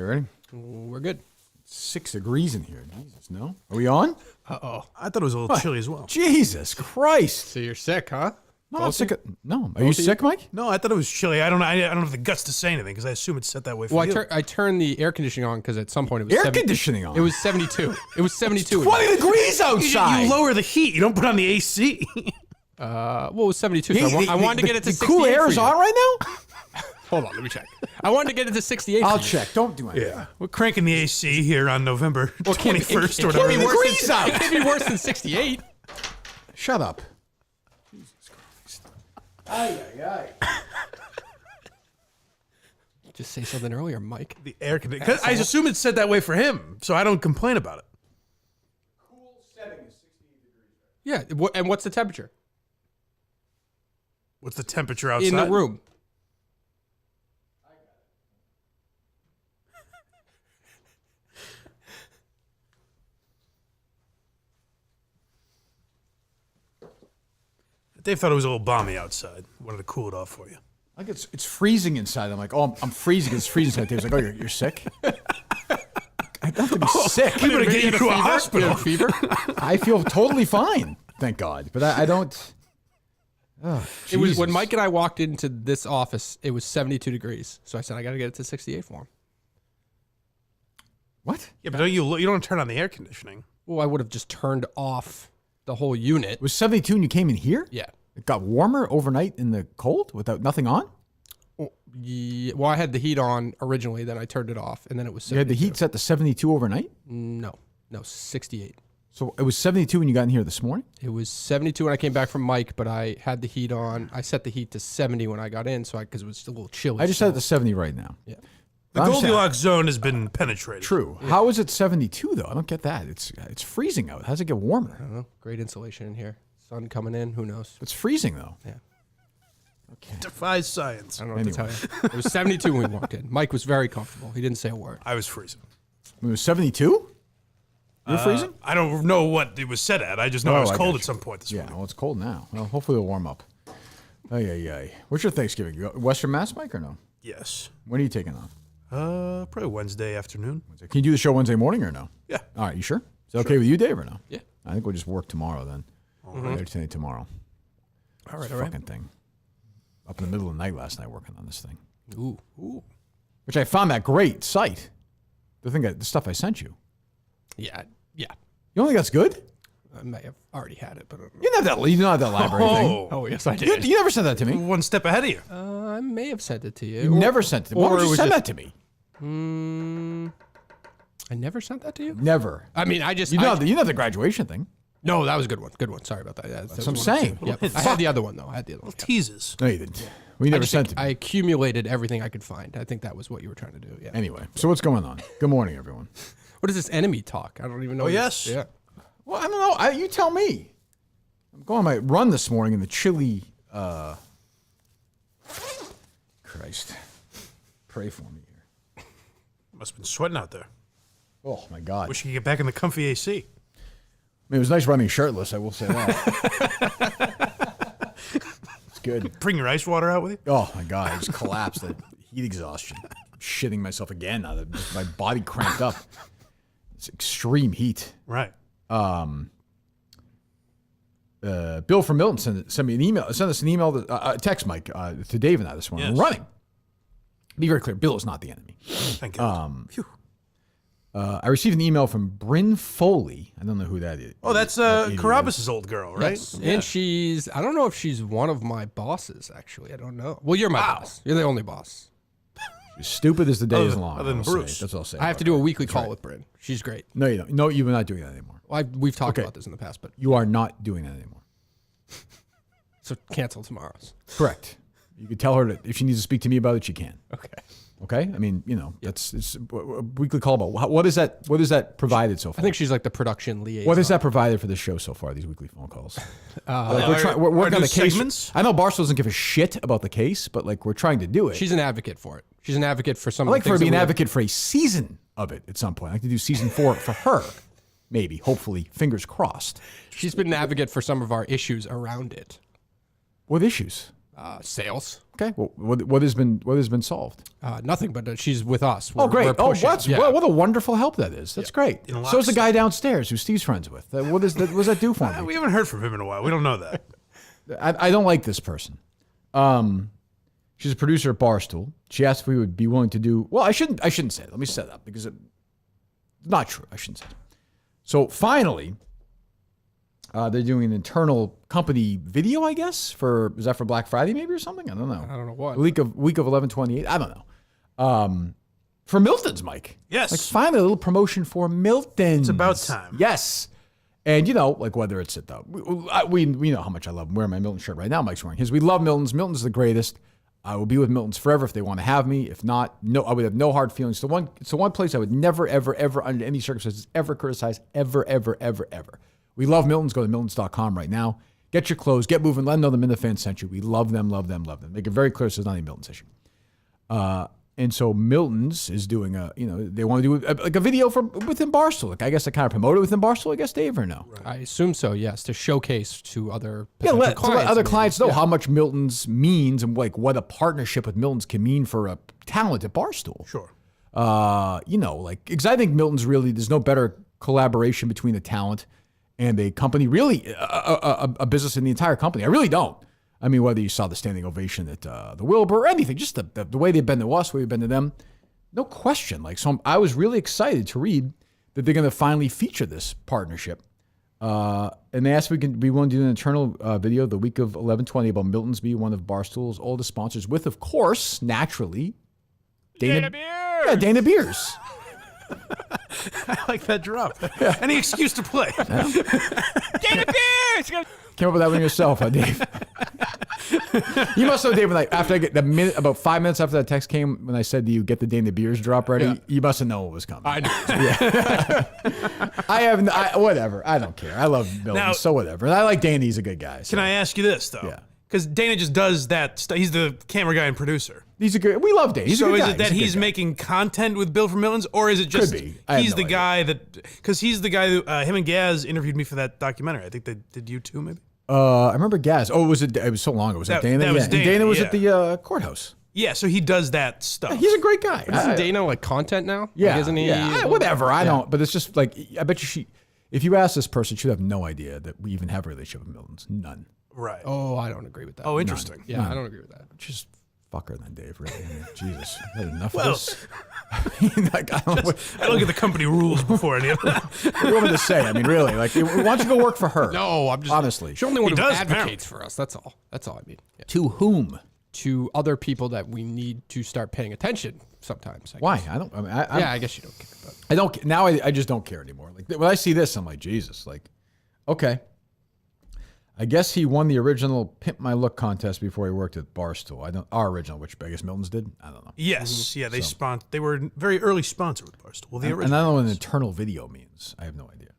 You ready? We're good. 6 degrees in here. Jesus, no? Are we on? Uh-oh. I thought it was a little chilly as well. Jesus Christ. So you're sick, huh? No, I'm not sick. No. Are you sick, Mike? No, I thought it was chilly. I don't have the guts to say anything because I assume it's set that way for you. I turned the air conditioning on because at some point it was Air conditioning on? It was 72. It was 72. 20 degrees outside. You lower the heat. You don't put on the AC. Well, it was 72. So I wanted to get it to 68. The cool air is on right now? Hold on, let me check. I wanted to get it to 68. I'll check. Don't do anything. Yeah. We're cranking the AC here on November 21st or whatever. It degrees out. It can't be worse than 68. Shut up. Jesus Christ. Ay. Just say something earlier, Mike. The air conditioning. I assume it's set that way for him, so I don't complain about it. Cool setting is 68 degrees. Yeah, and what's the temperature? What's the temperature outside? In the room. Dave thought it was a little balmy outside. Wanted to cool it off for you. Like it's freezing inside. I'm like, oh, I'm freezing. It's freezing inside. Dave's like, oh, you're sick? I don't have to be sick. We better get you to a hospital. You have fever? I feel totally fine, thank God. But I don't. Oh, It was when Mike and I walked into this office, it was 72 degrees. So I said, I got to get it to 68 for him. What? Yeah, but you don't turn on the air conditioning. Well, I would have just turned off the whole unit. It was 72 and you came in here? Yeah. It got warmer overnight in the cold without nothing on? Yeah, well, I had the heat on originally, then I turned it off, and then it was 72. You had the heat set to 72 overnight? No, 68. So it was 72 when you got in here this morning? It was 72 when I came back from Mike, but I had the heat on. I set the heat to 70 when I got in, so because it was a little chilly. I just set it to 70 right now. Yeah. The Goldilocks zone has been penetrated. True. Yeah. How is it 72 though? I don't get that. It's freezing out. How does it get warmer? I don't know. Great insulation in here. Sun coming in. Who knows? It's freezing though. Yeah. Okay. Defies science. I don't know what to tell you. It was 72 when we walked in. Mike was very comfortable. He didn't say a word. I was freezing. It was 72? You were freezing? I don't know what it was set at. I just know it was cold at some point this morning. Well, it's cold now. Well, hopefully it'll warm up. Ay. What's your Thanksgiving? You go Western Mass, Mike, or no? Yes. When are you taking off? Probably Wednesday afternoon. Can you do the show Wednesday morning or no? Yeah. All right, you sure? Is that okay with you, Dave, or no? Yeah. I think we'll just work tomorrow then. Entertain tomorrow. All right, Fucking thing. Up in the middle of the night last night working on this thing. Ooh. Which I found that great site. The stuff I sent you. Yeah. You don't think that's good? I may have already had it, but I don't know. You didn't have that library thing. Oh, yes, I did. You never sent that to me. One step ahead of you. I may have sent it to you. You never sent it. Why would you send that to me? I never sent that to you? Never. I mean, I just... You know the graduation thing. No, that was a good one. Good one. Sorry about that. Yeah, That's what I'm saying. Yep. I had the other one, though. I had the other one. Teases. No, you didn't. We never sent it. I accumulated everything I could find. I think that was what you were trying to do. Yeah. Anyway, so what's going on? Good morning, everyone. What is this enemy talk? I don't even know. Oh, yes. Yeah. Well, I don't know. You tell me. I'm going on my run this morning in the chilly. Christ, pray for me here. Must have been sweating out there. Oh my God. Wish you could get back in the comfy AC. I mean, it was nice running shirtless. I will say that. It's good. Bring your ice water out with you. Oh my God, I just collapsed. That heat exhaustion. I'm shitting myself again now that my body cramped up. It's extreme heat. Right. Bill from Milton sent me an email. Sent us an email, text, Mike, to Dave and I this morning. Yes. We're running. Be very clear. Bill is not the enemy. Thank God. I received an email from Brynn Foley. I don't know who that is. Oh, that's Carabas's old girl, right? Yes. Yeah. And I don't know if she's one of my bosses, actually. I don't know. Well, you're my boss. You're the only boss. She's stupid as the day is long. Other than Bruce. That's all I'll say. I have to do a weekly call with Brynn. She's great. No, you don't. No, you're not doing that anymore. Well, we've talked about this in the past, but You are not doing that anymore. so cancel tomorrow's. Correct. You could tell her that if she needs to speak to me about it, she can. Okay. Okay? I mean, it's a weekly call about what is that provided so far? I think she's like the production liaison. What has that provided for the show so far, these weekly phone calls? are We're working on the case. segments? I know Barstool doesn't give a shit about the case, but we're trying to do it. She's an advocate for it. She's an advocate for some I'd of like the for her things to be that an we advocate for a season of it at some point. I'd like to do season 4 for her. Maybe, hopefully, fingers crossed. She's been an advocate for some of our issues around it. What issues? Sales. Okay. Well, what has been solved? Nothing, but she's with us. Oh, great. We're pushing. What a wonderful help that is. That's great. In So is the lockstep. guy downstairs who Steve's friends with. What does that do for me? We haven't heard from him in a while. We don't know that. I don't like this person. She's a producer at Barstool. She asked if we would be willing to do. Well, I shouldn't say it. Let me set it up because it's not true. I shouldn't say it. So finally, they're doing an internal company video, I guess. Is that for Black Friday maybe or something? I don't know. I don't know what. Week of 11/28. I don't know. For Milton's, Mike. Yes. Like finally a little promotion for Milton's. It's about time. Yes. And like whether it's at we know how much I love. I'm wearing my Milton shirt right now. Mike's wearing his. We love Milton's. Milton's the greatest. I will be with Milton's forever if they want to have me. If not, no, I would have no hard feelings. It's the one place I would never, ever, ever, under any circumstances, ever criticize, ever, ever, ever, ever. We love Milton's. Go to miltons.com right now. Get your clothes. Get moving. Let them know the Minifans sent you. We love them, love them, love them. Make it very clear this is not a Milton's issue. And so Milton's is doing they want to do a video within Barstool. Like I guess I kind of promote it within Barstool. I guess Dave or no? I assume so. Yes, to showcase to other Yeah, let other maybe. clients know how much Milton's means and like what a partnership with Milton's can mean for a talent at Barstool. Sure. Because I think Milton's really there's no better collaboration between a talent and a company, really a business in the entire company. I really don't. I mean, whether you saw the standing ovation at the Wilbur or anything, just the way they've been to us, the way we've been to them, no question. I was really excited to read that they're going to finally feature this partnership. And they asked if we want to do an internal video the week of 11/20 about Milton's being one of Barstool's oldest sponsors with, of course, naturally, Dana Beers. Yeah, Dana Beers. I like that drop. Any excuse to play. Dana Beers. Came up with that one yourself, huh, Dave? You must know, Dave, after I get about 5 minutes after that text came, when I said to you, get the Dana Beers drop ready, you must have known what was coming. I know. Yeah. Whatever. I don't care. I love Milton, Now- so whatever. And I like Dana. He's a good guy. So. Can I ask you this, though? Yeah. Because Dana just does that stuff. He's the camera guy and producer. He's a good. We love Dana. He's a So good is guy. it that a good he's guy. making content with Bill from Milton's, or is it just Could be. I have he's no the idea. guy that because he's the guy who him and Gaz interviewed me for that documentary. I think they did you too, maybe. I remember Gaz. Oh, it was so long ago. Was that Dana? that was And Dana, Dana was yeah. at the courthouse. Yeah, so he does that stuff. He's a great guy. Isn't Dana like content now? Yeah, Like, isn't he? whatever. I don't. But it's just like I bet you if you ask this person, she'd have no idea that we even have a relationship with Milton's. None. Right. Oh, I don't agree with that. Oh, interesting. Yeah, I don't agree with that. Just fuck her then, Dave. Really. I mean, Jesus. I had enough Well, of this. I mean, like, I don't know I look at the company rules before any of that. what do you want me to say? I mean, really. Like, why don't you go work for her? No, I'm just honestly. She's the only one who does, advocates for us. That's all. That's all I mean. Yeah. To whom? To other people that we need to start paying attention sometimes. I Why? guess. I don't. I mean, Yeah, I guess you don't care. But I don't. Now I just don't care anymore. Like when I see this, I'm like, Jesus. Like, okay. I guess he won the original Pimp My Look contest before he worked at Barstool. Our original, which I guess Milton's did. I don't know. Yes, yeah, they were a very early sponsor with Barstool. Well, the And original. I don't know what an internal video means. I have no idea.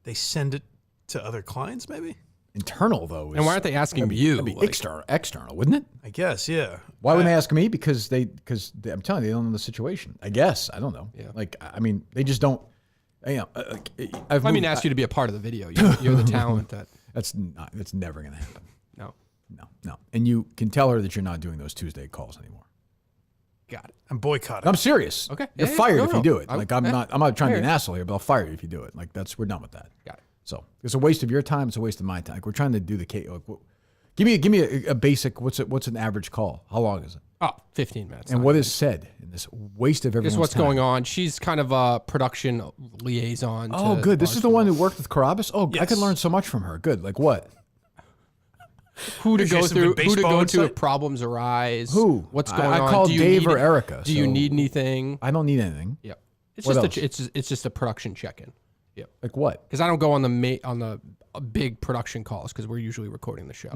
They send it to other clients, maybe. Internal though. Is, and why aren't they asking you? That'd be like- external, wouldn't it? I guess, yeah. Why wouldn't they ask me? Because I'm telling you, they don't know the situation. I guess I don't know. Yeah. Like I mean, they just don't. You know, I mean, ask you to be a part of the video. You're the talent that. That's never gonna happen. No, And you can tell her that you're not doing those Tuesday calls anymore. got it. I'm boycotting. I'm serious. Okay. You're Yeah, fired no, if you no. do it. I'm- Like I'm yeah. not trying to be an Fair. asshole here, but I'll fire you if you do it. Like we're done with that. Got it. So it's a waste of your time. It's a waste of my time. Like we're trying to do the K. Like, give me a basic. What's an average call? How long is it? Oh, 15 minutes. And what is said in this waste of everyone's Just what's time? going on. She's kind of a production liaison. Oh, to good. This is the Barstool. one who worked with Carabas. Oh, I Yes. could learn so much from her. Good. Like what? Who to Usually go some through? good Who to baseball go to insight. if problems arise? Who? What's I- going I on? called Do you Dave need- or Erica, Do you so- need anything? I don't need anything. Yep. It's What just it's just a production check-in. Yep. Like what? Because I don't go on the big production calls because we're usually recording the show.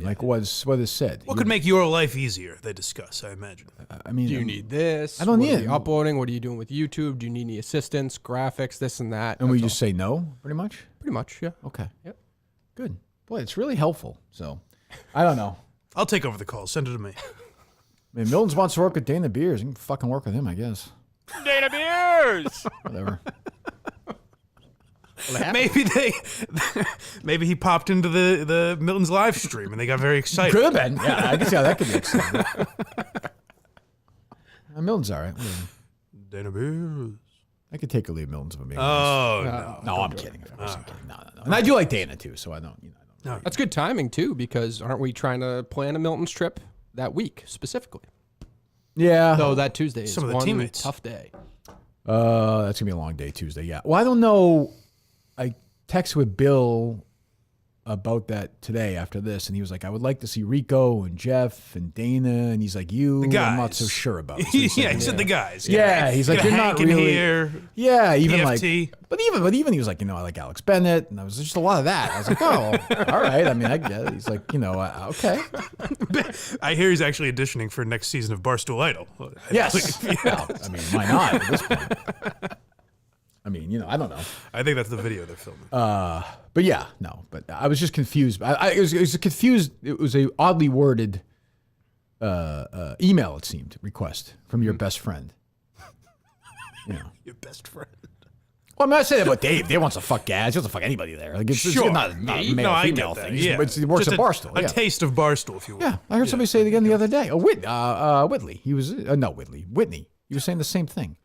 Like what is said? What could make your life easier? They discuss, I imagine. I mean, Do you need this? I don't What need are it. you uploading? What are you doing with YouTube? Do you need any assistance, graphics, this and that? and we That's just say no, pretty much. all. pretty much, yeah. Okay. Yep. Good. Boy, it's really helpful. So, I don't know. I'll take over the call. Send it to me. I mean, Milton's wants to work with Dana Beers. You can fucking work with him, I guess. Dana Beers. Whatever. maybe he popped into the Milton's live stream and they got very excited. Could have been. Yeah, I can see how that could be exciting. Milton's all right. Dana Beers. I could take or leave Milton's if I'm being honest. Oh, No, I'm kidding. I'm kidding. No. And I do like Dana, too, so I don't, That's good timing, too, because aren't we trying to plan a Milton's trip that week specifically? Yeah. Though that Tuesday is Some of the one teammates. tough day. That's going to be a long day Tuesday, yeah. Well, I don't know. I texted with Bill about that today after this, and he was like, I would like to see Rico and Jeff and Dana, and he's like, I'm not so sure about. So he said the guys. Yeah, he's like, you're not really. Here, yeah, even PFT. like, but even he was like, I like Alex Bennett, and I was just a lot of that. I was like, oh, all right. I mean, I get it. He's like, okay. I hear he's actually auditioning for next season of Barstool Idol. Yes. Well, I mean, why not at this point? I mean, I don't know. I think that's the video they're filming. But yeah, no. But I was just confused. It was confused. It was a oddly worded email. It seemed request from your best friend. Your best friend. Well, I'm not saying that about Dave. Dave wants to fuck Gaz. He wants to fuck anybody there. Like it's not a male I female get that. thing. Yeah. He works Just at Barstool. A taste of Barstool, if you will. Yeah, I heard somebody say it again the other day. Oh, Whitley. He was Whitney. He was saying the same thing.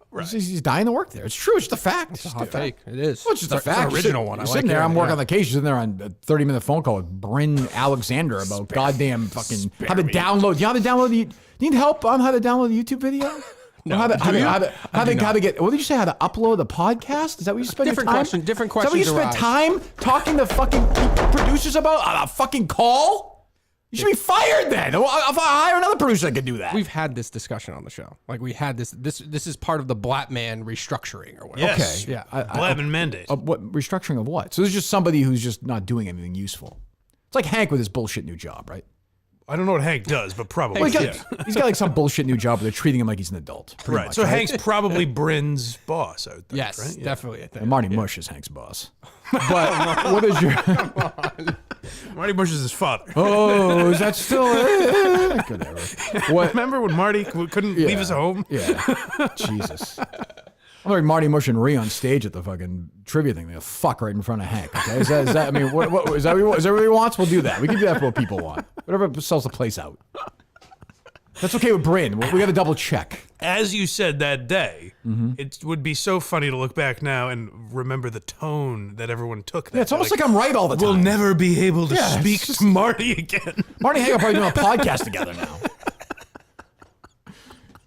Right. He's dying to work there. It's true. It's just a fact. It's a hot take. It is. Well, it's just a It's fact. an original one. You're sitting there. I'm working on the case. You're sitting there on a 30-minute phone call with Brynn Alexander about goddamn fucking how to download. Do you know how to download the? Need help on how to download the YouTube video? No. How to get? What did you say? How to upload a podcast? Is that what you spend Different your time? question. Different Is that what you questions spend arise. time talking to fucking producers about on a fucking call? You should be fired then. If I hire another producer that can do that. We've had this discussion on the show. Like we had this is part of the Blackman restructuring or whatever. Yes. Okay. Yeah. Blackman mandate. What restructuring of what? So this is just somebody who's just not doing anything useful. It's like Hank with his bullshit new job, right? I don't know what Hank does, but probably. Well, he's got like some bullshit new job where they're treating him like he's an adult. Right. Much, So Hank's probably Brynn's boss, I would think. Yes, right? Yeah. definitely. I think. And Marty Mush is Hank's boss. But what is your? Marty Bush is his father. Oh, is that still? Whatever. What? Remember when Marty couldn't leave his home? Yeah. Jesus. I'm like Marty Mush and Ree on stage at the fucking trivia thing. They fuck right in front of Hank. Okay, is that? I mean, what is that? Is that what he wants? We'll do that. We can do that for what people want. Whatever sells the place out. That's okay with Brynn. We got to double check. As you said that day, it would be so funny to look back now and remember the tone that everyone took. That Yeah, it's almost like I'm right all the time. we'll never be able to Yeah, it's speak just- to Marty again. Marty and Hank are probably doing a podcast together now.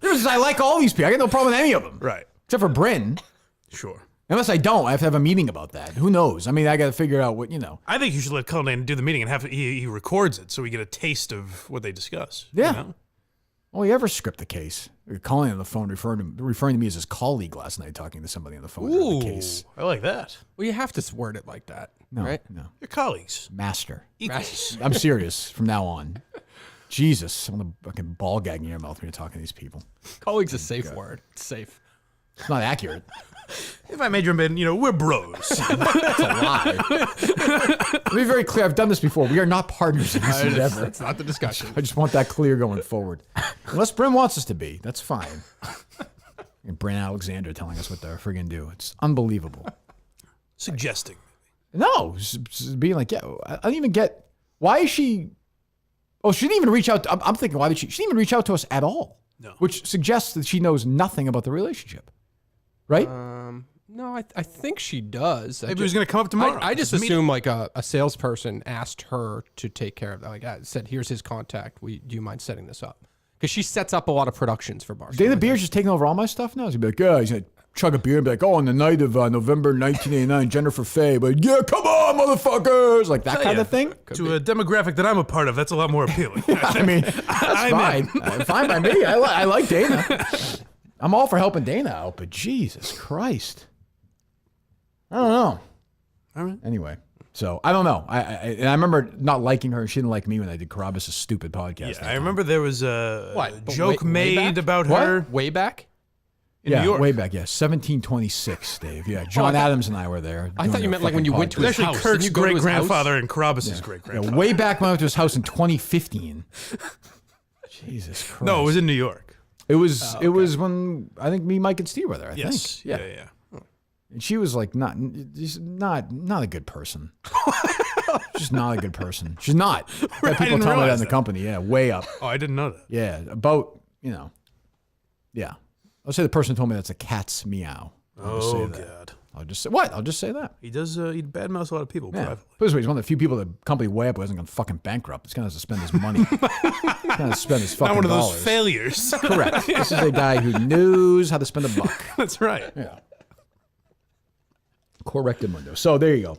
I like all these people. I got no problem with any of them. Right. Except for Brynn. Sure. Unless I don't, I have to have a meeting about that. Who knows? I mean, I got to figure out what, I think you should let Callahan do the meeting and have he records it so we get a taste of what they discuss. Yeah. You know? Oh, he ever script the case? Calling on the phone, referring to me as his colleague last night, talking to somebody on the phone during the case. I like that. Well, you have to word it like that, No, right? no. Your colleagues. Master. Equals. I'm serious from now on. Jesus, I'm going to fucking ball gag in your mouth when you're talking to these people. Colleague's a safe word. It's safe. It's not accurate. If I made your man, we're bros. It's a lie. Let me be very clear. I've done this before. We are not partners in this endeavor. That's not the discussion. I just want that clear going forward. Unless Brynn wants us to be, that's fine. And Brynn Alexander telling us what they're friggin' do. It's unbelievable. Suggesting. No, just being like, yeah, I don't even get, why is she, oh, she didn't even reach out. I'm thinking, why did she didn't even reach out to us at all. No. Which suggests that she knows nothing about the relationship. Right? No, I think she does. Maybe he was going to come up tomorrow. I just assume like a salesperson asked her to take care of that. Like I said, here's his contact. Do you mind setting this up? Because she sets up a lot of productions for Barstool. Dana Beer's just taking over all my stuff now. He's gonna be like, yeah, he's gonna chug a beer and be like, oh, on the night of November 1989, Jennifer Faye, but yeah, come on, motherfuckers, like that kind of thing. To a demographic that I'm a part of, that's a lot more appealing. I mean, that's fine. Fine by me. I like Dana. I'm all for helping Dana out, but Jesus Christ. I don't know. All right. Anyway, so I don't know. I remember not liking her. She didn't like me when I did Carabas' stupid podcast. Yeah, I remember there was a What? But joke way made back? about What? her Way back? in New York. way back. Yeah, 1726, Dave. Yeah, John Adams and I were there. I thought doing you a meant like when fucking you went to It podcast. was his actually house. Kirk's Didn't you go to his great-grandfather house? and Carabas's great-grandfather. Yeah, way back when I went to his house in 2015. Jesus Christ. No, it was in New York. It was when I think me, Mike, and Steve were there. I Yes. think. Yeah. And she was like, not a good person. She's not a good person. She's not. Had people tell me that in the company. Yeah, way up. Oh, I didn't know that. Yeah, about, yeah. I'll say the person told me that's a cat's meow. Oh, God. I'll just say, what? I'll just say that. He does, he badmouths a lot of people privately. Put it this way, he's one of the few people that the company way up wasn't going to fucking bankrupt. He's going to have to spend his money. He's going to spend his fucking Not one of those dollars. failures. Correct. This is a guy who knows how to spend a buck. That's right. Yeah. Correctamundo. So there you go.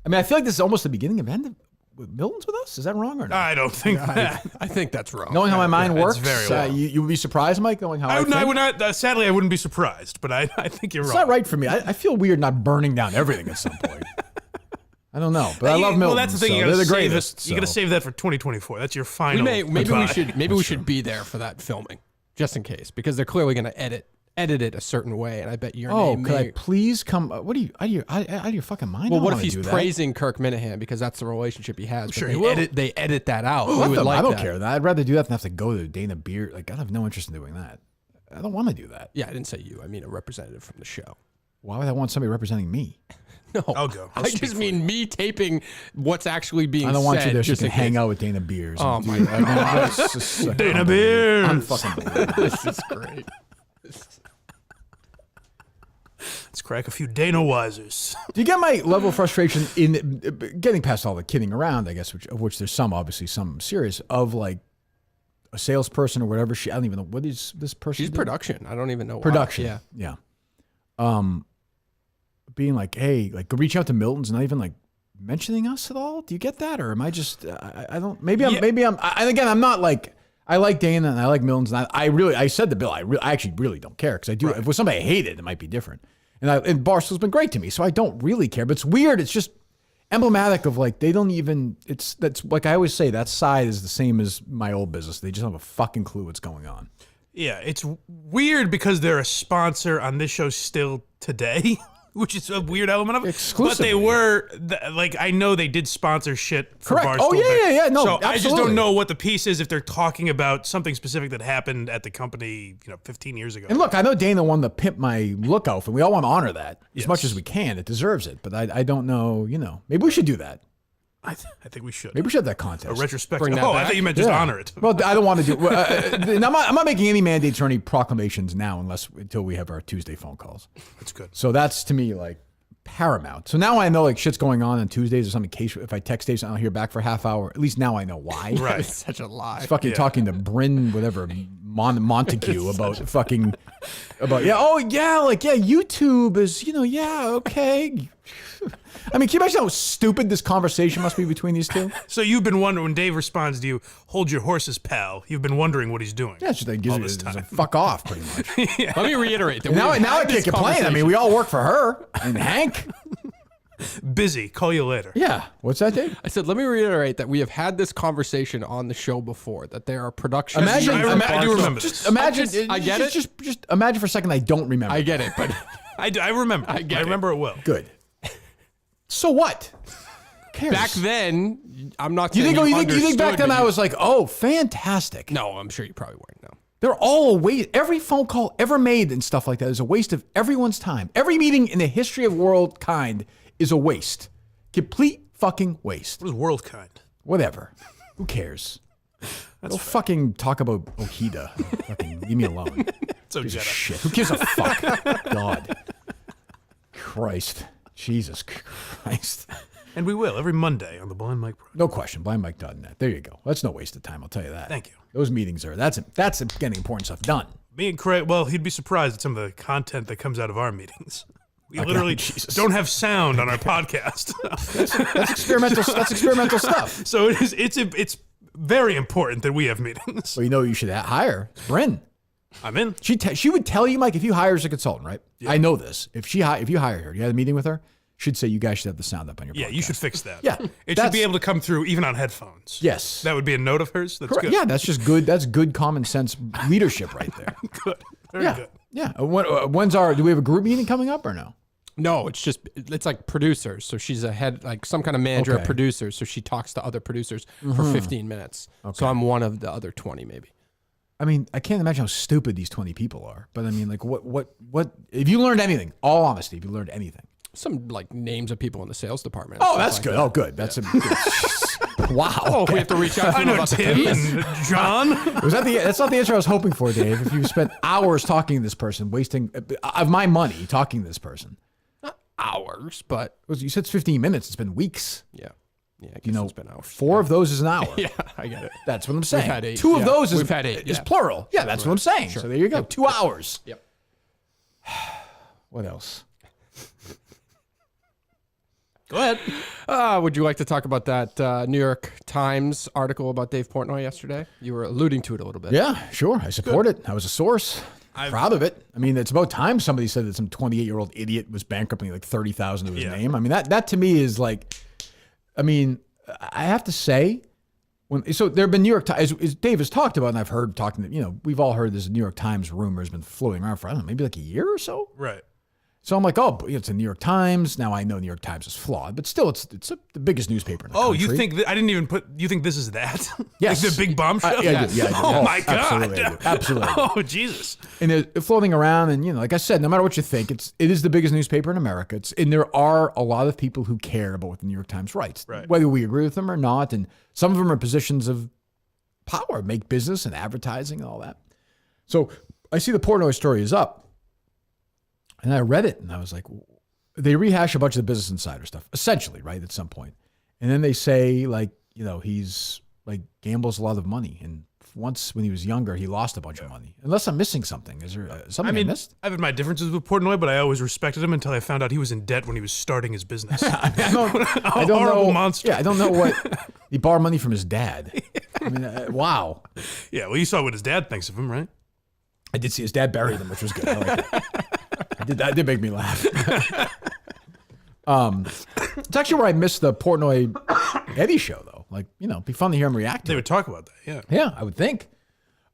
I mean, I feel like this is almost the beginning of end of Milton's with us. Is that wrong or not? I don't think that. I think that's wrong. Knowing how my mind works, very well. you would be surprised, Mike, knowing how I think? I would not. Sadly, I wouldn't be surprised, but I think you're It's wrong. not right for me. I feel weird not burning down everything at some point. I don't know, but I love Milton. Well, that's the thing. So they're the greatest. You got to save that for 2024. That's your final. Maybe we should be there for that filming, just in case, because they're clearly going to edit it a certain way, and I bet your name. Could I please come? What are you out of your fucking mind? Well, what if he's praising Kirk Minahan because that's the relationship he has? Sure, they edit that out. I don't care. I'd rather do that than have to go to Dana Beer. Like, I have no interest in doing that. I don't want to do that. Yeah, I didn't say you. I mean a representative from the show. Why would I want somebody representing me? No, I'll go. I just mean me taping what's actually being said. I don't want you there so you just can in hang case. out with Dana Beers. Oh my God. Dana Beers. Unfucking This is great. Let's crack a few Dana Wisers. Do you get my level of frustration in getting past all the kidding around, I guess, of which there's some, obviously, some serious, of like a salesperson or whatever. I don't even know. What is this person? She's production. I don't even know. Production. Why. Yeah. Being like, hey, like reaching out to Milton's, not even like mentioning us at all. Do you get that? Or am I just, I don't, maybe I'm, and again, I'm not like, I like Dana and I like Milton's. And I said to Bill, I actually really don't care. Cause I do, if it was somebody I hated, it might be different. And Barstool's been great to me, so I don't really care. But it's weird. It's just emblematic of like, they don't even, that's like I always say, that side is the same as my old business. They just don't have a fucking clue what's going on. Yeah, it's weird because they're a sponsor on this show still today, which is a weird element of it. Exclusively. But they were, like, I know they did sponsor shit for Correct. Barstool. Oh, yeah. No, so I just absolutely. don't know what the piece is if they're talking about something specific that happened at the company, 15 years ago. And look, I know Dana wanted to pimp my look outfit. We all want to honor that as much as we can. It deserves it. But I don't know, maybe we should do that. I think we should. Maybe we should have that contest. A retrospective. Bring that I back? thought you meant just honor it. Well, I don't want to do. I'm not making any mandates or any proclamations now, until we have our Tuesday phone calls. That's good. So that's to me like paramount. So now I know like shit's going on Tuesdays or something. In case if I text Dave, I don't hear back for a half hour. At least now I know why. Right. It's such a lie. He's fucking talking to Brynn, whatever Montague about fucking YouTube is okay. I mean, can you imagine how stupid this conversation must be between these two? So you've been wondering, when Dave responds to you, hold your horses, pal, you've been wondering what he's doing. Yeah, it's just like all gives this you time. fuck off, pretty much. Let me reiterate that Now I can't complain. I mean, we all work for her and Hank. Busy. Call you later. Yeah. What's that, Dave? I said, let me reiterate that we have had this conversation on the show before, that there are production. Imagine, I do remember just this. imagine. I get it. Just imagine for a second. I don't remember. I get it, but I remember. I remember it well. Good. So what? Who cares? back then, I'm not you saying think back understood, then but I was like, oh, fantastic. No, I'm sure you probably weren't. No. They're all a waste. Every phone call ever made and stuff like that is a waste of everyone's time. Every meeting in the history of world kind is a waste. Complete fucking waste. What is world kind? Whatever. Who cares? Don't fucking talk about Ojeda. Fucking leave me alone. So Piece of Jedi. shit. Who gives a fuck? God. Christ. Jesus Christ. And we will every Monday on the Blind Mike Project. No question. BlindMike.net. There you go. That's no waste of time. I'll tell you that. Thank you. Those meetings are, that's getting important stuff done. Me and Craig, well, he'd be surprised at some of the content that comes out of our meetings. We literally Jesus. don't have sound on our podcast. That's experimental stuff. So it's very important that we have meetings. Well, you know who you should hire? It's Brynn. I'm in. She would tell you, Mike, if you hire her as a consultant, right? Yeah. I know this. If you hire her, you had a meeting with her, she'd say you guys should have the sound up on your podcast. Yeah, you should fix that. Yeah. It should be able to come through even on headphones. Yes. That would be a note of hers. That's Correct. good. Yeah, that's just good. That's good common sense leadership right there. Good. Very Yeah. good. Yeah. Do we have a group meeting coming up or no? No, it's like producers. So she's a head, like some kind of manager of Okay. producers. So she talks to other producers for 15 minutes. So I'm one of the other 20 maybe. I mean, I can't imagine how stupid these 20 people are. But I mean, like, what? If you learned anything, all honesty, if you learned anything. Some like names of people in the sales department. Oh, that's good. Oh, good. That's a wow. Oh, we have to reach out to I them know about the Tim fees. and John. That's not the answer I was hoping for, Dave. If you spent hours talking to this person, wasting of my money talking to this person. Not hours, but You said it's 15 minutes. It's been weeks. yeah. I guess it's been hours. 4 of those is an hour. Yeah, I get it. That's what I'm saying. had 8, 2 of yeah. those is, We've had 8, is yeah. plural. Yeah, that's what I'm saying. So there you go. 2 hours. Yep. What else? Go ahead. Would you like to talk about that New York Times article about Dave Portnoy yesterday? You were alluding to it a little bit. Yeah, sure. I support it. I was a source. Proud of it. I mean, it's about time somebody said that some 28-year-old idiot was bankrupting like $30,000 to his name. I mean, that to me is like, I mean, I have to say, so there have been New York Times, as Dave has talked about, and I've heard talking to, we've all heard this New York Times rumor has been floating around for, I don't know, maybe like a year or so. Right. So I'm like, oh, it's a New York Times. Now I know New York Times is flawed, but still, it's the biggest newspaper in the country. You think I didn't even put? You think this is that? Yes. Like the big bombshell. Yeah, I do. Yeah, I do. Oh my god. Absolutely, I do. Absolutely. Oh Jesus. And they're floating around, and like I said, no matter what you think, it is the biggest newspaper in America. And there are a lot of people who care about what the New York Times writes, Right. whether we agree with them or not. And some of them are positions of power, make business and advertising and all that. So I see the Portnoy story is up, and I read it, and I was like, they rehash a bunch of the Business Insider stuff, essentially, right, at some point. And then they say, like, he's like gambles a lot of money. And once when he was younger, he lost a bunch of money. Unless I'm missing something. Is there something I missed? I've had my differences with Portnoy, but I always respected him until I found out he was in debt when he was starting his business. I don't Horrible know. monster. Yeah, I don't know what he borrowed money from his dad. I mean, wow. Yeah, well, you saw what his dad thinks of him, right? I did see his dad buried him, which was good. I like it. That did make me laugh. It's actually where I missed the Portnoy Eddie show, though. Like, it'd be fun to hear him react to They it. would talk about that, yeah. Yeah, I would think.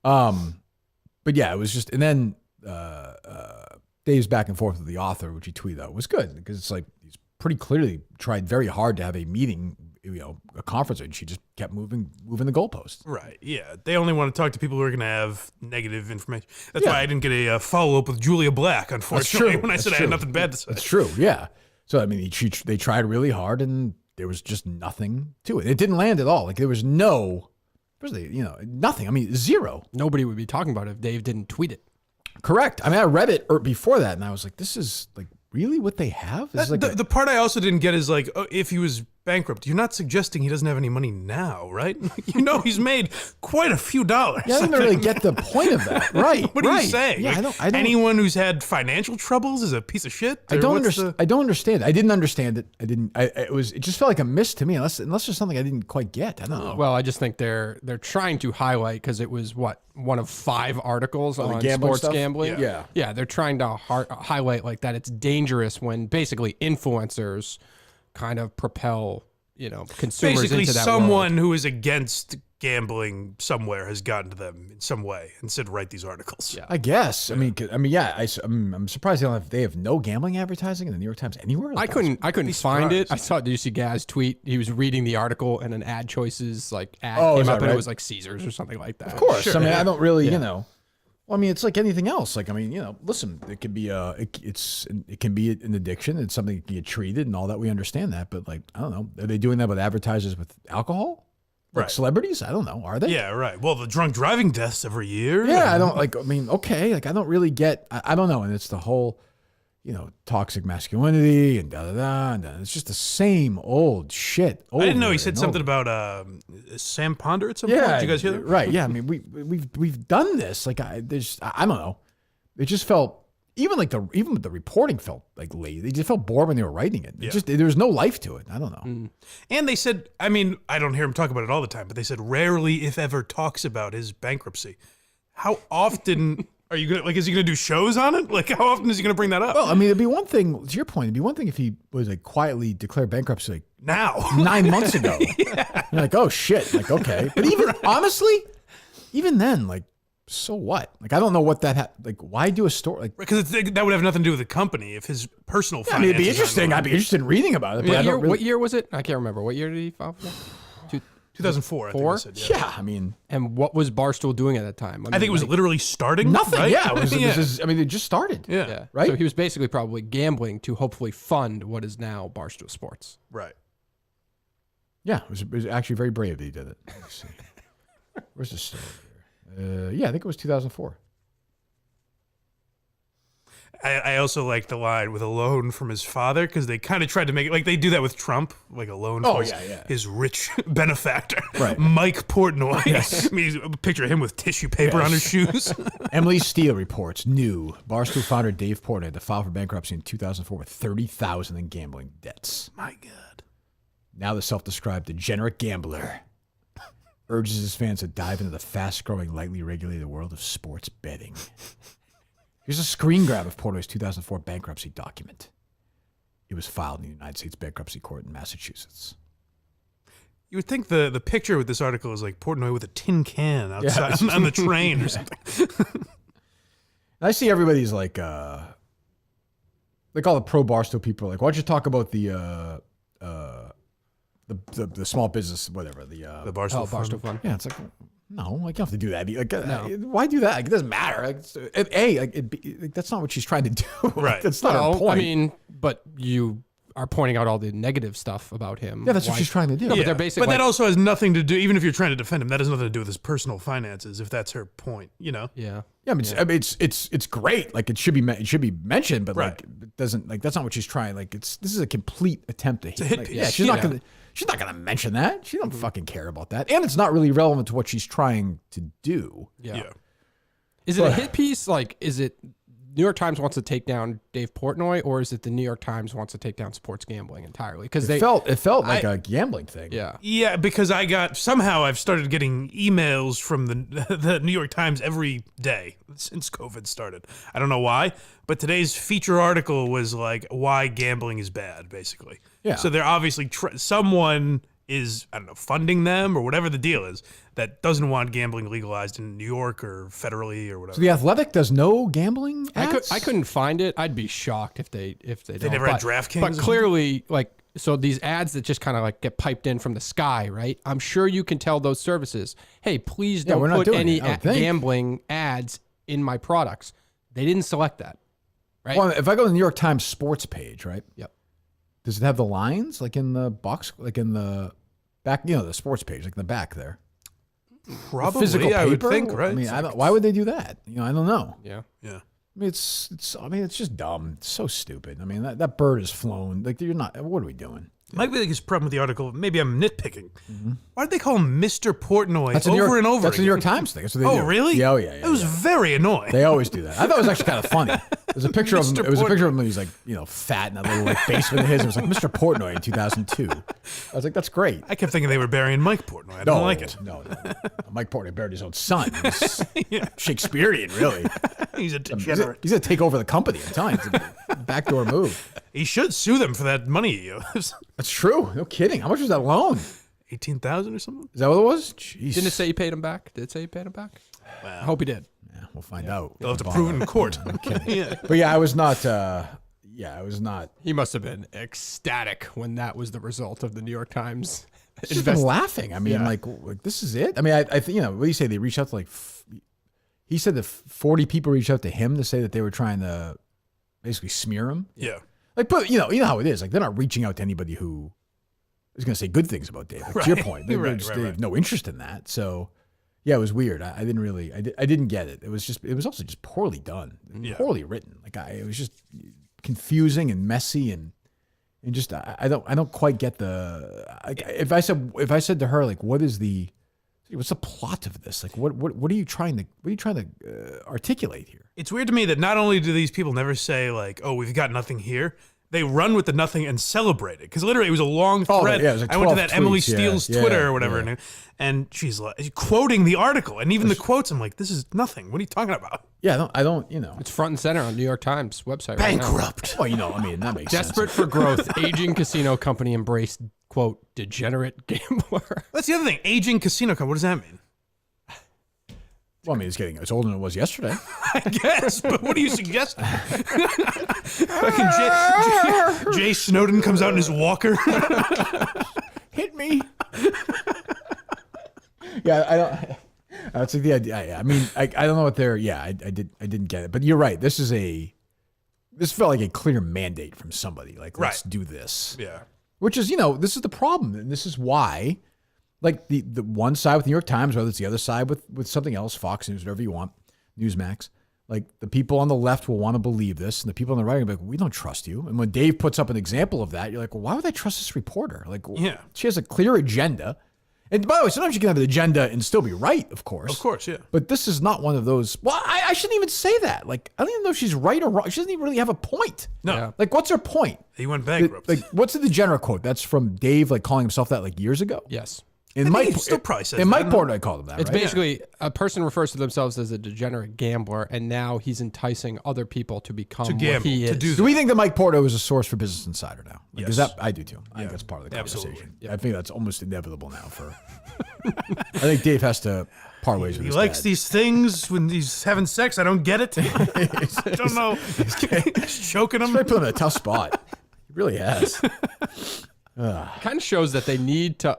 But yeah, it was just, and then Dave's back and forth with the author, which he tweeted out, was good because it's like he's pretty clearly tried very hard to have a meeting, a conference, and she just kept moving the goalposts. Right, yeah. They only want to talk to people who are going to have negative information. That's Yeah. why I didn't get a follow-up with Julia Black, unfortunately, true. when I said I had nothing bad to say. That's true, yeah. So, I mean, they tried really hard, and there was just nothing to it. It didn't land at all. Like, there was nothing. I mean, zero. Nobody would be talking about it if Dave didn't tweet it. Correct. I mean, I read it before that, and I was like, this is, like, really what they have? This is like The part I also didn't get is like, if he was bankrupt, you're not suggesting he doesn't have any money now, right? He's made quite a few dollars. yeah, I didn't really get the point of that. Right. What are right. you saying? Yeah, Like, I don't. Anyone who's had financial troubles is a piece of shit? I Or don't what's understand. I don't understand. I didn't understand it. It just felt like a miss to me, unless there's something I didn't quite get. I don't know. Well, I just think they're trying to highlight because it was one of 5 articles on gambling sports stuff? gambling. Yeah. They're trying to highlight like that it's dangerous when basically influencers kind of propel consumers Basically, into that someone world. who is against gambling somewhere has gotten to them in some way and said, write these articles. Yeah. I guess. I mean, yeah. I'm surprised they have no gambling advertising in the New York Times anywhere. I Like, couldn't find it. surprised. Did you see Gaz tweet? He was reading the article and an ad choices ad Oh, is came that up and right? it was like Caesars or something like that. Of course. Sure. I mean, I don't really, Well, I mean, it's like anything else. Like, I mean, listen, it could be it can be an addiction. It's something that can get treated and all that. We understand that, but like, I don't know. Are they doing that with advertisers with alcohol? Like Right. celebrities? I don't know. Are they? Yeah, right. Well, the drunk driving deaths every year. Yeah, I don't like. I mean, okay. Like, I don't really get. I don't know. And it's the whole, toxic masculinity and da da da. And it's just the same old shit. I didn't know he over said and something over. about Sam Ponder at some point. Yeah, Did you guys hear that? right? Yeah, I mean, we've done this. Like, I don't know. It just felt even with the reporting felt like lazy. They just felt bored when they were writing it. There was no life to it. I don't know. And they said, I mean, I don't hear him talk about it all the time, but they said rarely, if ever, talks about his bankruptcy. How often are you gonna is he gonna do shows on it? Like, how often is he gonna bring that up? Well, I mean, it'd be one thing. To your point, it'd be one thing if he was like quietly declared bankruptcy like Now. 9 months ago. You're like, oh shit. Like, okay. But even honestly, even then, like, so what? Like, I don't know what that like. Why do a story like? Because that would have nothing to do with the company if his personal I mean, it'd be finances aren't interesting. going. I'd be interested in reading about it. But I don't really. What year was it? I can't remember. What year did he file for that? 2004, I think Four? I said. Yeah, I mean, And what was Barstool doing at that time? I think it was literally starting. nothing. Right? Yeah, I mean, it just started. Yeah. Yeah. Right? So he was basically probably gambling to hopefully fund what is now Barstool Sports. Right. Yeah, it was actually very brave that he did it. Let's see. Where's the story here? Yeah, I think it was 2004. I also like the line with a loan from his father because they kind of tried to make it like they do that with Trump, like a loan from his rich benefactor, Right. Mike Portnoy. I mean, picture him with tissue paper on his shoes. Emily Steele reports new Barstool founder Dave Portnoy had to file for bankruptcy in 2004 with $30,000 in gambling debts. My God. Now the self-described degenerate gambler urges his fans to dive into the fast-growing, lightly regulated world of sports betting. Here's a screen grab of Portnoy's 2004 bankruptcy document. It was filed in the United States Bankruptcy Court in Massachusetts. You would think the picture with this article is like Portnoy with a tin can outside on the train or something. And I see everybody's like all the pro Barstool people are like, why don't you talk about the small business, whatever, the Barstool Fund. Barstool Fund. yeah, it's like, no, like, you don't have to do that. Like, why do that? Like, it doesn't matter. Like, that's not what she's trying to do. Right. That's not her No, point. I mean, but you are pointing out all the negative stuff about him. yeah, that's what Why- she's trying to do. No, but they're basically. But that also has nothing to do, even if you're trying to defend him, that has nothing to do with his personal finances, if that's her point, you know? Yeah. Yeah, I mean, it's great. Like, it should be mentioned, but Right. like, it doesn't, like, that's not what she's trying. Like, this is a complete attempt to hit. hit Like, piece. yeah, she's not gonna mention that. She don't fucking care about that, and it's not really relevant to what she's trying to do. Yeah. Is it a hit piece? Like, is it New York Times wants to take down Dave Portnoy, or is it the New York Times wants to take down sports gambling entirely? Because It felt like a gambling thing. yeah. Yeah, because I've started getting emails from the New York Times every day since COVID started. I don't know why, but today's feature article was like why gambling is bad, basically. Yeah. So they're obviously someone is, I don't know, funding them or whatever the deal is that doesn't want gambling legalized in New York or federally or whatever. So the Athletic does no gambling ads? I couldn't find it. I'd be shocked if they don't. never had DraftKings or But something? clearly, like, so these ads that just kind of like get piped in from the sky, right? I'm sure you can tell those services, hey, please Yeah, we're don't not put doing any it, I don't think. gambling ads in my products. They didn't select that, right? Well, if I go to the New York Times sports page, right? Yep. Does it have the lines like in the box, like in the back? You know, the sports page, like in the back there. Probably, Physical paper. I would think, right? I mean, why would they do that? You know, I don't know. Yeah. Yeah. I mean, it's just dumb. It's so stupid. I mean, that bird is flown. Like, you're not. What are we doing? My biggest problem with the article, maybe I'm nitpicking. Why did they call him Mr. Portnoy That's a New York, over and over That's a again? New York Times thing. That's what they do. Oh, really? Yeah, yeah. It was very annoying. They always do that. I thought it was actually kind of funny. There's a picture of him. Mr. It was a picture of him when he was like, fat in that little like basement of his. It was like Mr. Portnoy in 2002. I was like, that's great. I kept thinking they were burying Mike Portnoy. I don't like it. No. Mike Portnoy buried his own son. It's Shakespearean, really. He's a degenerate. He's going to take over the company. I'm telling you. It's a backdoor move. He should sue them for that money he owes. That's true. No kidding. How much was that loan? 18,000 or something? Is that what it was? Jeez. Didn't it say you paid him back? Did it say you paid him back? I hope he did. Yeah, we'll find out. They'll have to prove it in court. Yeah. But yeah, I was not. I was not. He must have been ecstatic when that was the result of the New York Times. Just been laughing. I mean, like this is it. I mean, I think what do you say? They reached out to he said that 40 people reached out to him to say that they were trying to basically smear him. Yeah. Like, but you know how it is. Like, they're not reaching out to anybody who is going to say good things about Dave. Like, to your point, they have no interest in that. So, yeah, it was weird. I didn't really, I didn't get it. It was also just poorly done, poorly written. Like, it was just confusing and messy and just I don't quite get the. If I said to her, like, what's the plot of this? Like, what are you trying to articulate here? It's weird to me that not only do these people never say, like, oh, we've got nothing here, they run with the nothing and celebrate it. Because literally it was a long thread. Yeah, it was like I went to 12 that Emily tweets, Steele's yeah, Twitter or whatever, yeah. and she's like quoting the article. And even the quotes, I'm like, this is nothing. What are you talking about? Yeah, I don't. It's front and center on New York Times website right now. Bankrupt. Well, I mean, that makes Desperate sense. for growth, aging casino company embraced, quote, degenerate gambler. That's the other thing. Aging casino company. What does that mean? Well, I mean, it's older than it was yesterday. I guess, but what are you suggesting? Fucking Jay Snowden comes out in his walker. Hit me. Yeah, I don't. That's like the idea. Yeah, I mean, I don't know what they're. Yeah, I didn't get it, but you're right. This felt like a clear mandate from somebody. Like, let's do this. Yeah. Which is, this is the problem, and this is why, like the one side with New York Times, whether it's the other side with something else, Fox News, whatever you want, Newsmax. Like the people on the left will want to believe this, and the people on the right are like, we don't trust you. And when Dave puts up an example of that, you're like, well, why would I trust this reporter? Like, she has a clear agenda. And by the way, sometimes you can have an agenda and still be right, of course. Of course, yeah. But this is not one of those. Well, I shouldn't even say that. Like, I don't even know if she's right or wrong. She doesn't even really have a point. No. Yeah. Like, what's her point? He went bankrupt. Like, what's the degenerate quote? That's from Dave, like calling himself that like years ago. Yes. And I think Mike he still probably says and that, Mike no? Portnoy called him that. It's right? basically a person refers to themselves as a degenerate gambler, and now he's enticing other people to become To gamble, what he to is. do Do we think that Mike Portnoy is a source for Business Insider now? Like, is Yes. that I do too. I think that's part of the Absolutely. conversation. I think that's almost inevitable now. I think Dave has to part ways with He his likes dad. these things when he's having sex. I don't get it. I don't know. He's choking him. He's put him in a tough spot. He really has. Kind of shows that they need to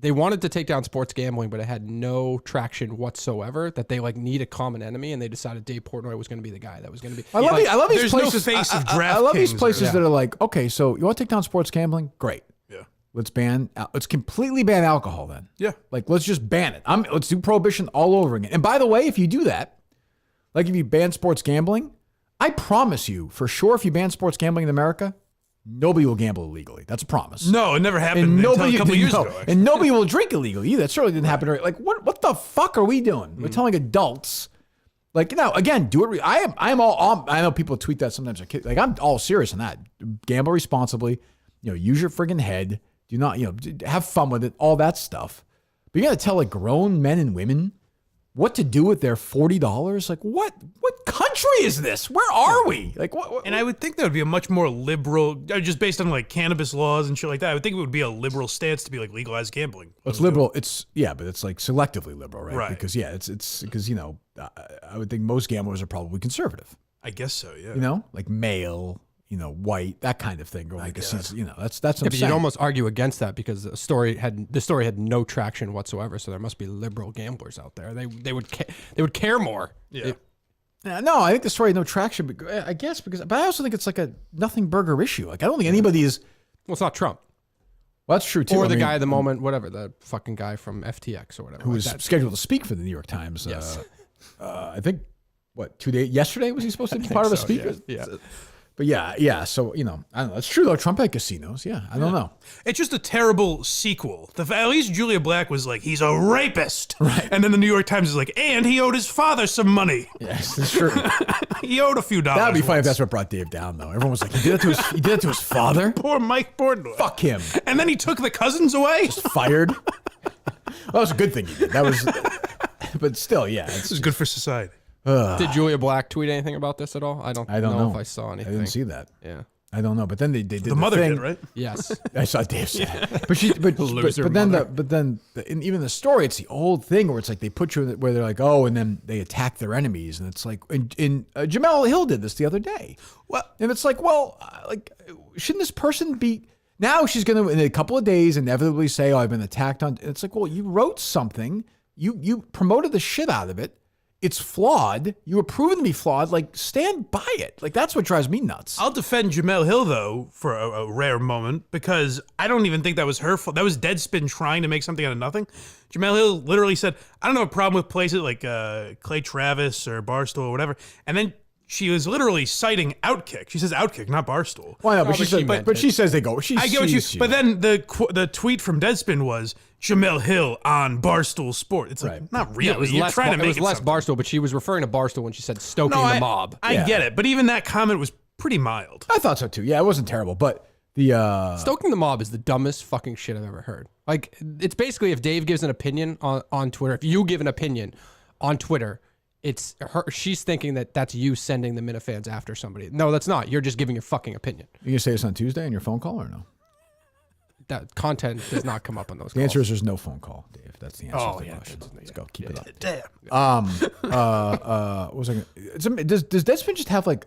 they wanted to take down sports gambling, but it had no traction whatsoever. That they need a common enemy, and they decided Dave Portnoy was going to be the guy that was going to be. I love these there's no places. face of I love these DraftKings places or- that are like, okay, so you want to take down sports gambling? Great. Yeah. Let's completely ban alcohol then. Yeah. Like, let's just ban it. Let's do prohibition all over again. And by the way, if you do that, like if you ban sports gambling, I promise you, for sure, if you ban sports gambling in America, nobody will gamble illegally. That's a promise. No, it never happened And until nobody, a couple years ago. Actually. and nobody will drink illegally either. That certainly didn't happen. Like, what the fuck are we doing? We're telling adults, like, again, do it. I know people tweet that sometimes. Like, I'm all serious on that. Gamble responsibly. Use your friggin' head. Do not, have fun with it. All that stuff. But you got to tell like grown men and women what to do with their $40. Like, what country is this? Where are we? Like, what? And I would think that would be a much more liberal, just based on cannabis laws and shit like that. I would think it would be a liberal stance to be legalize gambling. It's liberal. But it's like selectively liberal, right? Right. Because it's because I would think most gamblers are probably conservative. I guess so. Yeah. Like male, white, that kind of thing. Or like that's what Yeah, I'm but saying. you'd almost argue against that because the story had no traction whatsoever. So there must be liberal gamblers out there. They would care more. Yeah. No, I think the story had no traction. But I guess but I also think it's like a nothing burger issue. Like I don't think anybody is. Well, it's not Trump Well, that's true too. or I the mean, guy at the moment, whatever, the fucking guy from FTX or whatever. who like was that. scheduled to speak for the New York Times. Yes. I think 2 days yesterday was he supposed to be part of a so, speaker? yeah. But yeah. So I don't know. It's true though. Trump had casinos. Yeah, I don't know. It's just a terrible sequel. At least Julia Black was like, he's a rapist. Right. And then the New York Times is like, and he owed his father some money. Yes, that's true. He owed a few dollars. That'd be funny if once. that's what brought Dave down, though. Everyone was like, he did that to his father? Poor Mike Portnoy. Fuck him. And then he took the cousins away. Fired. Well, that was a good thing he did. That was, but still, yeah. This is good for society. Did Julia Black tweet anything about this at all? I don't know if I saw I anything. didn't see that. Yeah. I don't know. But then they did The mother thing. did, right? Yes. I saw Dave say that. But Loser then mother. in even the story, it's the old thing where it's like they put you in where they're like, oh, and then they attack their enemies, and it's like, Jamel Hill did this the other day. Well, And it's like, well, shouldn't this person be? Now she's going to, in a couple of days, inevitably say, oh, I've been attacked on. It's like, well, you wrote something. You promoted the shit out of it. It's flawed. You were proven to be flawed. Like, stand by it. Like, that's what drives me nuts. I'll defend Jamel Hill, though, for a rare moment, because I don't even think that was her fault. That was Deadspin trying to make something out of nothing. Jamel Hill literally said, I don't have a problem with places like Clay Travis or Barstool or whatever. And then she was literally citing Outkick. She says Outkick, not Barstool. Why not? No, But she but she says, meant but it. she says they go. I get what you. But then the tweet from Deadspin was Jamel Hill on Barstool Sport. It's like Right. not really. Yeah, it was You're less, trying to it make was less something. Barstool, but she was referring to Barstool when she said stoking No, the mob. I Yeah. get it, but even that comment was pretty mild. I thought so too. Yeah, it wasn't terrible, but the Stoking the mob is the dumbest fucking shit I've ever heard. Like, it's basically if Dave gives an opinion on Twitter, if you give an opinion on Twitter, it's her. She's thinking that that's you sending the Minifans after somebody. No, that's not. You're just giving your fucking opinion. you gonna say this on Tuesday on your phone call or no? That content does not come up on those The calls. answer is there's no phone call, Dave. That's the answer Oh, to the yeah, question. that's- Let's go. Keep it up. Damn. What was I gonna, does Deadspin just have like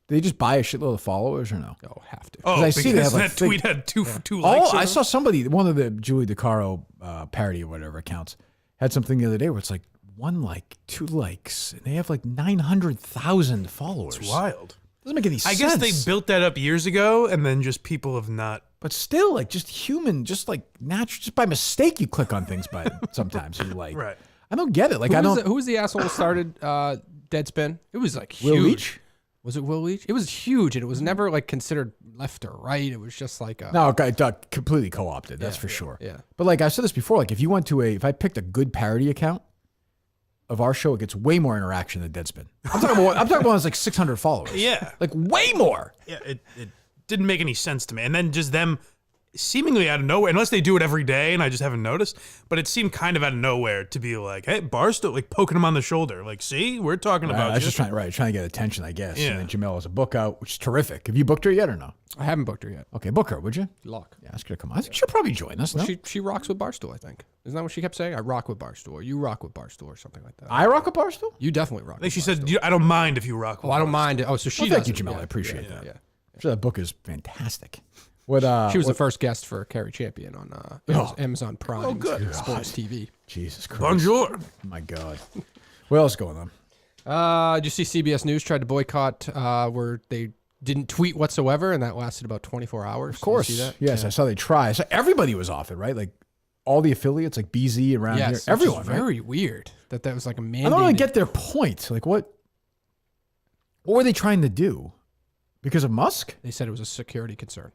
they just buy a shitload of followers or no? Oh, have to. Oh, I see they because have, like, that tweet had two likes. Oh, or I something? saw somebody, one of the Julie DeCaro parody or whatever accounts, had something the other day where it's like 1 like, 2 likes, and they have like 900,000 followers. It's wild. Doesn't make any sense. I guess they built that up years ago, and then just people have not. But still, like just human, just like natural, just by mistake you click on things by sometimes you like. Right. I don't get it. Like Who was the asshole who started Deadspin? It was like huge. Will Leach? Was it Will Leach? It was huge, and it was never like considered left or right. It was just like No, it got completely co-opted. That's for sure. yeah. But like I said this before, like if I picked a good parody account of our show, it gets way more interaction than Deadspin. I'm talking about one that's like 600 followers. Yeah. Like way more. Yeah, it didn't make any sense to me. And then just them seemingly out of nowhere, unless they do it every day and I just haven't noticed, but it seemed kind of out of nowhere to be like, hey, Barstool, like poking him on the shoulder. Like, see, we're talking about I was you. just trying to get attention, I guess. Yeah. And then Jamel has a book out, which is terrific. Have you booked her yet or no? I haven't booked her yet. Okay, book her, would you? Lock. Yeah, ask her to come on. I think she'll probably join us, no? She rocks with Barstool, I think. Isn't that what she kept saying? I rock with Barstool. Or you rock with Barstool or something like that. I rock a Barstool? You definitely rock. I think she said, I don't mind if you rock. Oh, I don't mind it. Oh, so she Well, thank you, doesn't. Jamel. Yeah, I appreciate that. Yeah. I'm sure that book is fantastic. What? She was the first guest for Carrie Champion on Amazon Prime Sports TV. Jesus Christ. Bonjour. My God. What else is going on? Did you see CBS News tried to boycott where they didn't tweet whatsoever, and that lasted about 24 hours? Of course. Did you see that? Yes, I saw they try. So everybody was off it, right? Like all the affiliates, like BZ around here, Yes, everyone. which is right? very weird that was like a mandate. I don't really get their point. Like what were they trying to do? Because of Musk? They said it was a security concern.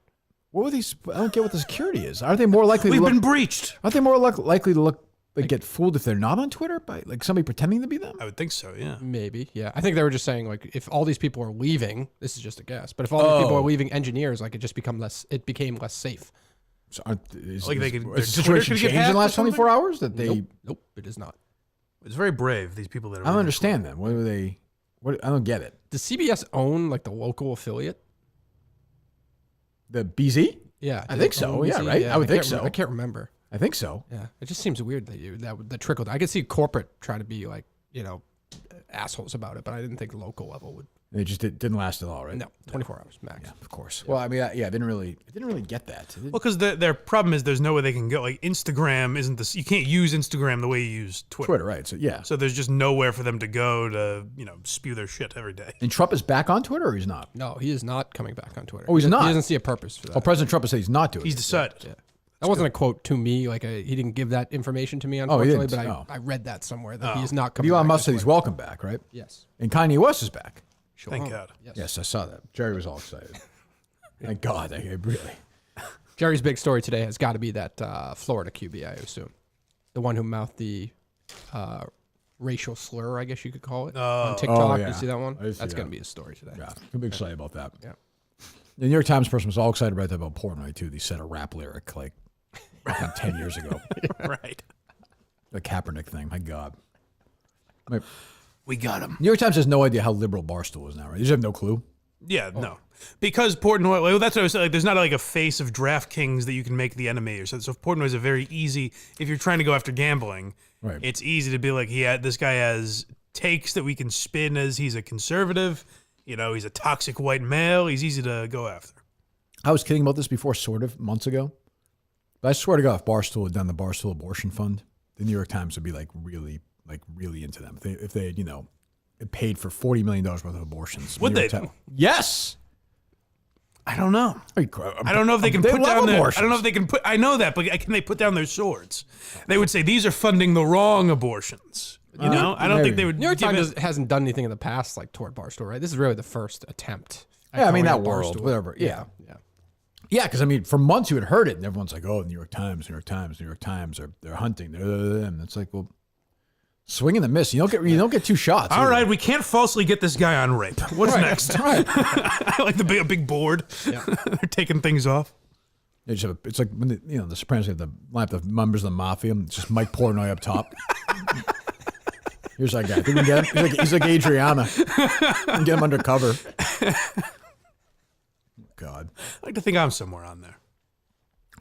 What were these? I don't get what the security is. Aren't they more likely? We've been breached. Aren't they more likely to look like get fooled if they're not on Twitter by like somebody pretending to be them? I would think so, yeah. Maybe, yeah. I think they were just saying like if all these people are leaving, this is just a guess, but if all these people are leaving engineers, like it became less safe. So Like is their the Twitter situation could get changed in hacked the or last 24 hours? That they? Nope, it is not. It's very brave, these people that are I don't understand them. What were they? What? I don't get it. Does CBS own like the local affiliate? The BZ? Yeah, I do think they so. own Yeah, BZ? right? I would think so. I can't remember. I think so. Yeah, it just seems weird that trickled. I could see corporate trying to be like assholes about it, but I didn't think the local level would. It just didn't last at all, right? No, 24 hours max. Yeah, of course. Well, I mean, I didn't really get that. Well, because their problem is there's no way they can go. Like Instagram isn't this. You can't use Instagram the way you use Twitter. Right? So yeah. So there's just nowhere for them to go to spew their shit every day. And Trump is back on Twitter, or he's not? No, he is not coming back on Twitter. Oh, he's not? He doesn't see a purpose for that. Oh, President Trump has said he's not doing He's it. decided. Yeah. That wasn't a quote to me. Like he didn't give that information to me, he unfortunately. didn't? But Oh. I read that somewhere that he is not But coming. Elon back Musk to said he's Twitter. welcome back, right? Yes. And Kanye West is back. Sure. Thank God. Yes, I saw that. Jerry was all excited. Thank God. I really. Jerry's big story today has got to be that Florida QB, I assume, the one who mouthed the racial slur, I guess you could call it, on TikTok. yeah. You see that one? I see That's going that. to be his story today. Yeah, I'm excited about that. Yeah. The New York Times person was all excited about that about Portnoy too. They said a rap lyric like 10 years ago. Right. The Kaepernick thing. My God. Wait, We got him. New York Times has no idea how liberal Barstool is now, right? You just have no clue. Yeah, no. Because Portnoy, well, that's what I was saying. Like, there's not like a face of DraftKings that you can make the enemy or something. So Portnoy is a very easy, if you're trying to go after gambling, Right. it's easy to be like, this guy has takes that we can spin as he's a conservative. He's a toxic white male. He's easy to go after. I was kidding about this before, sort of, months ago. But I swear to God, if Barstool had done the Barstool Abortion Fund, the New York Times would be really into them. If they had, it paid for $40 million worth of abortions. Would New York they, Times- though? Yes. I don't know. I I don't know if they can put love down their. I abortions. don't know if they can put. I know that, but can they put down their swords? They would say these are funding the wrong abortions. I don't think they would. New York give Times it- hasn't done anything in the past like toward Barstool, right? This is really the first attempt. at Yeah, I mean, going that at world, Barstool. whatever. Yeah. Yeah. Yeah, because I mean, for months you had heard it, and everyone's like, "Oh, New York Times, New York Times, New York Times. They're hunting." And it's like, well, swing and a miss. You don't get two shots. All either. right, we can't falsely get this guy on rape. What's next? Right. I like a big board. Yeah. They're taking things off. They just have it's like when the Sopranos have the lineup of members of the mafia. It's just Mike Portnoy up top. Here's that guy. I think we can get him. He's like Adriana. We can get him undercover. God. I like to think I'm somewhere on there.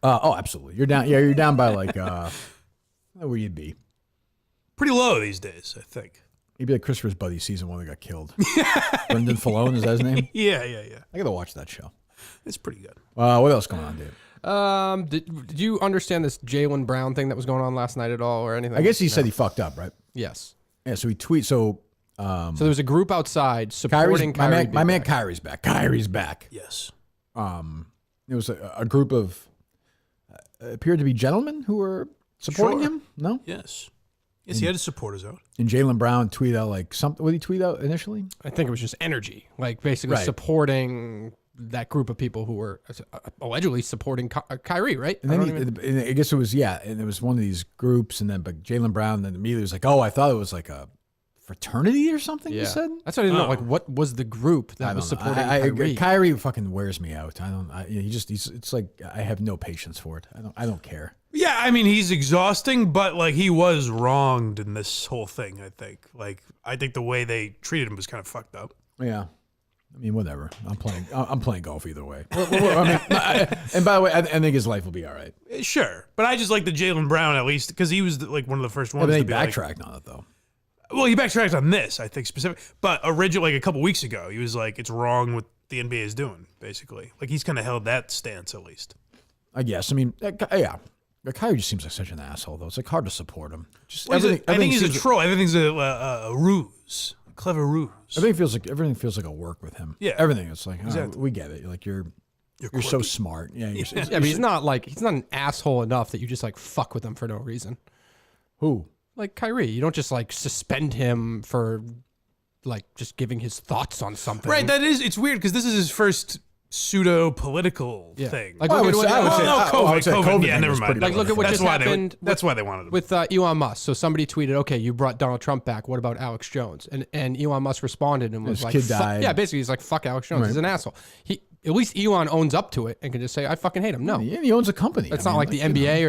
Oh, absolutely. You're down. Yeah, you're down by like where you'd be. Pretty low these days, I think. You'd be like Christopher's buddy, season 1 that got killed. Brendan Fallone, is that his name? Yeah. I gotta watch that show. It's pretty good. What else going on, Dave? Did you understand this Jaylen Brown thing that was going on last night at all or anything? I guess he said he fucked up, right? Yes. Yeah, so he tweets. So there was a group outside supporting Kyrie. My man Kyrie's back. Kyrie's back. Yes. It was a group of appeared to be gentlemen who were supporting him. No? Yes. Yes, he had his supporters out. And Jaylen Brown tweeted out like something. What did he tweet out initially? I think it was just energy, like basically supporting that group of people who were allegedly supporting Kyrie, right? And then and I guess it was, and it was one of these groups, and then but Jaylen Brown then immediately was like, oh, I thought it was like a fraternity or something, he said? That's what I didn't know. Like, what was the group that was supporting Kyrie? Kyrie fucking wears me out. It's like, I have no patience for it. I don't care. Yeah, I mean, he's exhausting, but like he was wronged in this whole thing, I think. Like, I think the way they treated him was kind of fucked up. Yeah. I mean, whatever. I'm playing golf either way. And by the way, I think his life will be all right. Sure. But I just like the Jaylen Brown at least because he was like one of the first ones but to he be backtracked on it, though. Well, he backtracked on this, I think, specifically. But originally, like a couple weeks ago, he was like, it's wrong what the NBA is doing, basically. Like, he's kind of held that stance, at least. I guess. I mean, yeah. Kyrie just seems like such an asshole, though. It's like hard to support him. Just I think he's a troll. Everything's a ruse, a clever ruse. Everything feels like a work with him. Yeah, everything. It's like exactly. We get it. Like you're so smart. Yeah, but he's not an asshole enough that you just like fuck with him for no reason. Who? Like Kyrie, you don't just like suspend him for like just giving his thoughts on something. Right. It's weird because this is his first pseudo-political thing. Like, COVID. Yeah, never mind. Like, look at what just happened. That's why they wanted him. With Elon Musk. So somebody tweeted, okay, you brought Donald Trump back. What about Alex Jones? And Elon Musk responded and was his like, kid died. Yeah, basically, he's like, fuck Alex Jones. He's an asshole. At least Elon owns up to it and can just say, I fucking hate him. No. Yeah, he owns a company. It's not like the NBA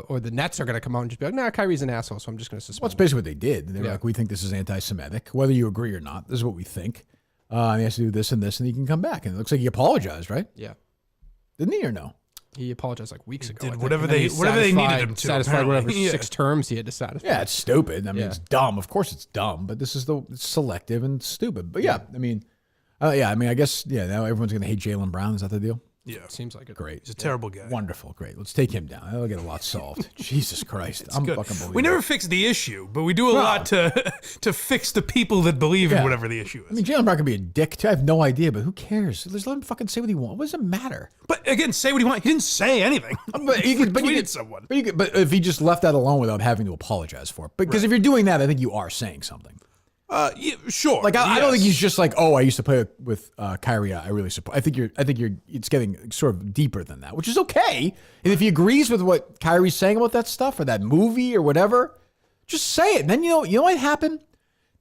or the Nets are going to come out and just be like, nah, Kyrie's an asshole, so I'm just going to suspend him. Well, that's basically what they did. They were like, we think this is anti-Semitic. Whether you agree or not, this is what we think. And he has to do this and this, and he can come back. And it looks like he apologized, right? Yeah. Didn't he or no? He apologized like weeks ago. Did whatever they needed him to. Satisfied whatever 6 terms he had to satisfy. Yeah, it's stupid. I mean, it's dumb. Of course it's dumb, but this is it's selective and stupid. But I mean, I guess, now everyone's going to hate Jaylen Brown. Is that the deal? Yeah. Seems like it. Great. He's a terrible guy. Wonderful. Great. Let's take him down. That'll get a lot solved. Jesus Christ. I'm good. fucking believing. We never fix the issue, but we do a lot to fix the people that believe in whatever the issue is. I mean, Jaylen Brown could be a dick too. I have no idea, but who cares? Just let him fucking say what he wants. What does it matter? But again, say what he wants. He didn't say anything. But he tweeted someone. But if he just left that alone without having to apologize for it, because if you're doing that, I think you are saying something. Yeah, sure. Like I don't think he's just like, oh, I used to play with Kyrie. I really support. I think you're. It's getting sort of deeper than that, which is okay. And if he agrees with what Kyrie's saying about that stuff or that movie or whatever, just say it. And then you know what happened?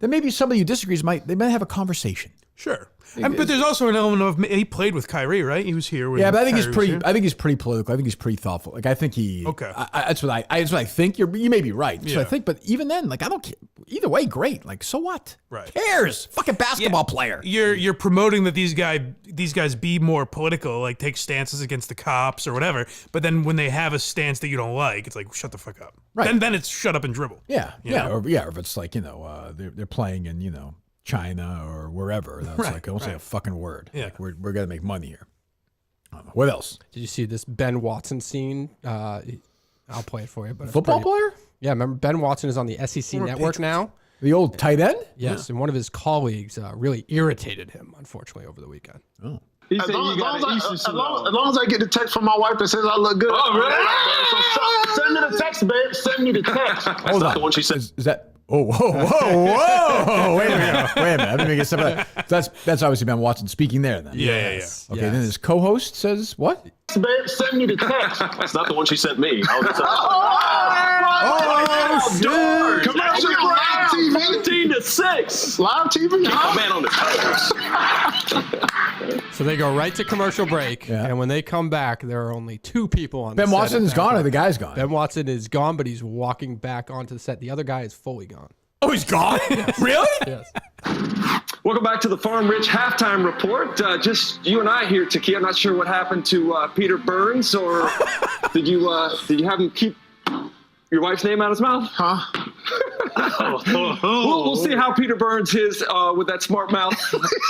Then maybe somebody who disagrees might have a conversation. Sure. But there's also an element of he played with Kyrie, right? He was here. When but I think Kyrie I think he's pretty political. I think he's pretty thoughtful. Like I think he. Okay. That's what I think. You may be right. That's what I think. But even then, like I don't care. Either way, great. Like so what? Right. Who cares? Fucking basketball player. You're promoting that these guys be more political, like take stances against the cops or whatever. But then when they have a stance that you don't like, it's like shut the fuck up. Right. Then it's shut up and dribble. Yeah. Or if it's like they're playing in China or wherever. That's like don't say a fucking word. Yeah. Like we're gonna make money here. What else? Did you see this Ben Watson scene? I'll play it for you. But Football player? Yeah, remember Ben Watson is on the SEC network now. The old tight end? Yes, and one of his colleagues really irritated him, unfortunately, over the weekend. Oh. As long as I get the text from my wife that says I look good. Oh, really? So send me the text, babe. Send me the text. That's not the one she said. Is that? Oh, whoa! Wait a minute! Let me get some of that. That's obviously Ben Watson speaking there. Then. Yeah. Okay. Then his co-host says what? Babe, send me the text. That's not the one she sent me. Dude! Commercial live TV. 15-6. Live TV. Huh? Man on the toes. So they go right to commercial break, and when they come back, there are only 2 people on. Ben the Watson is gone, or the guy's gone. Ben Watson is gone, but he's walking back onto the set. The other guy is fully gone. Oh, he's gone? Really? Yes. Welcome back to the Farm Rich halftime report. Just you and I here, Taki. I'm not sure what happened to Peter Burns, or did you have him keep your wife's name out of his mouth? Huh? We'll see how Peter burns his with that smart mouth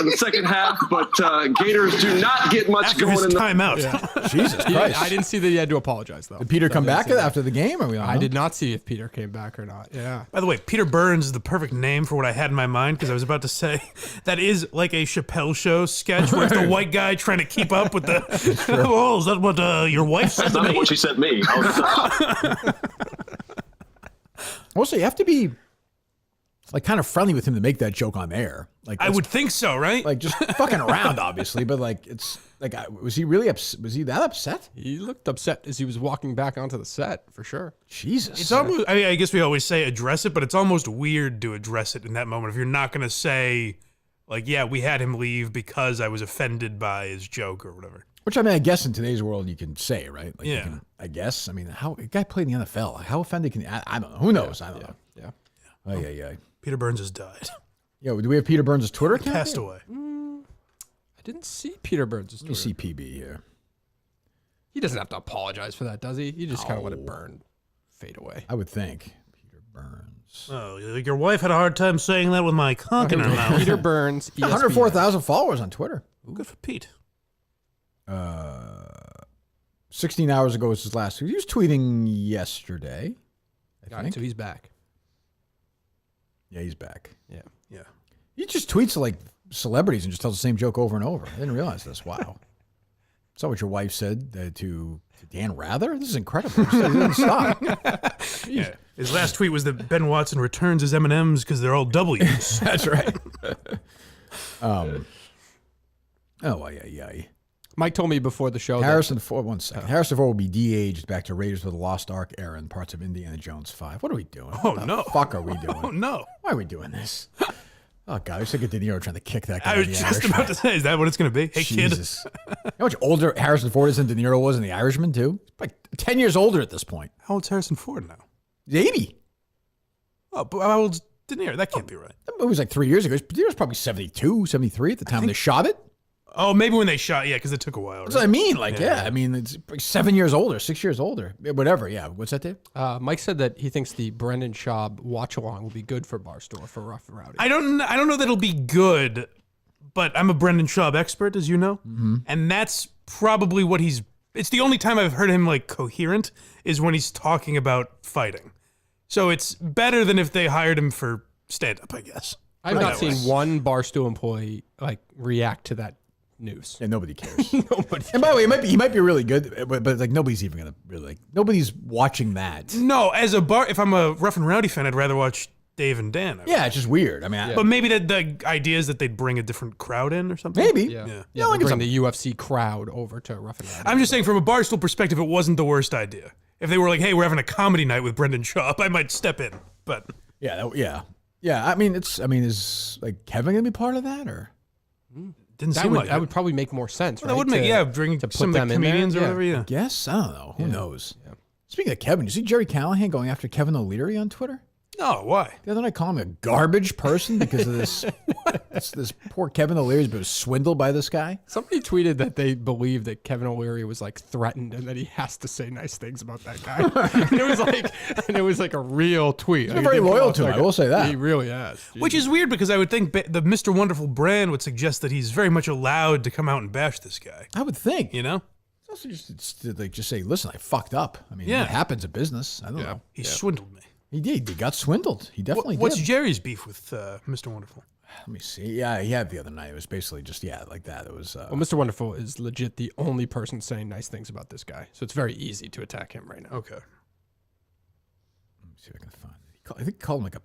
in the second half. But Gators do not get much After going his in the timeout. Jesus Yeah, Christ. I didn't see that he had to apologize though. Did Peter come back after the game? Or we don't I know? did not see if Peter came back or not. Yeah. By the way, Peter Burns is the perfect name for what I had in my mind because I was about to say that is like a Chappelle Show sketch where it's the white guy trying to keep up with the. Oh, is that what your wife said That's to not me? what she said to me. Also, you have to be like kind of friendly with him to make that joke on air. Like I would think so, right? like just fucking around, obviously, but like it's like was he really was he that upset? He looked upset as he was walking back onto the set for sure. Jesus. It's almost. I mean, I guess we always say address it, but it's almost weird to address it in that moment if you're not going to say, like, yeah, we had him leave because I was offended by his joke or whatever. Which I mean, I guess in today's world you can say, right? Like, you Yeah. can, I guess. I mean, how a guy played in the NFL? Like, how offended can I don't know. Who knows? I don't know. Yeah. Oh yeah. Peter Burns has died. Yo, do we have Peter Burns' Twitter account? Passed away. I didn't see Peter Burns' Let me story. see PB here. He doesn't have to apologize for that, does he? He just kind of let it burn, fade away. I would think Peter Burns. Oh, like your wife had a hard time saying that with my cock in her mouth. Peter Burns, ESPN. 104,000 followers on Twitter. Good for Pete. 16 hours ago was his last tweet. He was tweeting yesterday. Got it, so he's back. Yeah, he's back. Yeah. Yeah. He just tweets like celebrities and just tells the same joke over and over. I didn't realize this. Wow. Is that what your wife said to Dan Rather? This is incredible. It doesn't stop. Yeah. His last tweet was that Ben Watson returns his M&Ms because they're all W's. That's right. Oh, yeah. Mike told me before the show Harrison Ford, 1 second. Harrison Ford will be de-aged back to Raiders of the Lost Ark era in parts of Indiana Jones 5. What are we doing? Oh, what the no. fuck are we doing? Oh, no. Why are we doing this? Oh, God. I was thinking De Niro trying to kick that guy. I was in the just Irishman. about to say, is that what it's going to be? Hey, Jesus. You know how much older Harrison Ford is than De Niro was in The Irishman, too? Like 10 years older at this point. kid. How old's Harrison Ford now? He's 80. Oh, but how old's De Niro? That can't be right. That movie was like 3 years ago. De Niro's probably 72, 73 at the time they shot it. Oh, maybe when they shot, yeah, because it took a while. That's what I Right? mean. Like, yeah. I mean, it's like 7 years older, 6 years older. Whatever, yeah. What's that, Dave? Mike said that he thinks the Brendan Schaub watch along will be good for Barstool for Rough and Rowdy. I don't know that it'll be good, but I'm a Brendan Schaub expert, as you know, and that's probably what it's the only time I've heard him like coherent is when he's talking about fighting. So it's better than if they hired him for stand-up, I guess. I've Put it not that seen way. one Barstool employee like react to that news. Yeah, nobody cares. Nobody. And by the way, he might be really good, but like nobody's even gonna really like nobody's watching that. No, if I'm a Rough and Rowdy fan, I'd rather watch Dave and Dan. Yeah, it's just weird. I mean, But maybe the idea is that they'd bring a different crowd in or something. maybe. Yeah, Yeah. yeah. like they it's bring the UFC crowd over to Rough and Rowdy. I'm just saying, from a Barstool perspective, it wasn't the worst idea. If they were like, "Hey, we're having a comedy night with Brendan Schaub," I might step in. But Yeah. I mean, is like Kevin gonna be part of that or? didn't that seem would like that it. would probably make more sense. That right? would make bring to put some of them the in there, comedians or yeah. whatever. Yeah. Guess I don't know. Who knows? Speaking of Kevin, you see Jerry Callahan going after Kevin O'Leary on Twitter? No, why? The other night, calling him a garbage person because of this. this poor Kevin O'Leary's been swindled by this guy. Somebody tweeted that they believe that Kevin O'Leary was like threatened and that he has to say nice things about that guy. and it was like a real tweet. He's been very loyal to him, I will say that. He really has. Which is weird because I would think the Mr. Wonderful brand would suggest that he's very much allowed to come out and bash this guy. I would think. You know, It's also just say, listen, I fucked up. I mean, Yeah. it happens in business. I don't know. he swindled me. He did. He got swindled. He definitely What's did. Jerry's beef with Mr. Wonderful? Let me see. Yeah, he had the other night. It was basically just, like that. It was, Well, Mr. Wonderful is legit the only person saying nice things about this guy. So it's very easy to attack him right now. Okay. let me see if I can find it. I think he called him like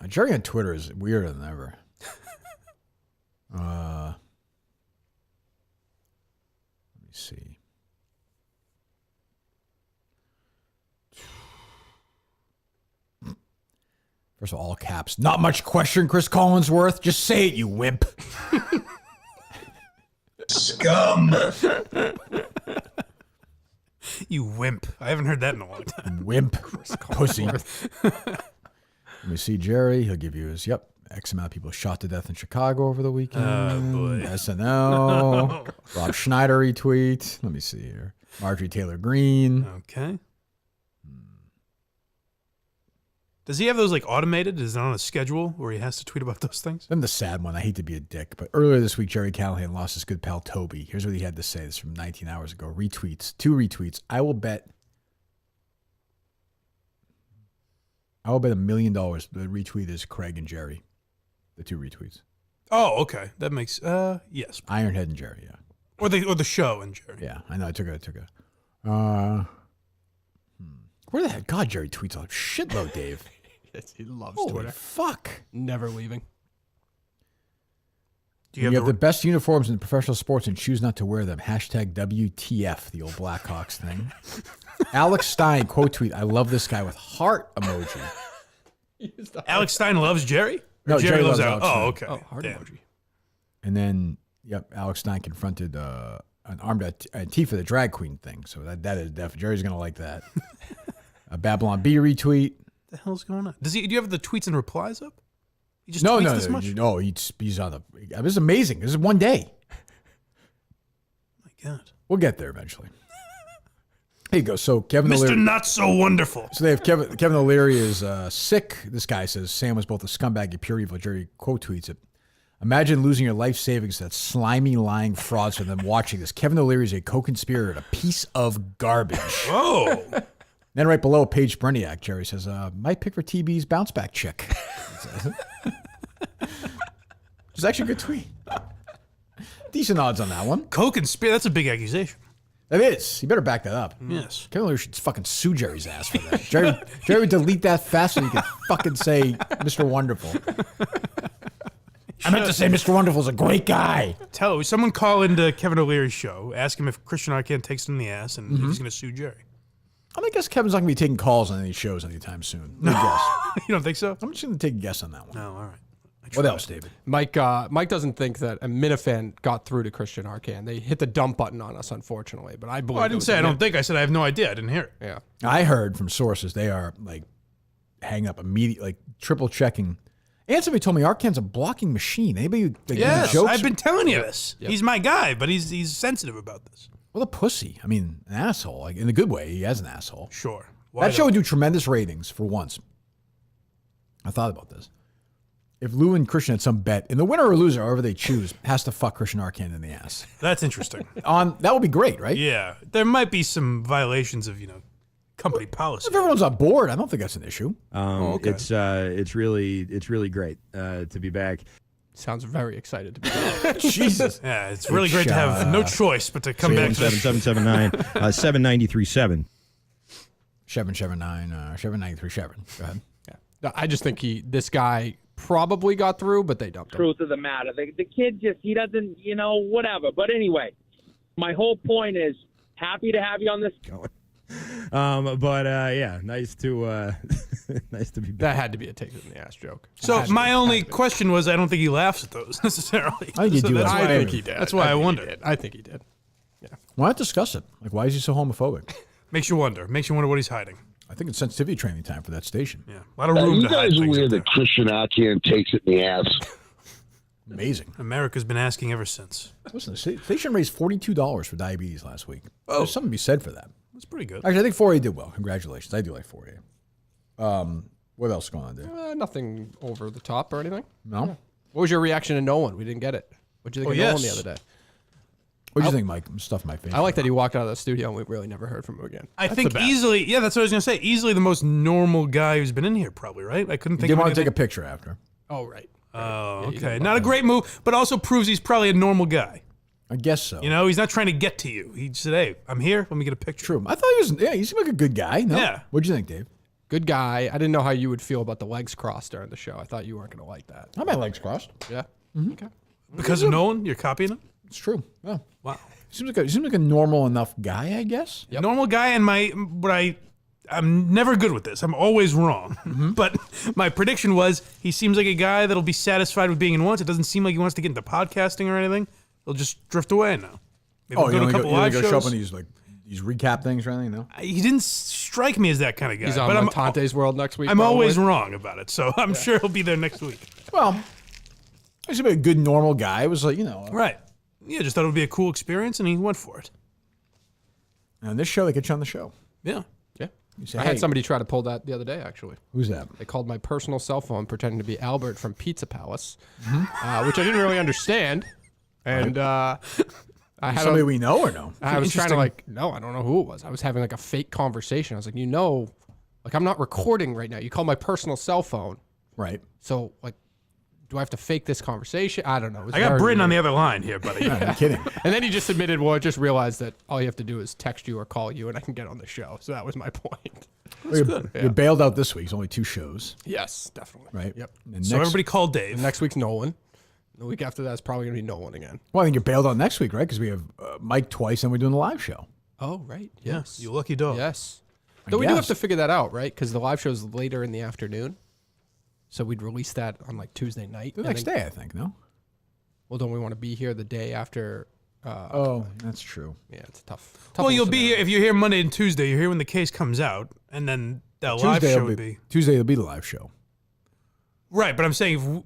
a Jerry on Twitter is weirder than ever. Let me see. First of all caps. Not much question, Chris Collinsworth. Just say it, you wimp. Scum. You wimp. I haven't heard that in a long time. Wimp. Pussy. Let me see, Jerry. He'll give you his, X amount of people shot to death in Chicago over the weekend. Oh, boy. SNL. Rob Schneider retweet. Let me see here. Marjorie Taylor Greene. Okay. Does he have those like automated? Is it on a schedule where he has to tweet about those things? Then the sad one. I hate to be a dick, but earlier this week, Jerry Callahan lost his good pal Toby. Here's what he had to say. This is from 19 hours ago. Retweets. 2 retweets. I will bet $1 million the retweet is Craig and Jerry. The 2 retweets. Oh, okay. That makes yes. Ironhead and Jerry, yeah. Or the show and Jerry. Yeah, I know. I took a. Where the heck? God, Jerry tweets a shitload, Dave. Yes, he loves Holy Twitter. fuck. Never leaving. Do you have the best uniforms in professional sports and choose not to wear them. Hashtag WTF, the old Blackhawks thing. Alex Stein, quote tweet, I love this guy with heart emoji. Alex Stein loves Jerry? Or No, Jerry loves Alex. Alex Oh, Stein. okay. Oh, heart Damn. emoji. And then, Alex Stein confronted an armed Antifa, the drag queen thing. So that is definitely, Jerry's going to like that. A Babylon B retweet. What the hell's going on? Do you have the tweets and replies up? He just No, tweets no, this much? no. He's on the. This is amazing. This is one day. My God. We'll get there eventually. Here you go. So Kevin Mr. O'Leary. Not So Wonderful. So they have Kevin O'Leary is sick. This guy says Sam was both a scumbag and pure evil. Jerry quote tweets it. Imagine losing your life savings to that slimy, lying fraudster and then watching this. Kevin O'Leary is a co-conspirator and a piece of garbage. Oh. Then right below, Paige Breniak, Jerry says, might pick for TB's bounce back chick. It's actually a good tweet. Decent odds on that one. Co-conspirator. That's a big accusation. It is. You better back that up. Yes. Kevin O'Leary should fucking sue Jerry's ass for that. Jerry would delete that fast so he could fucking say Mr. Wonderful. I meant to say Mr. Wonderful is a great guy. Someone call into Kevin O'Leary's show, ask him if Christian Arcand takes it in the ass, and he's going to sue Jerry. I guess Kevin's not going to be taking calls on any shows anytime soon. No guess. You don't think so? I'm just going to take a guess on that one. No, all right. What else, David? Mike doesn't think that a Minifan got through to Christian Arcand. They hit the dump button on us, unfortunately. But I believe. Well, I didn't say I don't think. I said I have no idea. I didn't hear it. Yeah. I heard from sources they are like hang up immediately, like triple checking. And somebody told me Arcand's a blocking machine. Anybody like Yes, jokes? I've been telling you this. Yep. He's my guy, but he's sensitive about this. What a pussy. I mean, an asshole. Like in a good way, he has an asshole. Sure. That show would do tremendous ratings for once. I thought about this. If Lou and Christian had some bet, and the winner or loser, however they choose, has to fuck Christian Arcand in the ass. That's interesting. That would be great, right? Yeah, there might be some violations of company policy. If everyone's on board, I don't think that's an issue. Okay. It's really great to be back. Sounds very excited to be back. Jesus. Yeah, it's really great to have no choice but to come back to this. 779 7937. 779 7937. Go ahead. Yeah. I just think this guy probably got through, but they dumped him. Truth of the matter. The kid he doesn't, whatever. But anyway, my whole point is happy to have you on this. Yeah, nice to nice to be back. That had to be a take it in the ass joke. So my only question was, I don't think he laughs at those necessarily. I think you do. That's I why think he did. That's why I wondered. I think he did. Why not discuss it? Like, why is he so homophobic? Makes you wonder what he's hiding. I think it's sensitivity training time for that station. Yeah, a lot of room You to hide guys are things. weird up there. that Christian Arcand takes it in the ass. Amazing. America's been asking ever since. Listen, the station raised $42 for diabetes last week. Oh. There's something to be said for that. That's pretty good. Actually, I think 4A did well. Congratulations. I do like 4A. What else is going on there? Nothing over the top or anything. No? What was your reaction to Nolan? We didn't get it. What did you think of Nolan the other day? What do you think, Mike? Stuff my face. I like that he walked out of the studio and we really never heard from him again. I That's think the best. easily, yeah, that's what I was going to say. Easily the most normal guy who's been in here, probably, right? I couldn't He think did of want to anything. take a picture after. Oh, right. Oh, Yeah, you okay. did Not a great move, but also proves he's probably a normal guy. I guess so. He's not trying to get to you. He said, hey, I'm here. Let me get a picture. True. I thought he seemed like a good guy. No? Yeah. What'd you think, Dave? Good guy. I didn't know how you would feel about the legs crossed during the show. I thought you weren't going to like that. I had my legs crossed. Yeah. Mm-hmm. Okay. Because of Nolan, you're copying him? It's true. Yeah. Wow. Seems like a normal enough guy, I guess. Yep. Normal guy, and I'm never good with this. I'm always wrong. But my prediction was he seems like a guy that'll be satisfied with being in once. It doesn't seem like he wants to get into podcasting or anything. He'll just drift away now. Maybe Oh, go to a couple live go show up shows. on these recap things or anything, no? He didn't strike me as that kind of guy. He's on but Montante's World next week. I'm probably. always wrong about it, so I'm sure he'll be there next week. Well, he's a good normal guy. It was like, Right. Yeah, just thought it would be a cool experience, and he went for it. on this show, they get you on the show. Yeah. Yeah. You say, I hey, had somebody try to pull that the other day, actually. who's that? They called my personal cell phone pretending to be Albert from Pizza Palace, which I didn't really understand. And I had Somebody we know or no? I was trying to no, I don't know who it was. I was having like a fake conversation. I was like, like I'm not recording right now. You called my personal cell phone. Right. So like, do I have to fake this conversation? I don't know. I got Brynn on the other line here, buddy. I'm kidding. And then he just admitted, well, I just realized that all you have to do is text you or call you and I can get on the show. So that was my point. You're bailed out this week. It's only 2 shows, Yes, definitely. right? Yep. And So everybody call Dave. Next week's Nolan. The week after that is probably going to be Nolan again. Well, I think you're bailed out next week, right? Because we have Mike twice and we're doing the live show. Oh, right. Yeah, Yes. you lucky dog. Yes. Though we do have guess. to figure that out, right? Because the live show is later in the afternoon. So we'd release that on like Tuesday night. The next day, I think, no? Well, don't we want to be here the day after? Oh, that's true. Yeah, it's tough. Well, you'll be here if you're here Monday and Tuesday. You're here when the case comes out, and then that live show would be Tuesday will be the live show. right. But I'm saying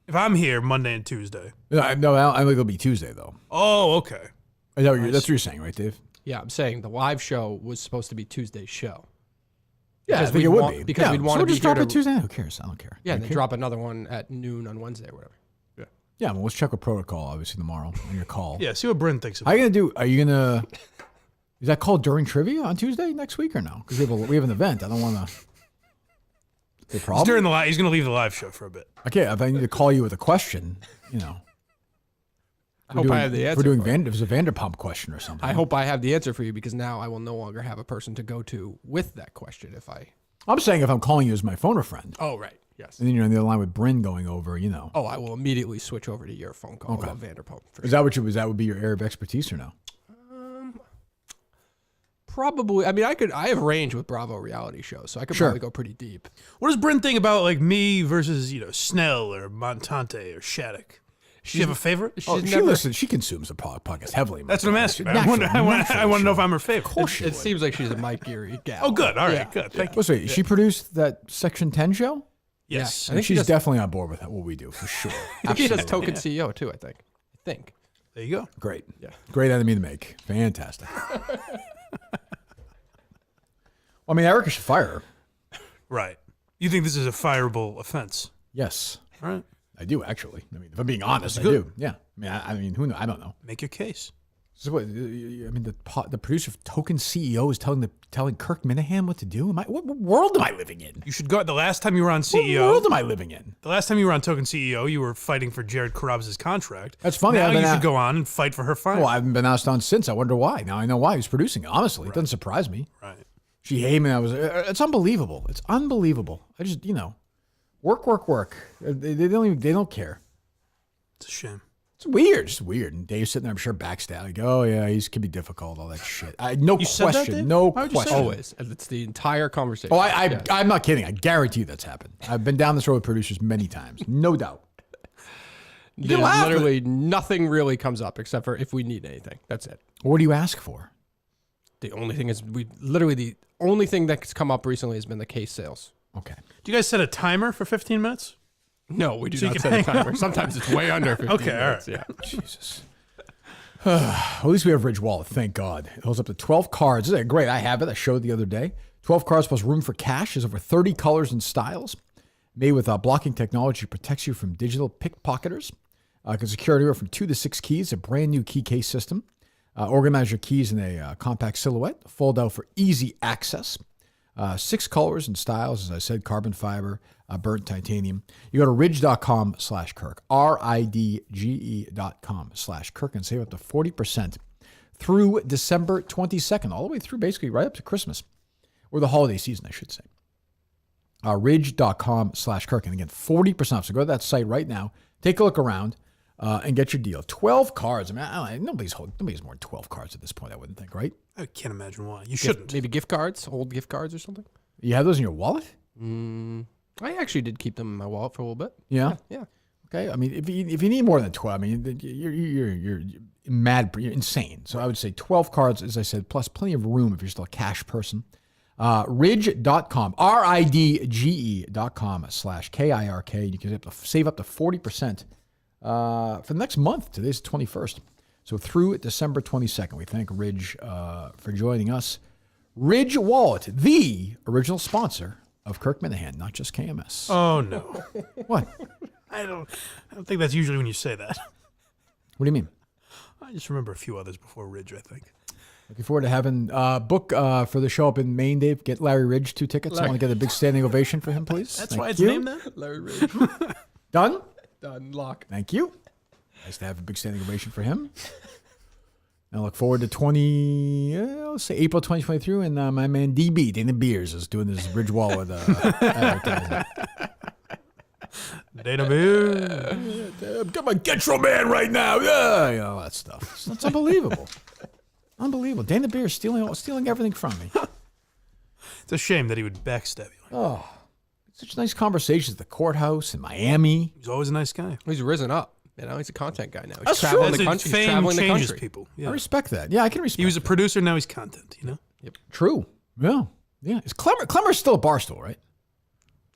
if I'm here Monday and Tuesday. No, I think it'll be Tuesday, though. Oh, okay. Is that that's what you're saying, right, Dave? Yeah, I'm saying the live show was supposed to be Tuesday's show. Yeah, I Because think it we'd would want- be. because yeah, we'd want so to we'll be just drop here it to- Tuesday. Who cares? I don't care. Yeah, and Okay. then drop another one at noon on Wednesday or whatever. Yeah, well, let's check with protocol, obviously, tomorrow on your call. Yeah, see what Brynn thinks How about are you going to do? Are you going to... Is that called during trivia on Tuesday next week or no? Because we have an event. I don't want to... The He's problem? during the he's going to leave the live show for a bit. Okay, if I need to call you with a question, you know... I hope I have the answer. We're doing for it. if it's a Vanderpump question or something. I hope I have the answer for you because now I will no longer have a person to go to with that question if I. I'm saying if I'm calling you as my phone a friend, Oh, right. Yes. and then you're on the other line with Brynn going over, you know. Oh, I will immediately switch over to your phone call about Vanderpump. For Is that what that would be your area of expertise or no? Probably. I mean, I have range with Bravo reality shows, so I could Sure. probably go pretty deep. What does Brynn think about like me versus Snell or Montante or Shattuck? Does she have a favorite? She consumes the podcast heavily. That's what I'm asking. Naturally, I want to naturally, know if I'm her favorite. It seems like she's a Mike Geary gal. Oh, good. All right, Yeah. good. Thank you. Let's wait. She produced that Section 10 show? Yes. I And think she's does- definitely on board with what we do, for sure. I think she does Token CEO too. I think. There you go. Great. Yeah. Great enemy to make. Fantastic. Well, I mean, Erica should fire her. Right. You think this is a fireable offense? Yes. All right. I do, actually. I mean, if I'm being honest, I good. do. Yeah. I mean, who knows? I don't know. Make your case. So what, I mean, the producer of Token CEO is telling Kirk Minahan what to do? What world am I living in? You should go. The last time you were on What CEO, world am I living in? the last time you were on Token CEO, you were fighting for Jared Karabs' contract. That's funny. Now I've been you should at- go on and fight for her fine. Well, I haven't been asked on since. I wonder why. Now I know why he's producing it. Honestly, it doesn't surprise me. Right. She hated me. It's unbelievable. It's unbelievable. I just, work. They don't care. It's a shame. It's weird. It's weird. And Dave's sitting there, I'm sure, backstab. Like, oh, yeah, he can be difficult, all that shit. No You said that, question. Dave? No Why would you say question. that? Always. It's the entire conversation. Oh, Yes. I'm not kidding. I guarantee you that's happened. I've been down this road with producers many times. No doubt. There's laugh, but- literally nothing really comes up except for if we need anything. That's it. What do you ask for? The only thing is the only thing that's come up recently has been the case sales. Okay. Do you guys set a timer for 15 minutes? No, we do So you not can set a hang timer. Sometimes it's way under 15 Okay, all minutes. right. Yeah. Jesus. At least we have Ridge Wallet, thank God. It holds up to 12 cards. Isn't it great? I have it. I showed the other day. 12 cards plus room for cash. There's over 30 colors and styles. Made with blocking technology, protects you from digital pickpocketers. Can secure anywhere from 2 to 6 keys. A brand new key case system. Organize your keys in a compact silhouette. Fold out for easy access. 6 colors and styles, as I said, carbon fiber, burnt titanium. You go to ridge.com/Kirk, RIDGE.com/Kirk, and save up to 40% through December 22nd, all the way through basically right up to Christmas, or the holiday season, I should say. Ridge.com/Kirk, and again, 40% off. So go to that site right now, take a look around, and get your deal. 12 cards. I mean, nobody's more than 12 cards at this point, I wouldn't think, right? I can't imagine why. You shouldn't. Maybe gift cards, old gift cards or something. You have those in your wallet? I actually did keep them in my wallet for a little bit. Yeah. Yeah. Okay. I mean, if you need more than 12, I mean, you're mad, you're insane. So I would say 12 cards, as I said, plus plenty of room if you're still a cash person. Ridge.com, RIDGE.com/KIRK. You can save up to 40% for the next month. Today's the 21st. So through December 22nd, we thank Ridge for joining us. Ridge Wallet, the original sponsor of Kirk Minahan, not just KMS. Oh no. What? I don't think that's usually when you say that. What do you mean? I just remember a few others before Ridge, I think. Looking forward to having book for the show up in Maine, Dave. Get Larry Ridge 2 tickets. I want to get a big standing ovation for him, please. That's Thank why it's you. named that? Larry Ridge. Done? Done. Lock. Thank you. Nice to have a big standing ovation for him. I look forward to let's say April 2023, and my man DB, Dana Beers, is doing this Ridge Wallet advertising. Dana Beer. Got my Get Your Man right now. Yeah, all that stuff. It's unbelievable. Unbelievable. Dana Beers stealing everything from me. It's a shame that he would backstab you. Oh, such nice conversations at the courthouse in Miami. He's always a nice guy. He's risen up. You know, he's a content guy now. He's That's traveling true. the country. He's Fame traveling the changes country. people. I Yeah. respect that. Yeah, I can respect. He was a producer, now he's content, you know? True. Yeah. Yeah. Is Clemmer's still at Barstool, right?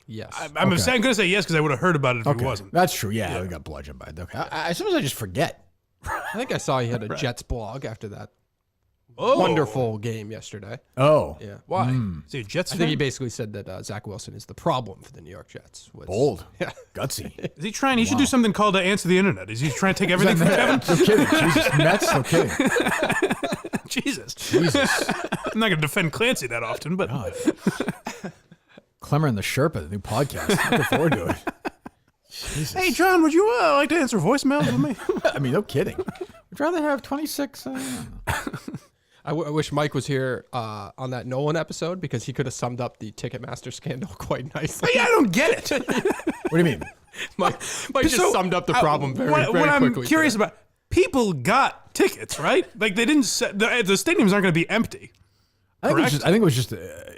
Yes. I'm going to say yes because I would have heard about it if he wasn't. That's true. Yeah, we got bludgeoned by it. Okay. Sometimes I just forget. I think I saw he had a Jets blog after that wonderful game yesterday. Oh. Yeah. Why? Is he a Jets I think he fan? basically said that Zach Wilson is the problem for the New York Jets. Bold. Yeah. Gutsy. Is he trying? He should do something called Answer the Internet. Is he trying to take everything from Kevin? No kidding. Jesus. Mets? No kidding. Jesus. Jesus. I'm not going to defend Clancy that often, but God. Clemmer and the Sherpa, the new podcast. Looking forward to it. Jesus. hey, John, would you like to answer voicemails with me? I mean, no kidding. Would rather have 26. I wish Mike was here on that Nolan episode because he could have summed up the Ticketmaster scandal quite nicely. I don't get it. What do you mean? Mike just summed up the problem very what quickly. I'm curious about, people got tickets, right? Like they didn't. The stadiums aren't going to be empty. I think it was just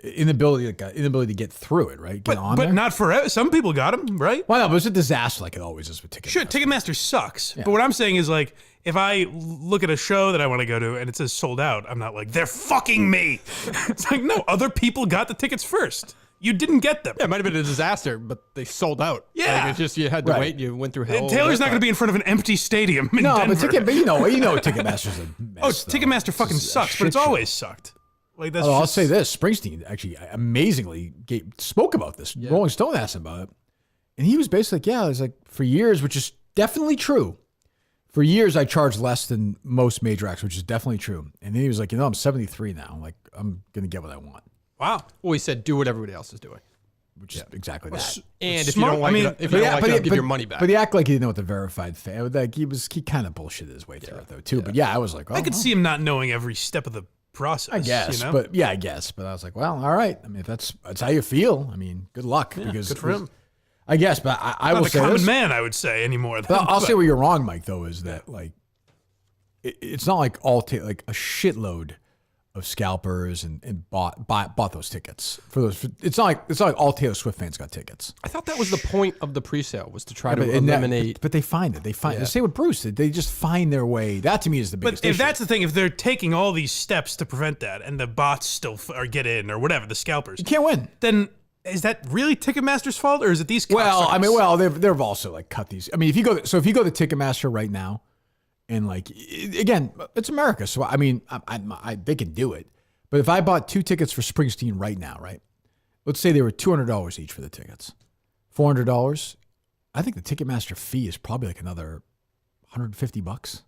inability to get through it, right? Get on But there. not for some people got them, right? Well, no, but it was a disaster like it always is with Ticketmaster. Sure, Ticketmaster sucks. But what I'm saying is like, if I look at a show that I want to go to and it says sold out, I'm not like, they're fucking me. It's like, no, other people got the tickets first. You didn't get them. Yeah, it might have been a disaster, but they sold out. Yeah. Like, it's just you had to Right. wait. You went through hell. Taylor's not going to be in front of an empty stadium in No, Denver. but you know Ticketmaster's a mess. Oh, though. Ticketmaster fucking It's a sucks, but it's shit show. always sucked. Like that's. I'll just- say this: Springsteen actually amazingly spoke about this. Rolling Stone asked him about it, and he was basically like, "Yeah, it's like for years, which is definitely true. For years, I charged less than most major acts, which is definitely true." And then he was like, I'm 73 now. Like, I'm gonna get what I want, Wow. Well, he said, do what everybody else is doing. which is exactly that. And if you Smart. don't like I mean, it, if you don't like it, give your money back. But he acted like he didn't know what the verified fan. Like he kind of bullshitted his way through it though too. But yeah, I was like, I could see him not knowing every step of the process. I guess, you know? but yeah, I guess. But I was like, well, all right. I mean, if that's how you feel, I mean, good luck. because good for him. I guess, but I Not will the say common this. man, I would say anymore. I'll say where you're wrong, Mike. Though is that like it's not like like a shitload of scalpers and bought those tickets for those. It's not like all Taylor Swift fans got tickets. I thought that was the point of the pre-sale was to try to But eliminate. but they find it. They find the same with Bruce. They just find their way. That to me is the biggest. But if issue. that's the thing, if they're taking all these steps to prevent that, and the bots still or get in or whatever, the scalpers, you can't win. then is that really Ticketmaster's fault, or is it these? Well, I mean, cocksuckers? they've also like cut these. I mean, if you go to Ticketmaster right now, and like again, it's America, so I mean, they can do it. But if I bought 2 tickets for Springsteen right now, right? Let's say they were $200 each for the tickets, $400. I think the Ticketmaster fee is probably like another $150.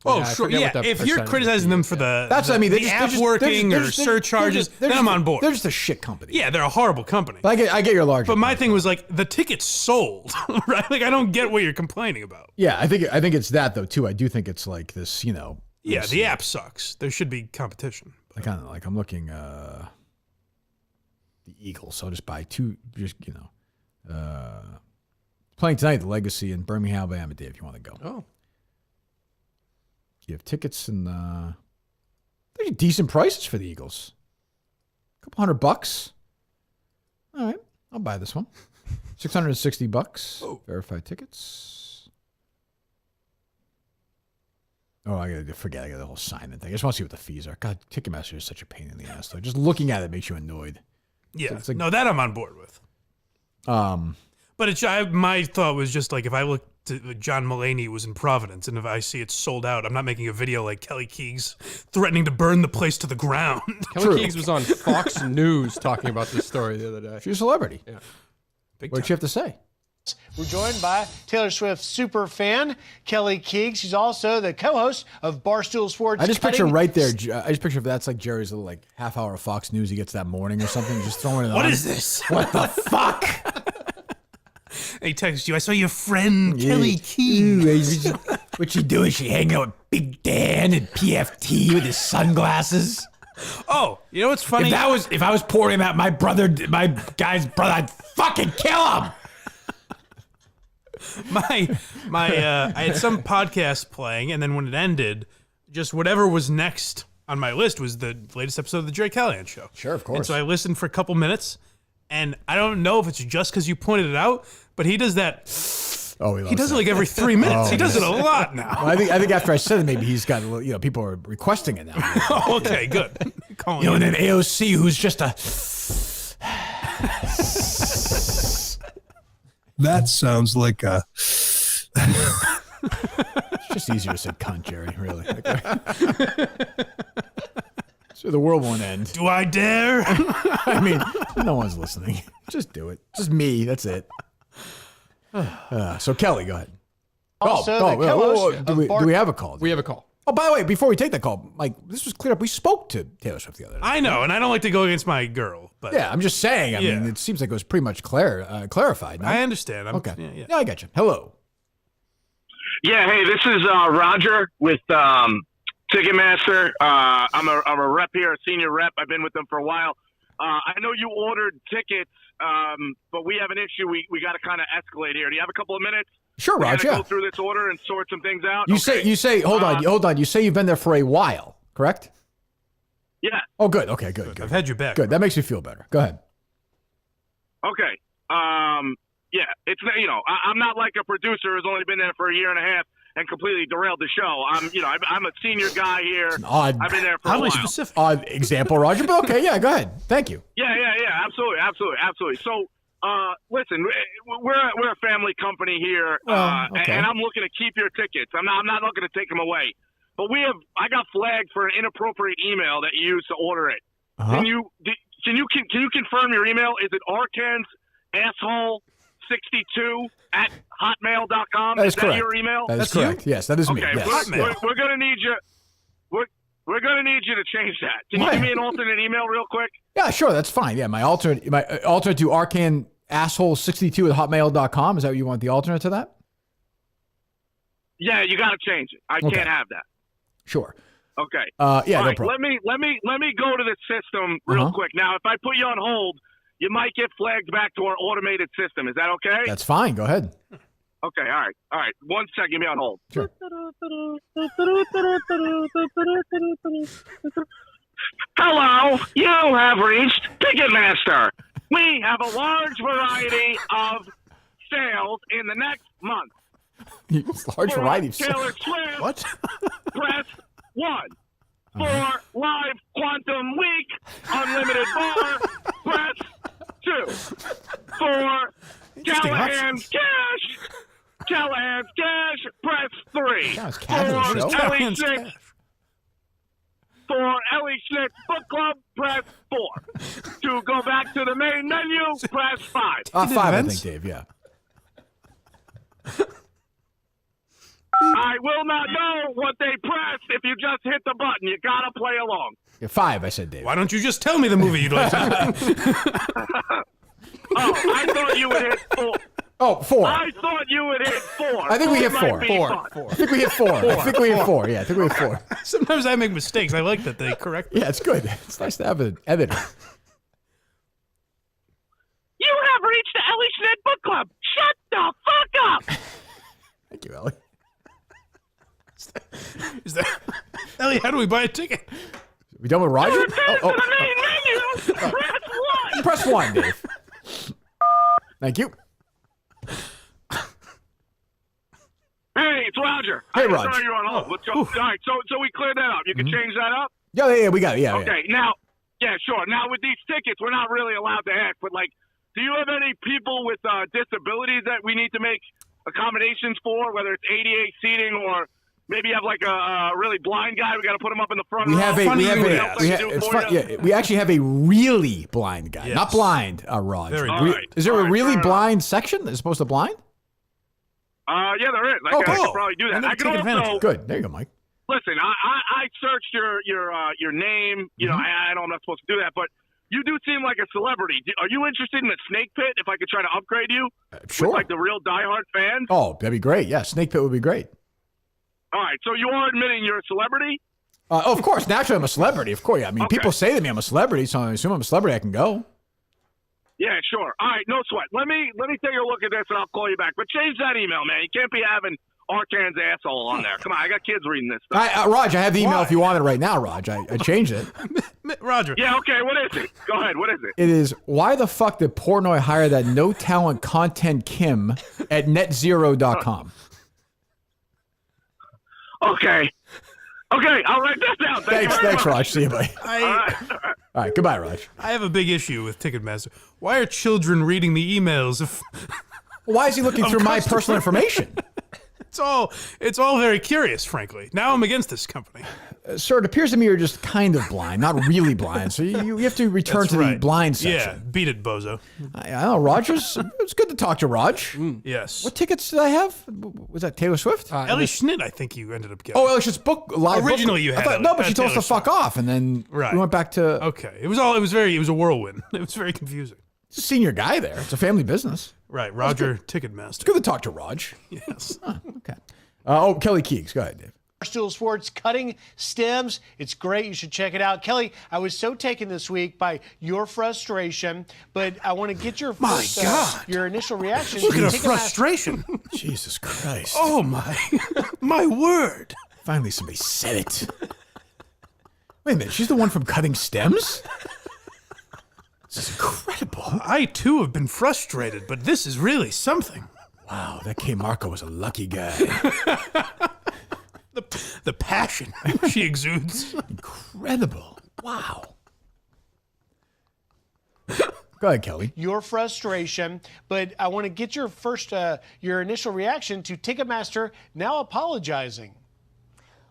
Oh, Yeah, I sure. forget Yeah, what that if you're percentage criticizing them for That's what I mean. the app working or surcharges, then I'm on board. They're just a shit company. Yeah, they're a horrible company. But I get your larger. But my point, thing though. was like the tickets sold, right? Like I don't get what you're complaining about. Yeah, I think it's that though too. I do think it's like this, Yeah, the app sucks. There should be competition. I kind of like I'm looking the Eagles. So I'll just buy 2. Playing tonight, the Legacy in Birmingham, Alabama. Dave, if you want to go, Oh, you have tickets and there's decent prices for the Eagles. A couple $100. All right, I'll buy this one. $660. Oh. Verified tickets. Oh, I got the whole sign-in thing. I just want to see what the fees are. God, Ticketmaster is such a pain in the ass, though. Just looking at it makes you annoyed. Yeah, it's like- no, that I'm on board with. But my thought was just like, if I look to John Mulaney was in Providence, and if I see it's sold out, I'm not making a video like Kelly Keegs threatening to burn the place to the ground. Kelly Keegs was on Fox News talking about this story the other day. She's a celebrity. Yeah. What'd she have to say? We're joined by Taylor Swift super fan Kelly Keegs. She's also the co-host of Barstool Sports. I just picture right there. I just picture if that's like Jerry's little like half hour of Fox News he gets that morning or something. Just throwing it on. What is this? What the fuck? He texts you, I saw your friend Kelly Keegs. What she doing? She hanging out with Big Dan and PFT with his sunglasses. Oh, you know what's funny? If I was pouring out my guy's brother, I'd fucking kill him. I had some podcast playing, and then when it ended, just whatever was next on my list was the latest episode of the Jerry Callahan Show. Sure, of course. And so I listened for a couple minutes, and I don't know if it's just because you pointed it out, but he does that. Oh, he does it like every 3 minutes. He does it a lot now. Well, I think after I said it, maybe he's got a little, people are requesting it now. Okay, good. And then AOC, who's just a. That sounds like a. It's just easier to say cunt, Jerry, really. So the world won't end. Do I dare? I mean, no one's listening. Just do it. Just me. That's it. So Kelly, go ahead. Do we have a call? We have a call. Oh, by the way, before we take that call, Mike, this was cleared up. We spoke to Taylor Swift the other day. I know, and I don't like to go against my girl, but yeah, I'm just saying. I mean, it seems like it was pretty much clarified. No? I understand. Okay. Yeah, I got you. Hello. Yeah, hey, this is Roger with Ticketmaster. I'm a rep here, a senior rep. I've been with them for a while. I know you ordered tickets, but we have an issue. We got to kind of escalate here. Do you have a couple of minutes? Sure, Roger. Go through this order and sort some things out. You say. Hold on. You say you've been there for a while, correct? Yeah. Oh, good. Okay, good. I've had your back. Good. That makes me feel better. Go ahead. Okay. Yeah. It's I'm not like a producer who's only been there for a year and a half and completely derailed the show. I'm a senior guy here. I've been there for a while. Specific? Odd example, Roger. But okay, yeah, go ahead. Thank you. Yeah. Absolutely. So, listen, we're a family company here, okay. and I'm looking to keep your tickets. I'm not looking to take them away. But I got flagged for an inappropriate email that you used to order it. Uh-huh. Can you confirm your email? Is it arkansasshole62@hotmail.com? That is correct. That your email? That is correct. Yes, that is me. Okay, Yes. we're gonna need you. We're gonna need you to change that. Can you give me an alternate email real quick? Yeah, sure. That's fine. Yeah, my alternate to arkansasshole62@hotmail.com. Is that what you want? The alternate to that? Yeah, you got to change it. I can't have that. Sure. Okay. Yeah, All no right, problem. let me go to the system real quick. Now, if I put you on hold, you might get flagged back to our automated system. Is that okay? That's fine. Go ahead. Okay. All right. 1 second. Give me on hold. Sure. Hello. You have reached Ticketmaster. We have a large variety of sales in the next month. Large variety of Taylor Swift. What? Press 1. For Live Quantum Week, Unlimited Bar, press 2. For Callahan's Cash, press 3. For Ellie Schnitt's Book Club, press 4. To go back to the main menu, press 5. 5, I think, Dave. Yeah. I will not know what they pressed if you just hit the button. You gotta play along. Yeah, 5, I said, Dave. Why don't you just tell me the movie you'd like to I thought you would hit 4. Oh, 4. I thought you would hit 4. I think we hit 4. 4. I think we hit 4. I think we hit 4. Yeah, I think we hit 4. Sometimes I make mistakes. I like that they correct me. Yeah, it's good. It's nice to have an editor. You have reached the Ellie Schnitt Book Club. Shut the fuck up. Thank you, Ellie. Is that Ellie? How do we buy a ticket? We done with Roger? The main menu. Press 1. Press 1, Dave. Thank you. Hey, it's Roger. Hey, I'm Roger. sorry you're on hold. Let's go. All right, so we cleared that up. You can change that up? Yeah, we got it. Yeah. Okay, now, yeah, sure. Now, with these tickets, we're not really allowed to ask, but, like, do you have any people with disabilities that we need to make accommodations for, whether it's ADA seating or maybe you have like a really blind guy? We got to put him up in the front. We actually have a really blind guy, not blind, Raj. Is there a really blind section as opposed to blind? Yeah, there is. I could probably do that. I could also. Good. There you go, Mike. Listen, I searched your name. You know, I know I'm not supposed to do that, but you do seem like a celebrity. Are you interested in a snake pit? If I could try to upgrade you, sure. With like the real diehard fans. Oh, that'd be great. Yeah, snake pit would be great. All right, so you are admitting you're a celebrity? Of course, naturally I'm a celebrity. Of course, I mean, people say to me I'm a celebrity, so I assume I'm a celebrity. I can go. Yeah, sure. All right, no sweat. Let me take a look at this, and I'll call you back. But change that email, man. You can't be having Arcan's asshole on there. Come on, I got kids reading this stuff. Raj, I have the email if you want it right now, Raj. I changed it. Roger. Yeah, okay, what is it? Go ahead, what is it? It is, why the fuck did Portnoy hire that no-talent content Kim at netzero.com? Okay, I'll write that down. Thanks, Raj. See you, buddy. All right, goodbye, Raj. I have a big issue with Ticketmaster. Why are children reading the emails of? Why is he looking through my personal information? It's all very curious, frankly. Now I'm against this company. Sir, it appears to me you're just kind of blind, not really blind. So you have to return to the blind section. Yeah, beat it, bozo. I know, Rogers. It's good to talk to Raj. Yes. What tickets did I have? Was that Taylor Swift? Ellie Schnitt, I think you ended up getting. Oh, Ellie Schnitt's book live. Originally, you had no, but she told us to fuck off, and then we went back to. Okay, it was a whirlwind. It was very confusing. It's a senior guy there. It's a family business. Right, Roger Ticketmaster. It's good to talk to Raj. Yes. Okay. Kelly Keegs. Go ahead, Dave. Barstool Sports Cutting Stems. It's great. You should check it out. Kelly, I was so taken this week by your frustration, but I want to get your first, your initial reaction. Look at her frustration. Jesus Christ. Oh, my word. Finally, somebody said it. Wait a minute. She's the one from Cutting Stems? This is incredible. I, too, have been frustrated, but this is really something. Wow, that K. Marco was a lucky guy. The passion she exudes. Incredible. Wow. Go ahead, Kelly. Your frustration, but I want to get your first, your initial reaction to Ticketmaster now apologizing.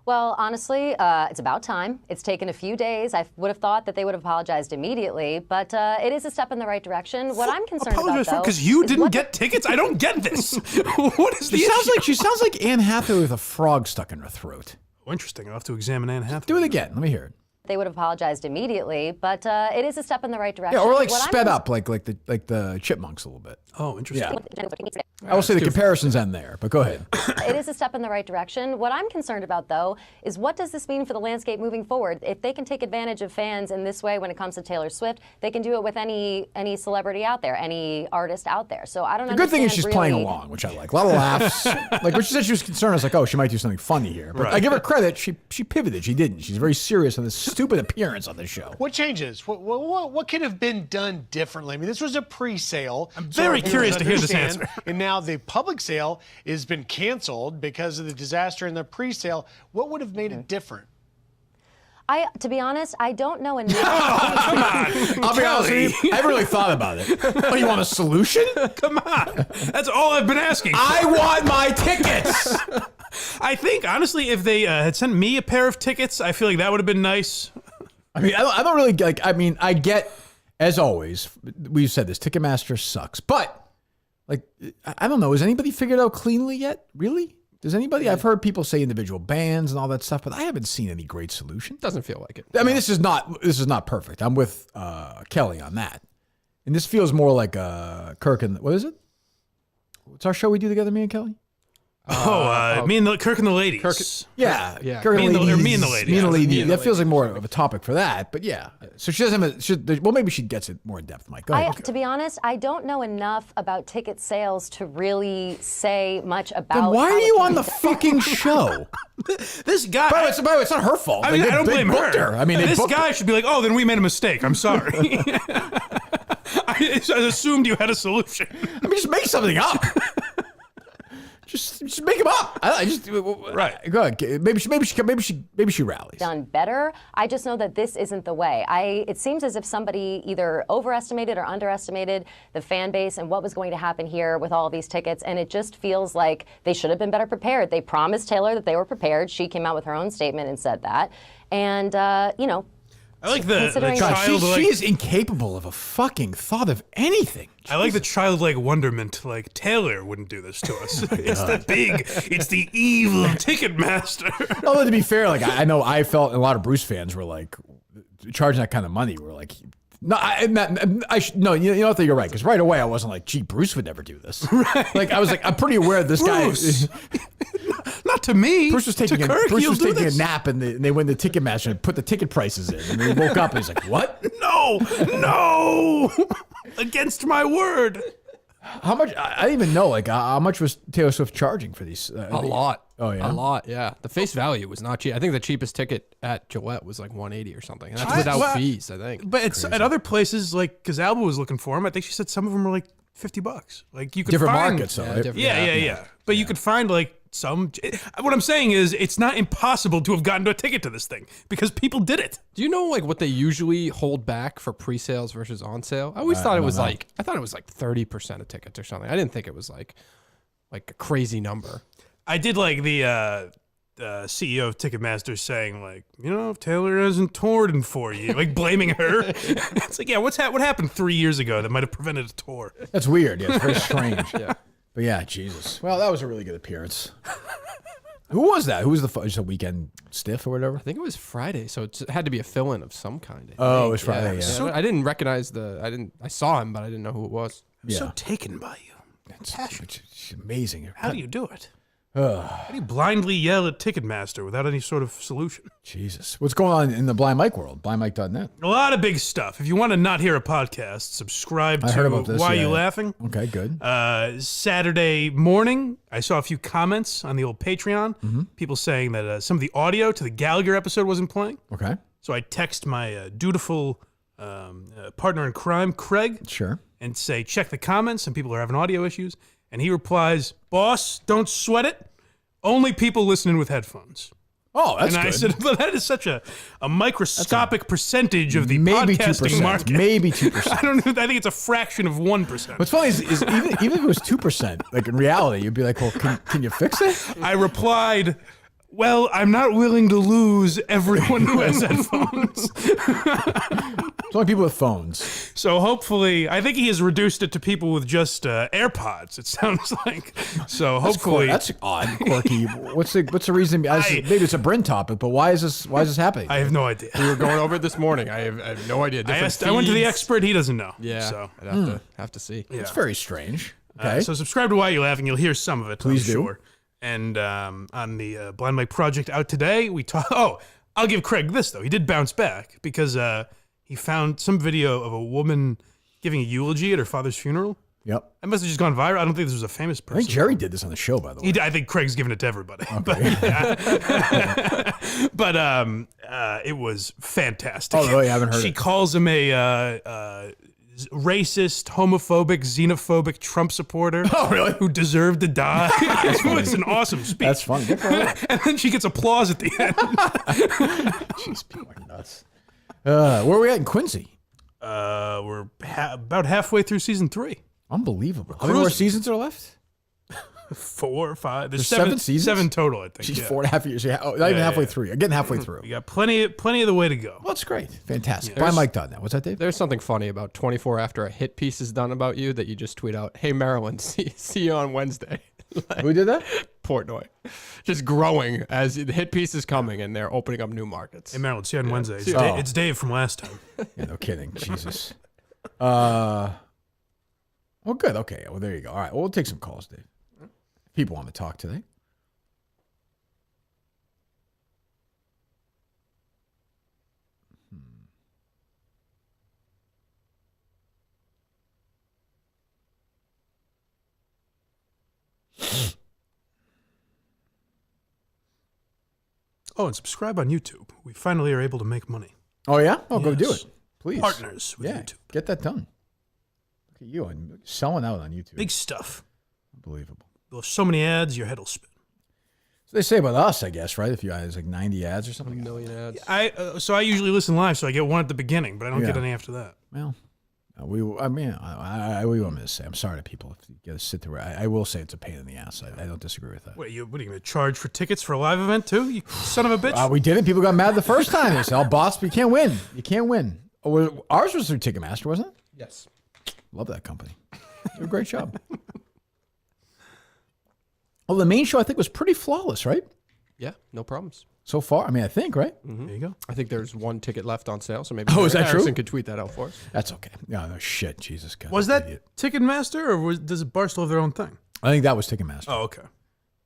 Well, honestly, it's about time. It's taken a few days. I would have thought that they would have apologized immediately, but it is a step in the right direction. What I'm concerned about, though, because you didn't get tickets? I don't get this. What is the issue? She sounds like Anne Hathaway with a frog stuck in her throat. Oh, interesting. I'll have to examine Anne Hathaway. Do it again. Let me hear it. They would have apologized immediately, but it is a step in the right direction. Yeah, or like sped up, like the chipmunks a little bit. Oh, interesting. Yeah. I will say the comparisons end there, but go ahead. It is a step in the right direction. What I'm concerned about, though, is what does this mean for the landscape moving forward? If they can take advantage of fans in this way when it comes to Taylor Swift, they can do it with any celebrity out there, any artist out there. So I don't know. The good thing is she's playing along, which I like. A lot of laughs. Like when she said she was concerned, I was like, oh, she might do something funny here. But I give her credit. She pivoted. She didn't. She's very serious on this stupid appearance on this show. What changes? What could have been done differently? I mean, this was a pre-sale. I'm very curious to hear this answer. And now the public sale has been canceled because of the disaster in the pre-sale. What would have made it different? To be honest, I don't know enough. Come on. I'll be honest with you. I haven't really thought about it. Oh, you want a solution? Come on. That's all I've been asking for. I want my tickets. I think, honestly, if they had sent me a pair of tickets, I feel like that would have been nice. I mean, I don't really like. I mean, I get, as always, we've said this. Ticketmaster sucks, but like, I don't know. Has anybody figured out cleanly yet? Really? Does anybody? I've heard people say individual bands and all that stuff, but I haven't seen any great solution. Doesn't feel like it. I mean, this is not perfect. I'm with Kelly on that, and this feels more like Kirk and what is it? What's our show we do together, me and Kelly? Me and Kirk and the ladies. Yeah. Kirk and the ladies. Me and the ladies. Me and the lady. That feels like more of a topic for that, but yeah. So she doesn't have well, maybe she gets it more in depth, Mike. Go ahead. To be honest, I don't know enough about ticket sales to really say much about. Then why are you on the fucking show? This guy. By the way, it's not her fault. I mean, I don't blame her. I mean, this guy should be like, oh, then we made a mistake. I'm sorry. I assumed you had a solution. I mean, just make something up. Just make him up. I just right. Go ahead. Maybe she rallies. Done better. I just know that this isn't the way. It seems as if somebody either overestimated or underestimated the fan base and what was going to happen here with all of these tickets, and it just feels like they should have been better prepared. They promised Taylor that they were prepared. She came out with her own statement and said that, and I like the child. She is incapable of a fucking thought of anything. Jesus. I like the childlike wonderment. Like, Taylor wouldn't do this to us. It's the evil of Ticketmaster. Although, to be fair, like, I know I felt, and a lot of Bruce fans were like, charging that kind of money. We're like, no, you know what? You're right. Because right away I wasn't like, gee, Bruce would never do this. Right. Like, I was like, I'm pretty aware of this Bruce. Guy. Not to me. Bruce was taking Kirk, a nap, and they went to Ticketmaster and put the ticket prices in. And he woke up and he's like, what? No. Against my word. How much? I didn't even know. Like, how much was Taylor Swift charging for these? A lot. Oh, yeah? A lot, yeah. The face value was not cheap. I think the cheapest ticket at Gillette was like $180 or something. And that's without fees, I think. But it's at other places, like, because Alba was looking for them. I think she said some of them were like $50. Like, you could different find markets, though. Right? Yeah. But you could find like some. What I'm saying is, it's not impossible to have gotten to a ticket to this thing because people did it. Do you know like what they usually hold back for pre-sales versus on sale? I always thought it was like 30% of tickets or something. I didn't think it was like a crazy number. I did like the CEO of Ticketmaster saying, like, if Taylor hasn't toured in 4 years, like blaming her. It's like, yeah, what happened 3 years ago that might have prevented a tour? That's weird. Yeah, it's very strange. Yeah. But yeah, Jesus. Well, that was a really good appearance. Who was that? Who was just a weekend stiff or whatever? I think it was Friday, so it had to be a fill-in of some kind. It was Friday, yeah. So I didn't recognize I saw him, but I didn't know who it was. I'm so taken by you. It's amazing. How do you do it? How do you blindly yell at Ticketmaster without any sort of solution? Jesus. What's going on in the Blind Mike world? BlindMike.net. A lot of big stuff. If you want to not hear a podcast, subscribe to Why You Laughing? Okay, good. Saturday morning, I saw a few comments on the old Patreon. Mm-hmm. People saying that some of the audio to the Gallagher episode wasn't playing. Okay. So I text my dutiful partner in crime, Craig. Sure. And say, check the comments. Some people are having audio issues. And he replies, boss, don't sweat it. Only people listening with headphones. Oh, that's good. And I said, but that is such a microscopic percentage of the podcasting market. Maybe 2%. I think it's a fraction of 1%. What's funny is even if it was 2%, like in reality, you'd be like, well, can you fix it? I replied, well, I'm not willing to lose everyone who has headphones. It's only people with phones. So hopefully, I think he has reduced it to people with just AirPods, it sounds like. So hopefully. That's odd, quirky. What's the reason? Maybe it's a Brynn topic, but why is this happening? I have no idea. We were going over it this morning. I have no idea. I went to the expert. He doesn't know. Yeah, so I'd have to see. Yeah. It's very strange. Okay. So subscribe to Why You Laughing. You'll hear some of it, Please I'm do. sure. And on the Blind Mike project out today, we talk. Oh, I'll give Craig this, though. He did bounce back because he found some video of a woman giving a eulogy at her father's funeral. Yep. That must have just gone viral. I don't think this was a famous person. I think Jerry did this on the show, by the way. I think Craig's giving it to everybody. Okay. But it was fantastic. Oh, really? I haven't heard She it. calls him a racist, homophobic, xenophobic Trump supporter. Oh, really? Who deserved to die. It was an awesome speech. That's funny. Good for her. And then she gets applause at the end. Jeez, people are nuts. Where are we at in Quincy? We're about halfway through season 3. Unbelievable. How many more seasons are left? 4 or 5. There's seven seasons? 7 total, I think. She's 4.5 years. Not even halfway through. Getting halfway through. We got plenty of the way to go. Well, that's great. Fantastic. BlindMike.net. What's that, Dave? There's something funny about 24 after a hit piece is done about you that you just tweet out, hey, Maryland, see you on Wednesday. Who did that? Portnoy. Just growing as the hit piece is coming and they're opening up new markets. Hey, Maryland, see you on Wednesday. It's Dave from last time. Yeah, no kidding. Jesus. Well, good. Okay. Well, there you go. All right. Well, we'll take some calls, Dave. People want to talk today. Oh, and subscribe on YouTube. We finally are able to make money. Oh, yeah? Oh, go do it. Please. Partners with YouTube. Get that done. Look at you and selling out on YouTube. Big stuff. Unbelievable. There's so many ads, your head will spin. So they say about us, I guess, right? If you there's like 90 ads or something. 1 million ads. I usually listen live, so I get one at the beginning, but I don't get any after that. Well, we want me to say. I'm sorry to people if you got to sit there. I will say it's a pain in the ass. I don't disagree with that. What are you going to charge for tickets for a live event too? You son of a bitch. We did it. People got mad the first time. They said, "Oh, boss, you can't win. You can't win." Oh, ours was through Ticketmaster, wasn't it? Yes. Love that company. They do a great job. Well, the main show I think was pretty flawless, right? Yeah, no problems. So far, I mean, I think, right? There you go. I think there's one ticket left on sale, so maybe is that Harrison true? could tweet that out for us. That's okay. No, shit. Jesus God. Was that Ticketmaster, or does Barstool have their own thing? I think that was Ticketmaster. Oh, okay.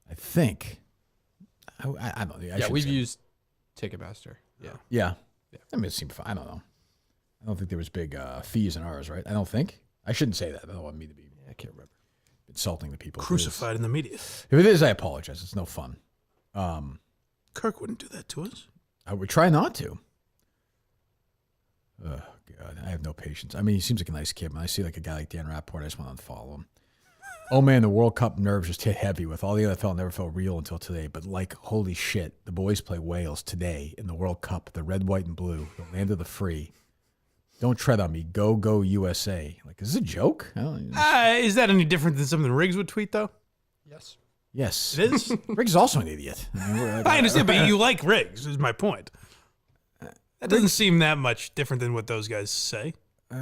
I think. I don't know. We've used Ticketmaster. Yeah. Yeah. I mean, it seemed fine. I don't know. I don't think there was big fees in ours, right? I don't think. I shouldn't say that. I don't want me to be. I can't remember. Insulting the people. Crucified in the media. If it is, I apologize. It's no fun. Kirk wouldn't do that to us. I would try not to. Oh, God. I have no patience. I mean, he seems like a nice kid. When I see like a guy like Dan Rappaport, I just want to unfollow him. Oh, man, the World Cup nerves just hit heavy with all the NFL never felt real until today. But like, holy shit, the boys play Wales today in the World Cup, the red, white, and blue, the land of the free. Don't tread on me. Go, go, USA. Like, is this a joke? Is that any different than something Riggs would tweet, though? Yes. Yes. It is? Riggs is also an idiot. I understand, but you like Riggs, is my point. That doesn't seem that much different than what those guys say. I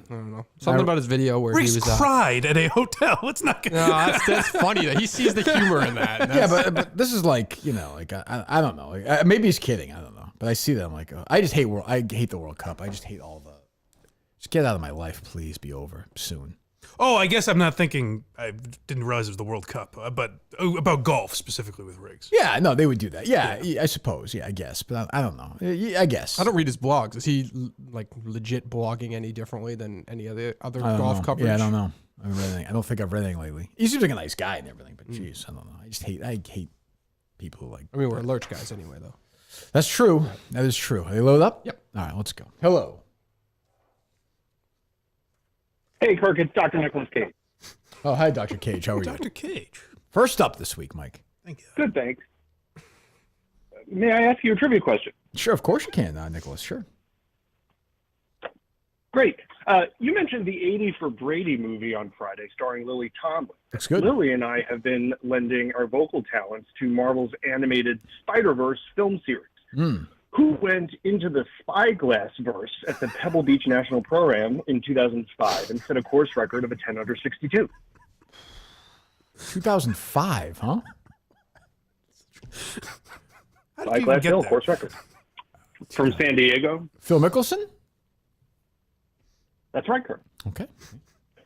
don't know. Something about his video where Riggs he was cried at a hotel. It's not good. No, that's funny that he sees the humor in that. Yeah, but this is like, like I don't know. Like, maybe he's kidding. I don't know. But I see that. I'm like, I just hate the World Cup. I just hate all the. Just get out of my life, please. Be over soon. Oh, I guess I'm not thinking. I didn't realize it was the World Cup, but about golf specifically with Riggs. Yeah, no, they would do that. Yeah, I suppose. Yeah, I guess, but I don't know. I guess I don't read his blogs. Is he like legit blogging any differently than any other golf coverage? Yeah, I don't know. I don't think I've read anything lately. He seems like a nice guy and everything, but geez, I don't know. I hate people who like. I mean, we're Lurch guys anyway, though. That's true. That is true. Are they loaded up? Yep. All right, let's go. Hello. Hey, Kirk, it's Dr. Nicholas Cage. Oh, hi, Dr. Cage. How are you? Dr. Cage. First up this week, Mike. Thank you. Good, thanks. May I ask you a trivia question? Sure, of course you can, Nicholas. Sure. Great. You mentioned the 80 for Brady movie on Friday starring Lily Tomlin. That's good. Lily and I have been lending our vocal talents to Marvel's animated Spider-Verse film series. Who went into the Spyglass verse at the Pebble Beach National Pro-Am in 2005 and set a course record of a 10 under 62? 2005, huh? Spyglass Hill, course record. From San Diego. Phil Mickelson? That's right, Kirk. Okay.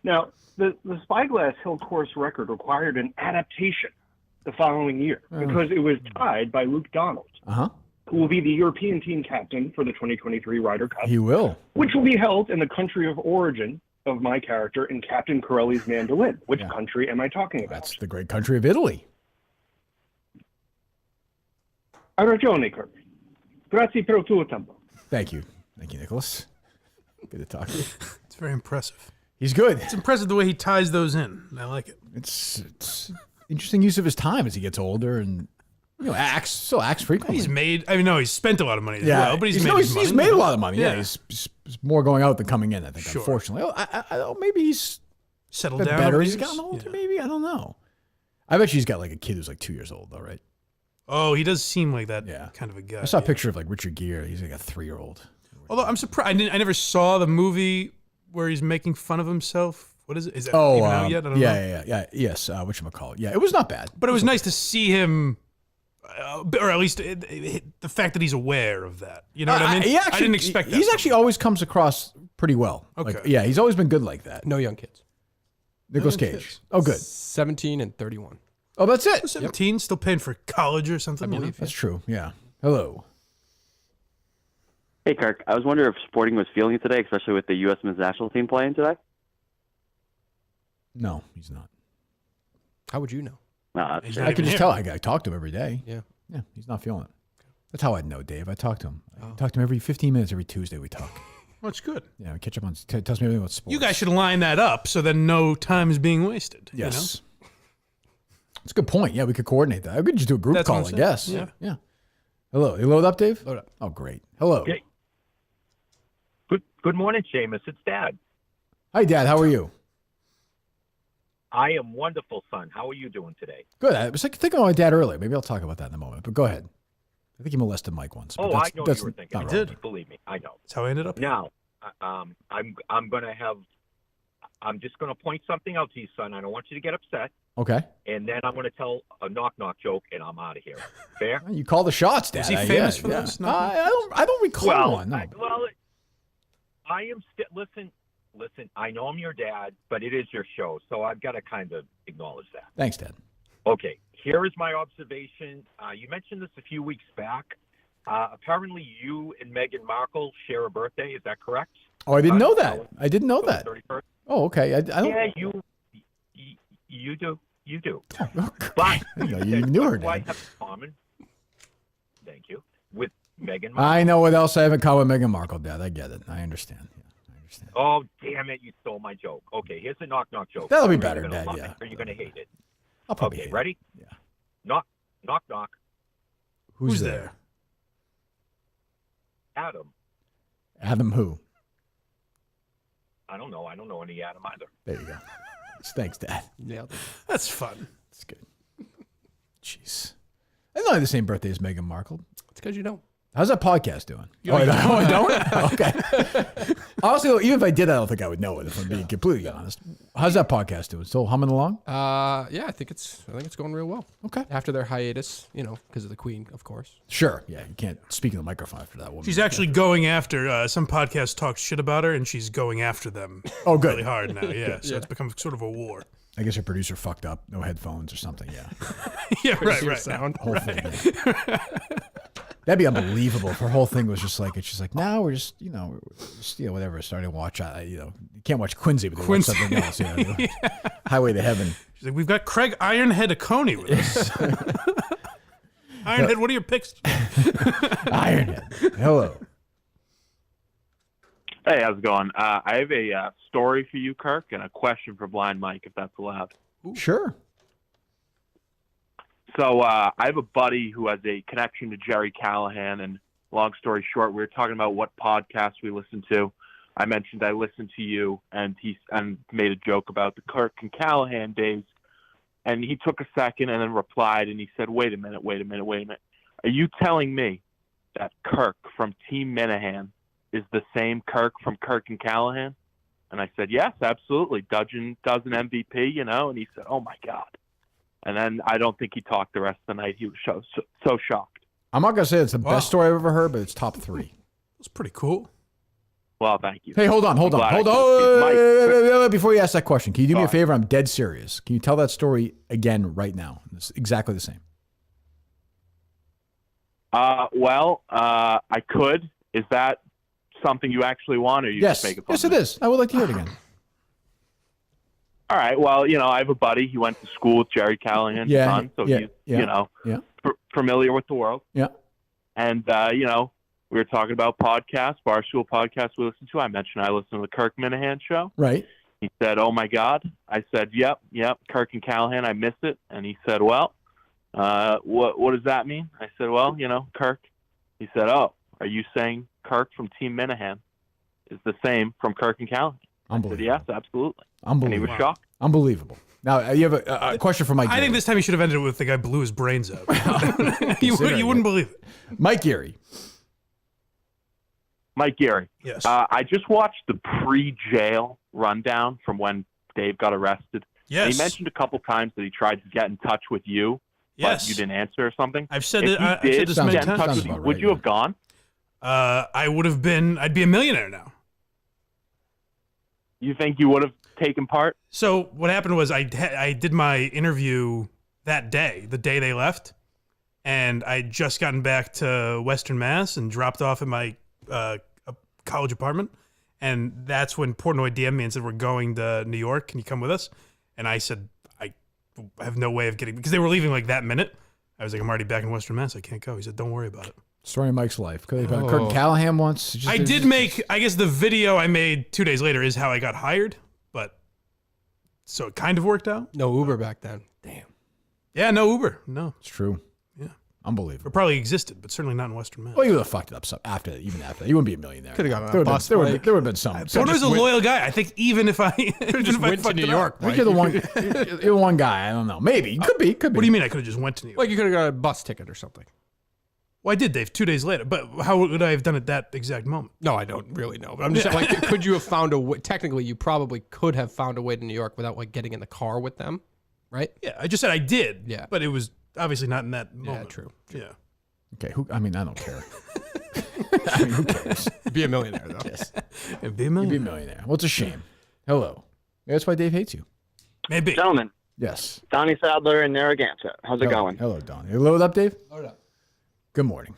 Now, the Spyglass Hill course record required an adaptation the following year because it was tied by Luke Donald, who will be the European team captain for the 2023 Ryder Cup. He will. Which will be held in the country of origin of my character in Captain Corelli's mandolin. Which country am I talking about? That's the great country of Italy. Ha ragione, Kirk. Grazie per il tuo tempo. Thank you. Thank you, Nicholas. Good to talk to you. It's very impressive. He's good. It's impressive the way he ties those in. I like it. It's interesting use of his time as he gets older and still acts frequently. He's spent a lot of money as well, but he's made his money. He's made a lot of money. Yeah, Yeah. he's more going out than coming in, I think, Sure. unfortunately. Maybe he's Settled been down. better over as he's the years. gotten older, Yeah. maybe. I don't know. I bet he's got like a kid who's like 2 years old, though, right? Oh, he does seem like that kind of a guy. I saw a picture of like Richard Gere. He's like a 3-year-old. Although I'm surprised, I never saw the movie where he's making fun of himself. What is it? Is that even out yet? I don't know. Yes, whatchamacallit. Yeah, it was not bad. But it was nice to see him, or at least the fact that he's aware of that. You know what I mean? I didn't expect that. He's actually always comes across pretty well. Okay. Like, he's always been good like that. No young kids. Nicolas Cage. Oh, good. 17 and 31. Oh, that's it. 17, still paying for college or something. I believe. That's true. Yeah. Hello. Hey, Kirk. I was wondering if Sporting was feeling it today, especially with the U.S. men's national team playing today. No, he's not. How would you know? Nah, I can just tell. I talk to him every day. Yeah. Yeah, he's not feeling it. That's how I'd know, Dave. I talk to him. I talk to him every 15 minutes, every Tuesday we talk. Well, that's good. Yeah, we catch up on, tells me everything about sports. You guys should line that up so that no time is being wasted. Yes. You know? That's a good point. Yeah, we could coordinate that. I could just do a group That's what call, I'm I saying. guess. Yeah. Hello. You load up, Dave? Load up. Oh, great. Hello. Okay. Good morning, Seamus. It's Dad. Hi, Dad. How are you? I am wonderful, son. How are you doing today? Good. I was thinking about my dad earlier. Maybe I'll talk about that in a moment. But go ahead. I think he molested Mike once. Oh, I know you were thinking. not About relevant. it. Believe me, I know. That's how I ended up. Now, I'm just gonna point something out to you, son. I don't want you to get upset. Okay. And then I'm gonna tell a knock joke, and I'm out of here. Fair? You call the shots, Dad. Is he famous for this? No. I don't recall one. No. I am still. Listen. I know I'm your dad, but it is your show, so I've got to kind of acknowledge that. Thanks, Dad. Okay. Here is my observation. You mentioned this a few weeks back. Apparently, you and Meghan Markle share a birthday. Is that correct? Oh, I didn't know that. I didn't know that. 31st. Oh, okay. I don't. Yeah, you do. You do. But you knew her, I Dad. have in common. Thank you. With Meghan Markle. I know what else I have in common with Meghan Markle, Dad. I get it. I understand. Oh, damn it. You stole my joke. Okay, here's a knock joke. That'll be Are you better, gonna Dad, love yeah. it, or you're going to hate it. I'll probably hate Okay, it. ready? Yeah. Knock. Who's there? Adam. Adam who? I don't know. I don't know any Adam either. There you go. Thanks, Dad. Nailed it. That's fun. That's good. Jeez. I don't have the same birthday as Meghan Markle. It's because you don't. How's that podcast doing? I don't? Okay. Honestly, though, even if I did, I don't think I would know it, if I'm being completely honest. How's that podcast doing? Still humming along? Yeah, I think it's going real well. Okay. After their hiatus, because of the Queen, of course. Sure. Yeah, you can't speak in the microphone after that woman. She's actually going after some podcasts talk shit about her, and she's going after them. Oh, good. Really hard now. Yeah. So it's become sort of a war. I guess her producer fucked up. No headphones or something. Yeah. Yeah. Right. Sound. Whole thing. Yeah. That'd be unbelievable. If her whole thing was just like, it's just like, now we're just, whatever. Starting to watch, you can't watch Quincy, but they watch something else. Yeah. Highway to Heaven. She's like, we've got Craig Ironhead Coney with us. Ironhead, what are your picks? Ironhead. Hello. Hey, how's it going? I have a story for you, Kirk, and a question for Blind Mike, if that's allowed. Sure. So I have a buddy who has a connection to Jerry Callahan, and long story short, we were talking about what podcasts we listen to. I mentioned I listened to you, and he made a joke about the Kirk and Callahan days, and he took a second and then replied, and he said, wait a minute. Are you telling me that Kirk from Team Minahan is the same Kirk from Kirk and Callahan? And I said, yes, absolutely. Dozen MVP, and he said, oh, my God. And then I don't think he talked the rest of the night. He was so shocked. I'm not going to say it's the best story I've ever heard, but it's top 3. That's pretty cool. Well, thank you. Hey, hold on. Before you ask that question, can you do me a favor? I'm dead serious. Can you tell that story again right now? It's exactly the same. I could. Is that something you actually want, or you just make it fun? Yes, it is. I would like to hear it again. All right. Well, I have a buddy. He went to school with Jerry Callahan's son, so he's, familiar with the world. Yeah. And, we were talking about podcasts, Barstool podcasts we listen to. I mentioned I listen to the Kirk Minahan show. Right. He said, oh, my God. I said, yep, Kirk and Callahan, I missed it. And he said, well, what does that mean? I said, well, Kirk. He said, oh, are you saying Kirk from Team Minahan is the same from Kirk and Callahan? I said, yes, absolutely. And he was shocked. Unbelievable. Now, you have a question for Mike Geary. I think this time he should have ended it with the guy blew his brains out. You wouldn't believe it. Mike Geary. Mike Geary. Yes. I just watched the pre-jail rundown from when Dave got arrested. Yes. And he mentioned a couple times that he tried to get in touch with you, but you didn't answer or something. I've said if it. you I've did said this many get in touch times. with you, would you have gone? I'd be a millionaire now. You think you would have taken part? So what happened was I did my interview that day, the day they left, and I had just gotten back to Western Mass and dropped off at my college apartment, and that's when Portnoy DM'd me and said, we're going to New York, can you come with us? And I said, I have no way of getting, because they were leaving like that minute. I was like, I'm already back in Western Mass, I can't go. He said, don't worry about it. Story of Mike's life. Kirk Callahan once. I guess the video I made 2 days later is how I got hired, but so it kind of worked out. No Uber back then. Damn. Yeah, no Uber. No. It's true. Yeah. Unbelievable. It probably existed, but certainly not in Western Mass. Well, you would have fucked it up after. He wouldn't be a millionaire. Could have got on There a bus. there would have been some. Portnoy's a loyal guy. I think even if I just went to New York. I think you're the one. You're one guy. I don't know. Maybe. Could be. What do you mean I could have just went to New York? Like you could have got a bus ticket or something. Well, I did, Dave, 2 days later. But how would I have done it that exact moment? No, I don't really know. But I'm just like, could you have found a way? Technically, you probably could have found a way to New York without like getting in the car with them, right? Yeah, I just said I did. Yeah. But it was obviously not in that moment. Yeah, true. Yeah. Okay. I don't care. I mean, who cares? Be a millionaire though. Yes. It'd be a You'd millionaire. be a millionaire. Well, it's a shame. Hello. Maybe that's why Dave hates you. Maybe. Gentlemen, Yes. Donnie Sadler in Narragansett. How's it going? Hello, Don. You load up, Dave? Load up. Good morning.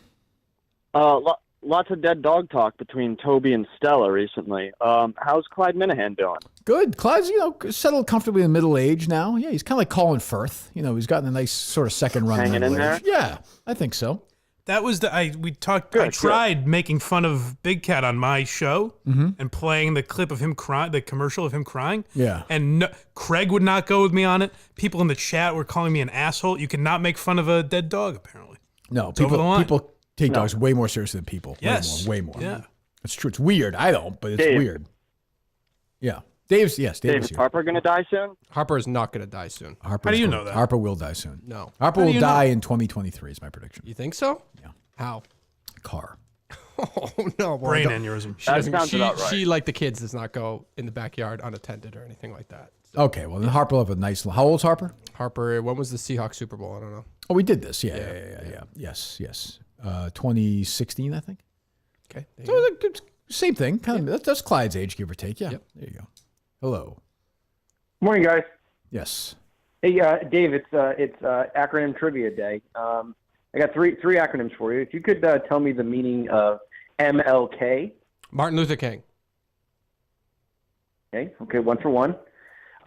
Lots of dead dog talk between Toby and Stella recently. How's Clyde Minahan doing? Good. Clyde's, settled comfortably in middle age now. Yeah, he's kind of like Colin Firth. He's gotten a nice sort of second run. Hanging in there? Yeah, I think so. That was I Good, tried making fun of Big Cat on my show and playing the clip of him crying, the commercial of him crying. Yeah. And Craig would not go with me on it. People in the chat were calling me an asshole. You cannot make fun of a dead dog, apparently. No, It's over the line. people take dogs way more seriously than people. Yes. Way more. Yeah. It's true. It's weird. I don't, but it's Dave. weird. Yeah. Dave Dave, is is here. Harper going to die soon? Harper is not going to die soon. How do you know that? Harper will die soon. No. Harper How do will you die know? in 2023 is my prediction. You think so? Yeah. How? Car. Oh no, well, Brain don't- aneurysm. She, That doesn't- sounds she, about right. she, like the kids, does not go in the backyard unattended or anything like that. So Okay, well then Harper will have a nice. How old's Harper? Harper, when was the Seahawks Super Bowl? I don't know. Oh, we did this. Yeah. Yes. 2016, I think. Okay. there you So go. it's same thing. Kind of. That's Clyde's age, give or take. Yeah. Yep. There you go. Hello. Morning, guys. Yes. Hey, Dave, it's acronym trivia day. I got three acronyms for you. If you could tell me the meaning of MLK. Martin Luther King. Okay, one for one.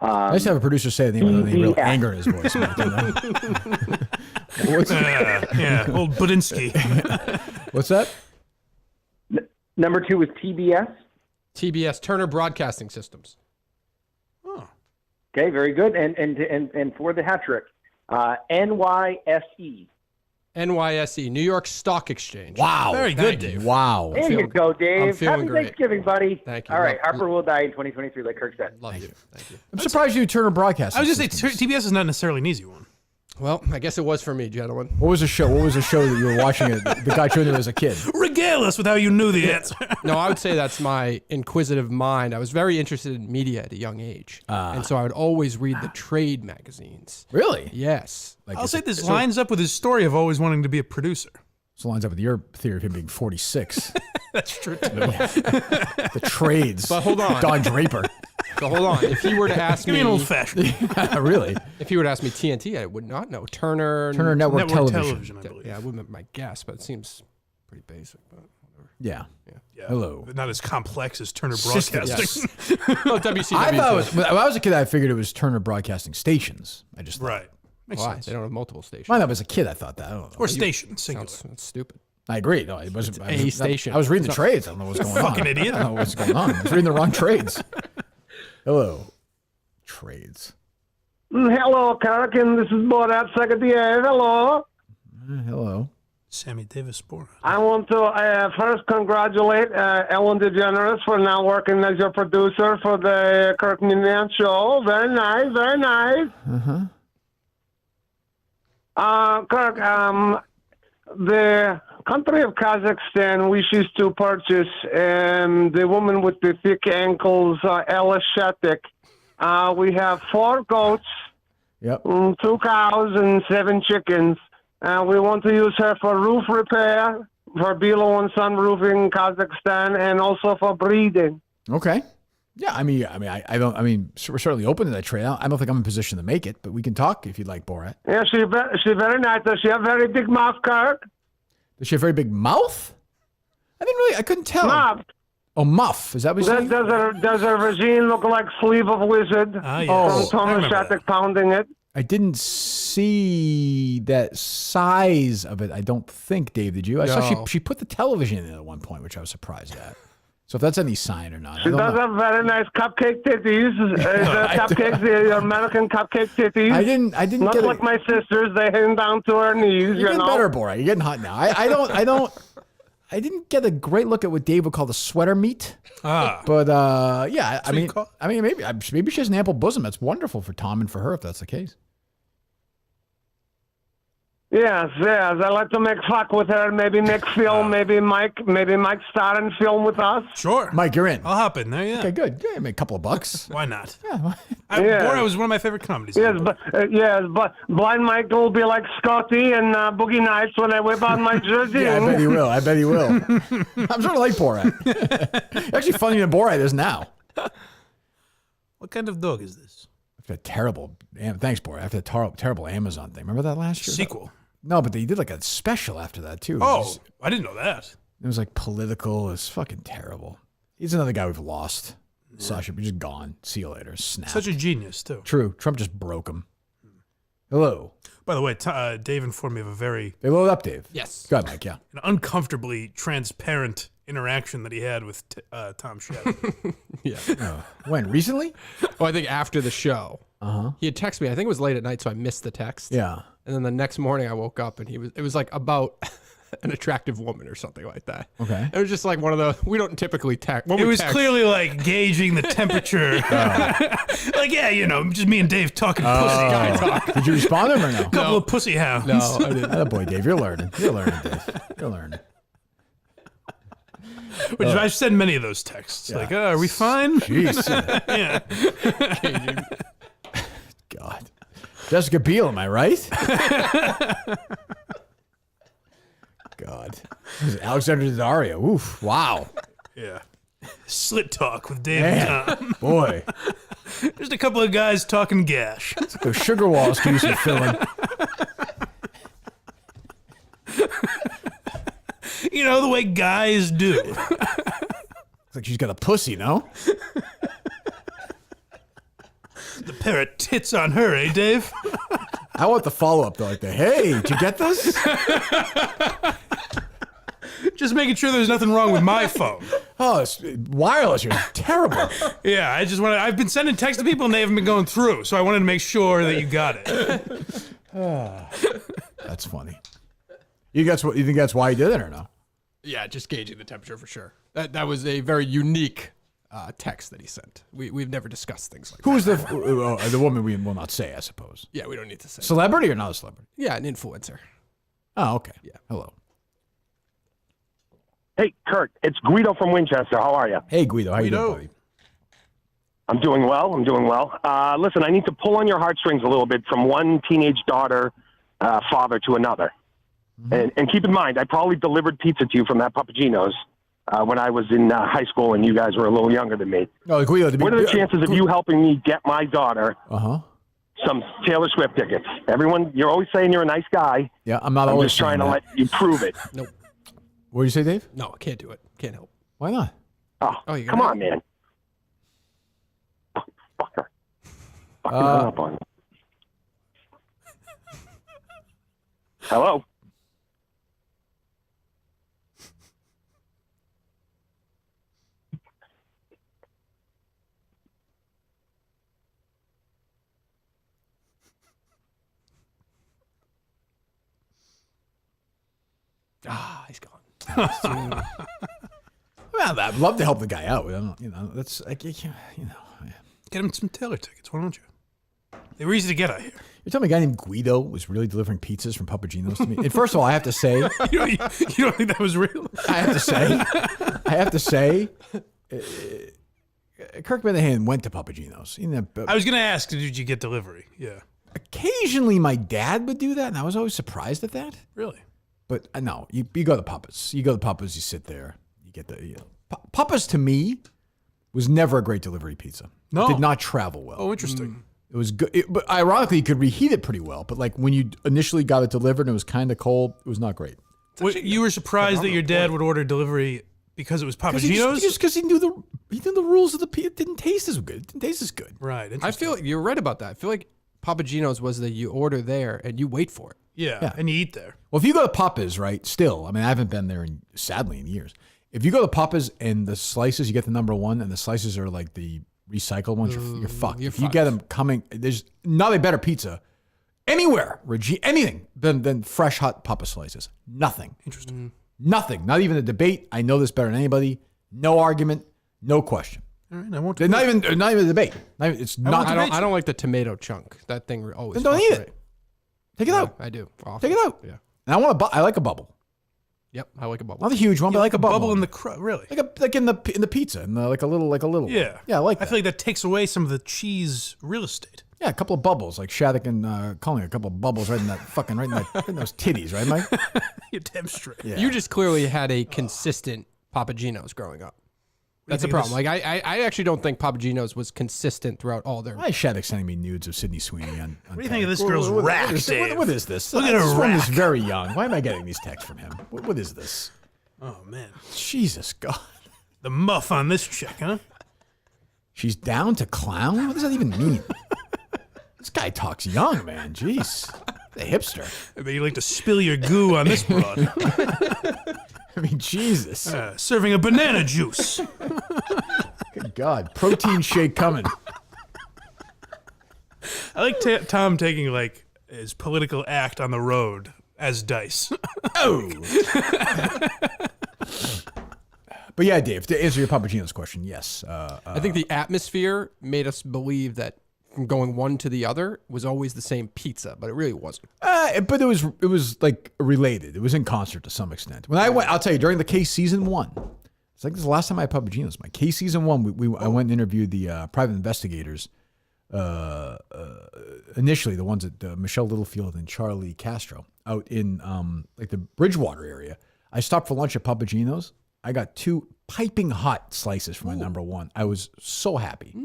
I just have a producer say the name with any real EDF. anger in his voice. Mike, What's, Yeah, old Budinsky. what's that? Number two is TBS. TBS, Turner Broadcasting Systems. Okay, very good. And for the hat trick, NYSE. NYSE, New York Stock Exchange. Wow. Very good, Thank you. Dave. Wow. There you go, Dave. I'm feeling Happy great. Thanksgiving, buddy. Thank you. All right, Love- Harper will die in 2023, like Kirk said. Love you. Thank you. I'm surprised you Turner Broadcasting. I was just say Systems. TBS is not necessarily an easy one. Well, I guess it was for me, gentlemen. What was the show? What was the show that you were watching? The guy showed you as a kid. Regale us with how you knew the answer. No, I would say that's my inquisitive mind. I was very interested in media at a young age. And so I would always read the trade magazines. Really? Yes. Like I'll say this so- lines up with his story of always wanting to be a producer. So lines up with your theory of him being 46. That's true. The trades. But hold on. Don Draper. So hold on. If you were to ask Give me, me an old fashioned. Really? if you were to ask me TNT, I would not know. Turner Network Television. I believe. Yeah, I wouldn't my guess, but it seems pretty basic. But whatever. Yeah. Yeah. Hello. But not as complex as Turner Systems. Broadcasting. Oh, WCW. I thought it was, too. when I was a kid, I figured it was Turner Broadcasting Stations. I just thought. Right. Makes Why? sense. They don't have multiple stations. Well, I was a kid. I thought that. I don't know. Or station, singular. That's stupid. I agree. No, it wasn't. It's a station. I was reading the It's not- trades. I don't know what's going on. Fucking idiot. I don't know what's going on. I was reading the wrong trades. Hello. Trades. Hello, Kirk, and this is Borat Secretary. Hello. Hello. Sammy Davis Sport. I want to first congratulate Ellen DeGeneres for now working as your producer for the Kirk Minahan show. Very nice, very nice. Kirk, the country of Kazakhstan wishes to purchase the woman with the thick ankles, Ella Shatik. We have 4 goats, Yep. 2 cows, and 7 chickens. We want to use her for roof repair, for Bilo and Son Roofing in Kazakhstan, and also for breeding. Okay. Yeah. I mean, we're certainly open to that trade. I don't think I'm in position to make it, but we can talk if you'd like, Borat. Yeah, she's very nice. Does she have very big mouth, Kirk? Does she have a very big mouth? I couldn't tell. Mouth. Oh, muff. Is that what you're saying? Does her vagine look like Sleeve of Wizard? Ah, yes. Oh, From Thomas I remember Shatik pounding it. I didn't see that size of it. I don't think, Dave, did you? I saw No. she put the television in at one point, which I was surprised at. So if that's any sign or not, She does have very nice cupcake titties. The cupcakes, the American cupcake titties. I didn't Not get like my sisters. They hang down to her knees. You're getting better, Borat. You're getting hot now. I didn't get a great look at what Dave would call the sweater meat. But yeah, I mean, maybe she has an ample bosom. That's wonderful for Tom and for her if that's the case. Yes. I like to make fuck with her. Maybe make film. Maybe Mike star in film with us. Sure. Mike, you're in. I'll hop in there, yeah. Okay, good. Yeah, make a couple of bucks. Why not? Yeah. Borat was one of my favorite comedies. Yes, but Blind Mike will be like Scotty and Boogie Nights when I whip out my jersey. Yeah, I bet he will. I'm sort of like Borat. Actually, funnier than Borat is now. What kind of dog is this? After a terrible, thanks, Borat. After a terrible Amazon thing. Remember that last year? Sequel. No, but they did like a special after that too. I didn't know that. It was like political. It was fucking terrible. He's another guy we've lost. Sasha, we're just gone. See you later. Snap. Such a genius, too. True. Trump just broke him. Hello. By the way, Dave informed me of a very... They load up, Dave. Yes. Go ahead, Mike, yeah. An uncomfortably transparent interaction that he had with Tom Shedd. Yeah. When? Recently? Oh, I think after the show. Uh-huh. He had texted me. I think it was late at night, so I missed the text. Yeah. And then the next morning I woke up and it was like about an attractive woman or something like that. Okay. It was just like one of the, we don't typically text. It was clearly like gauging the temperature. Like, yeah, just me and Dave talking pussy guy talk. Did you respond to him or no? Couple of pussy hounds. No, I didn't. Oh, boy, Dave, you're learning. You're learning, Dave. You're learning. Which I've sent many of those texts. Yeah. Like, are we fine? Jeez. Yeah. God. Jessica Biel, am I right? God. Alexander Daddario. Oof. Wow. Yeah. Slit talk with Dave Man, and Tom. boy. Just a couple of guys talking gash. Those sugar walls do some filling. The way guys do. It's like she's got a pussy, no? The pair of tits on her, eh, Dave? I want the follow-up, though. Like, hey, did you get this? Just making sure there's nothing wrong with my phone. Oh, it's wireless. You're terrible. Yeah, I've been sending texts to people and they haven't been going through, so I wanted to make sure that you got it. That's funny. You think that's why he did it or no? Yeah, just gauging the temperature for sure. That was a very unique text that he sent. We've never discussed things like that. Who was the woman we will not say, I suppose? Yeah, we don't need to say. Celebrity or not a celebrity? Yeah, an influencer. Oh, okay. Yeah. Hello. Hey, Kirk, it's Guido from Winchester. How are you? Hey, Guido. How you doing, buddy? I'm doing well. Listen, I need to pull on your heartstrings a little bit from one teenage daughter, father to another. Mm-hmm. And keep in mind, I probably delivered pizza to you from that Papagino's when I was in high school and you guys were a little younger than me. No, Guido, what are the chances of you helping me get my daughter some Taylor Swift tickets? Everyone, you're always saying you're a nice guy. Yeah, I'm not always just trying to that. let you prove it. Nope. What did you say, Dave? No, I can't do it. Can't help. Why not? Oh, you come on, man. Fucker. Fucking hung up on me. Hello? He's gone. Well, I'd love to help the guy out. That's like, Get him some Taylor tickets. Why don't you? They were easy to get out here. You're telling me a guy named Guido was really delivering pizzas from Papagino's to me? And first of all, I have to say... you don't think that was real? I have to say, Kirk Minahan went to Papagino's. I was going to ask, did you get delivery? Yeah. Occasionally, my dad would do that, and I was always surprised at that. Really? But no, you go to Papa's. You go to Papa's, you sit there. You get the... Papa's, to me, was never a great delivery pizza. No. It did not travel well. Oh, interesting. It was good, but ironically, you could reheat it pretty well. But like when you initially got it delivered and it was kind of cold, it was not great. You were surprised that your dad would order delivery because it was Papagino's? Just because he knew the rules of the pizza. It didn't taste as good. It didn't taste as good. Right. I feel like you're right about that. I feel like Papagino's was that you order there and you wait for it. Yeah, and you eat there. Well, if you go to Papa's, right, still, I mean, I haven't been there sadly in years. If you go to Papa's and the slices, you get the number one, and the slices are like the recycled ones, you're fucked. If you get them coming, there's not a better pizza anywhere, anything than fresh, hot Papa slices. Nothing. Interesting. Nothing. Not even a debate. I know this better than anybody. No argument. No question. All right, I won't. They're not even a debate. It's not. I don't like the tomato chunk. That thing always. Then don't eat fucks it. me. Take it out. I do. Often. Take it out. Yeah. And I like a bubble. Yep, I like a bubble. Not a huge one, but I like a bubble. In the crust, really? Like in the pizza, and like a little. Yeah, yeah, I like that. I feel like that takes away some of the cheese real estate. Yeah, a couple of bubbles, like Shattuck and calling a couple of bubbles right in that fucking right in those titties, right, Mike? You're damn straight. Yeah. You just clearly had a consistent Papa Gino's growing up. That's the problem. Like I actually don't think Papa Gino's was consistent throughout all their. Why is Shattuck sending me nudes of Sidney Sweeney on What do you think of this girl's rack, Dave? What is this? Look at her This woman rack. is very young. Why am I getting these texts from him? What is this? Oh man, Jesus God! The muff on this chick, huh? She's down to clown. What does that even mean? This guy talks young, man. Jeez, the hipster. I bet you like to spill your goo on this broad. I mean, Jesus. Serving a banana juice. Good God, protein shake coming. I like Tom taking like his political act on the road as dice. Oh. But yeah, Dave, to answer your Papa Gino's question, yes. I think the atmosphere made us believe that from going one to the other was always the same pizza, but it really wasn't. But it was like related. It was in concert to some extent. When I went, I'll tell you, during the Case season 1, it's like this is the last time I had Papa Gino's. My Case season 1, I went and interviewed the private investigators. Initially, the ones at Michelle Littlefield and Charlie Castro out in like the Bridgewater area. I stopped for lunch at Papa Gino's. I got 2 piping hot slices for my number one. I was so happy.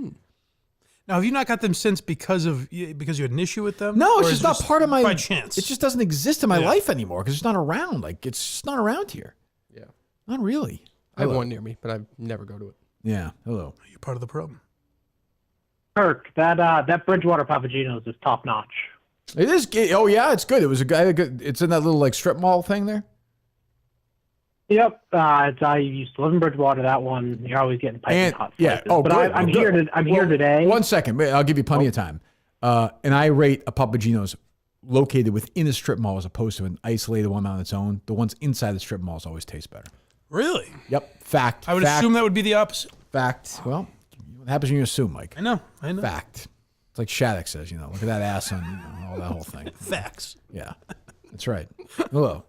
Now, have you not got them since because you had an issue with them? No, it's Or just is not part of my. by chance. It just doesn't exist in my life anymore because it's not around. Like it's just not around here. Yeah, not really. I have Hello. one near me, but I never go to it. Yeah. Hello. You're part of the problem. Kirk, that Bridgewater Papa Gino's is top notch. It is. Oh yeah, it's good. It was a guy. It's in that little like strip mall thing there. Yep, I used to live in Bridgewater. That one, you're always getting piping hot slices. Yeah. Oh, but good. I'm Good. here today. 1 second. I'll give you plenty of time. And I rate a Papa Gino's located within a strip mall as opposed to an isolated one on its own. The ones inside the strip malls always taste better. Really? Yep. Fact. I would assume that would be the opposite. Fact. Well, what happens when you assume, Mike? I know. Fact. It's like Shattuck says, look at that ass on all that whole thing. Facts. Yeah. That's right. Hello.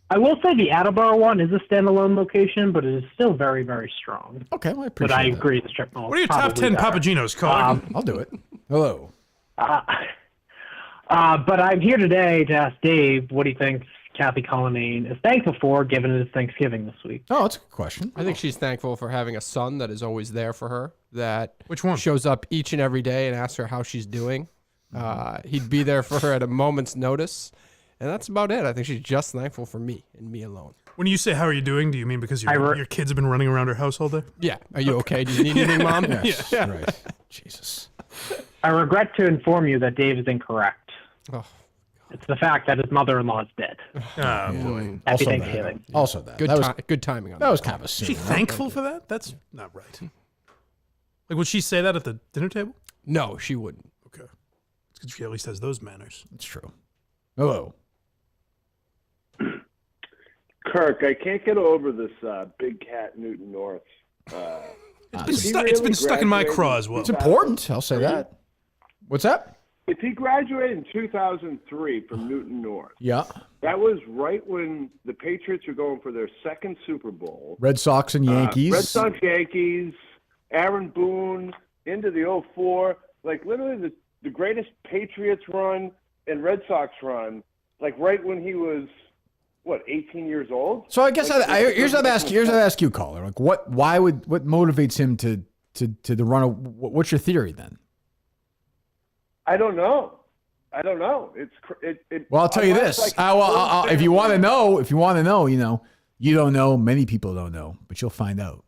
I will say the Attleboro one is a standalone location, but it is still very, very strong. Okay, well, I But I agree the strip mall. What are your top 10 Papa Gino's, Colin? I'll do it. Hello. But I'm here today to ask Dave what he thinks Kathy Cullinane is thankful for, given it is Thanksgiving this week. Oh, that's a good question. I think she's thankful for having a son that is always there for her. That Which one? shows up each and every day and asks her how she's doing. He'd be there for her at a moment's notice, and that's about it. I think she's just thankful for me and me alone. When you say how are you doing, do you mean because your kids have been running around her house all day? Yeah. Are you okay? Do you need anything, Mom? Yes, Yeah. right. Jesus. I regret to inform you that Dave is incorrect. Oh. It's the fact that his mother-in-law is dead. Oh, boy. Happy Also Thanksgiving. that. Also that. Good, That was- good timing on that was kind of a Is she sin. thankful for that? That's not right. Like, would she say that at the dinner table? No, she wouldn't. Okay. It's because she at least has those manners. That's true. Hello. Kirk, I can't get over this big cat Newton North. It's been stuck in my craw as well. It's important. I'll say that. What's that? If he graduated in 2003 from Newton North, Yeah. that was right when the Patriots were going for their second Super Bowl. Red Sox and Yankees. Red Sox, Yankees, Aaron Boone into the 04. Like literally the greatest Patriots run and Red Sox run, like right when he was, 18 years old? So I guess Like, here's what I ask you, caller. Like, what motivates him to run? What's your theory then? I don't know. Well, I'll tell you this. If you want to know, you don't know. Many people don't know, but you'll find out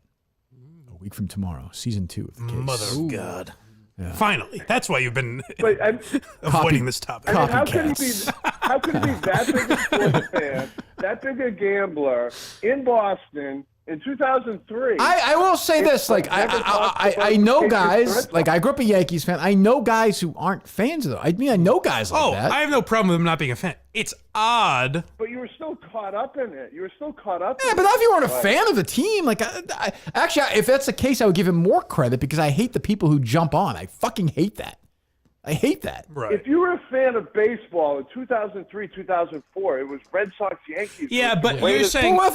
a week from tomorrow, season 2 of the Case. Mother of God. Finally, that's why you've been avoiding this topic. I mean, how could he be that big a sports fan, that big a gambler in Boston in 2003? I will say this, like I know guys, like I grew up a Yankees fan. I know guys who aren't fans of them. I mean, I know guys like that. I have no problem with him not being a fan. It's odd. But you were still caught up in it. You were still caught up. Yeah, but not if you weren't a fan of the team. Like, actually, if that's the case, I would give him more credit because I hate the people who jump on. I fucking hate that. I hate that. Right. If you were a fan of baseball in 2003, 2004, it was Red Sox, Yankees. Yeah, but you're saying. But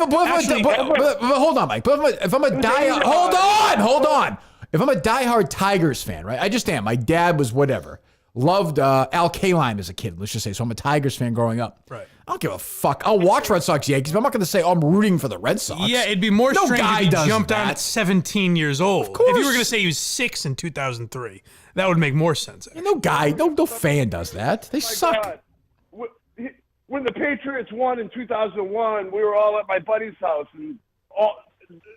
hold on, Mike. But if I'm a diehard, hold on. If I'm a diehard Tigers fan, right? I just am. My dad was whatever. Loved Al Kaline as a kid, let's just say. So I'm a Tigers fan growing up. Right. I don't give a fuck. I'll watch Red Sox Yankees, but I'm not going to say, I'm rooting for the Red Sox. Yeah, it'd be more strange guy if he does jumped on that. at 17 years old. Of course. If you were going to say he was 6 in 2003, that would make more sense. No guy, no fan does that. They suck. God. When the Patriots won in 2001, we were all at my buddy's house, and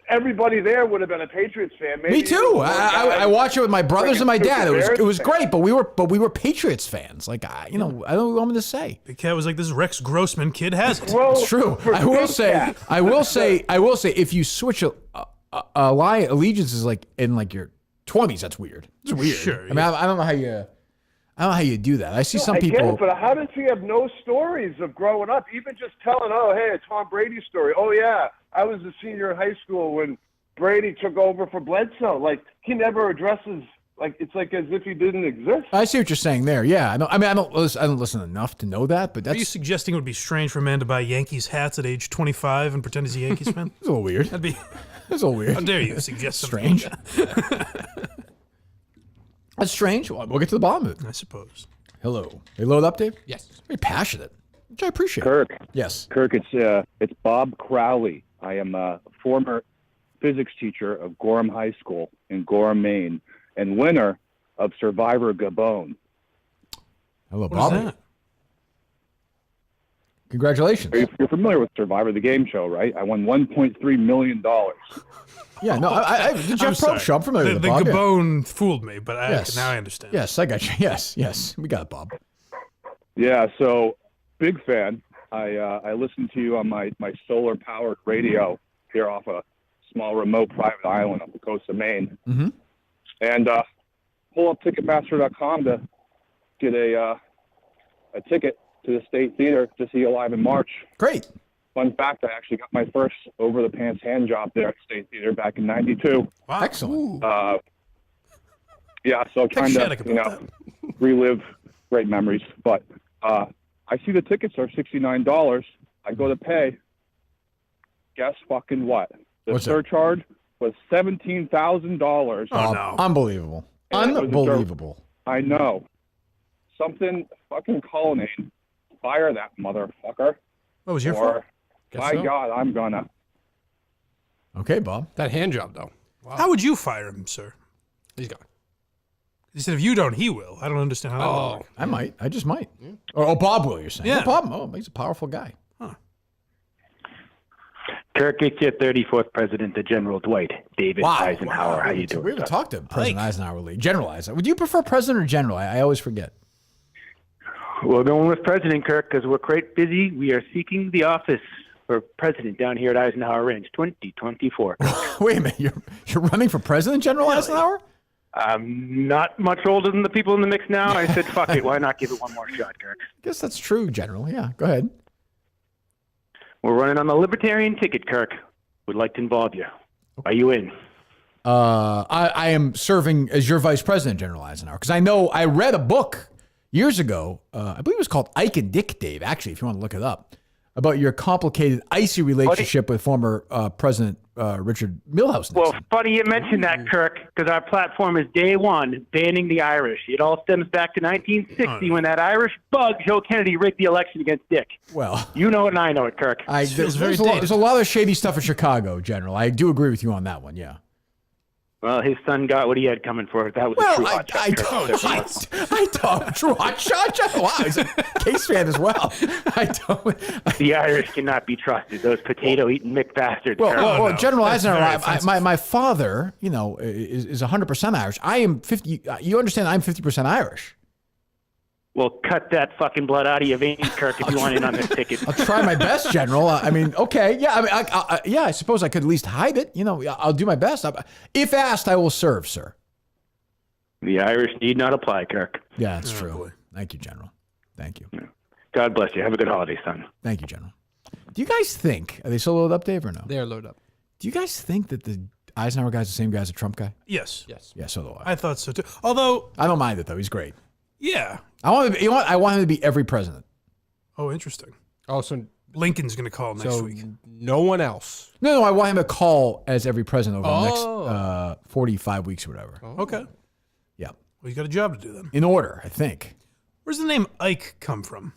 everybody there would have been a Patriots fan. Maybe Me too. I watched it with my brothers and my dad. It was great, but we were Patriots fans. Like I don't know what I'm going to say. The cat was like, "This Rex Grossman kid has it." Well, it's true. I will say, if you switch allegiances like in like your 20s, that's weird. It's weird. Sure. I mean, I don't know how you do that. I see some I get people. it, but how does he have no stories of growing up? Even just telling, oh, hey, a Tom Brady story. Oh, yeah, I was a senior in high school when Brady took over for Bledsoe. Like, he never addresses, like, it's like as if he didn't exist. I see what you're saying there. Yeah, I don't listen enough to know that, but Are you that's suggesting it would be strange for a man to buy Yankees hats at age 25 and pretend he's a Yankees fan? it's a little weird. That'd be. It's a little weird. How dare you suggest something strange? That's strange. Well, we'll get to the bottom of it. I suppose. Hello. They load up, Dave? Yes. Very passionate, which I appreciate. Kirk. Yes. Kirk, it's Bob Crowley. I am a former physics teacher of Gorham High School in Gorham, Maine, and winner of Survivor Gabon. Hello, What Bob. is that? Congratulations. You're familiar with Survivor, the game show, right? I won $1.3 million. Yeah, no, the Jeff Probst show. I'm familiar with the Bob. Gabon fooled me, but now I understand. Yes, I got you. Yes, we got it, Bob. Yeah, so big fan. I listen to you on my solar-powered radio here off a small remote private island off the coast of Maine. Mm-hmm. And pull up Ticketmaster.com to get a ticket to the State Theater to see you live in March. Great. Fun fact, I actually got my first over-the-pants hand job there at State Theater back in '92. Wow. Excellent. Yeah, so trying to relive great memories. But I see the tickets are $69. I go to pay. Guess fucking what? The surcharge was $17,000. Oh, no. Unbelievable. Unbelievable. I know. Something fucking Callahan. Fire that motherfucker. What was your or, fault? My God, I'm gonna. Okay, Bob. That hand job, though. Wow. How would you fire him, sir? He's gone. He said, if you don't, he will. I don't understand how that would work. I might. I just might. Yeah. Or Bob will, you're saying. Yeah. No problem. Oh, he's a powerful guy. Kirk, it's your 34th president, the General Dwight David Eisenhower. How you doing? We haven't talked to President Eisenhower lately. General Eisenhower. Would you prefer president or general? I always forget. We're going with President, Kirk, because we're quite busy. We are seeking the office for president down here at Eisenhower Ranch, 2024. Wait a minute. You're running for president, General Eisenhower? I'm not much older than the people in the mix now. I said, fuck it. Why not give it one more shot, Kirk? I guess that's true, General. Yeah, go ahead. We're running on the Libertarian ticket, Kirk. Would like to involve you. Are you in? I am serving as your vice president, General Eisenhower, because I read a book years ago. I believe it was called Ike and Dick, Dave, actually, if you want to look it up, about your complicated, icy relationship with former President Richard Milhouse. Well, funny you mentioned that, Kirk, because our platform is day one, banning the Irish. It all stems back to 1960 when that Irish bug, Joe Kennedy, rigged the election against Dick. Well, you know it and I know it, Kirk. There's a lot of shady stuff in Chicago, General. I do agree with you on that one, yeah. Well, his son got what he had coming for it. That was a true hot shot. I don't true hot shot. Wow, he's a Case fan as well. The Irish cannot be trusted. Those potato-eating McBastards. Well, General Eisenhower, my father, is 100% Irish. I am 50. You understand? I'm 50% Irish. Well, cut that fucking blood out of your veins, Kirk, if you want in on this ticket. I'll try my best, General. Okay. Yeah, I suppose I could at least hide it. I'll do my best. If asked, I will serve, sir. The Irish need not apply, Kirk. Yeah, that's true. Boy. Thank you, General. Thank you. God bless you. Have a good holiday, son. Thank you, General. Do you guys think, are they still loaded up, Dave, or no? They're loaded up. Do you guys think that the Eisenhower guy's the same guy as the Trump guy? Yes. Yeah, so do I. I thought so too. Although I don't mind it though. He's great. Yeah. I want him to be every president. Oh, interesting. Oh, so Lincoln's going to call next week. No one else. No, I want him to call as every president over the next 45 weeks or whatever. Okay. Yeah. Well, you got a job to do then. In order, I think. Where's the name Ike come from?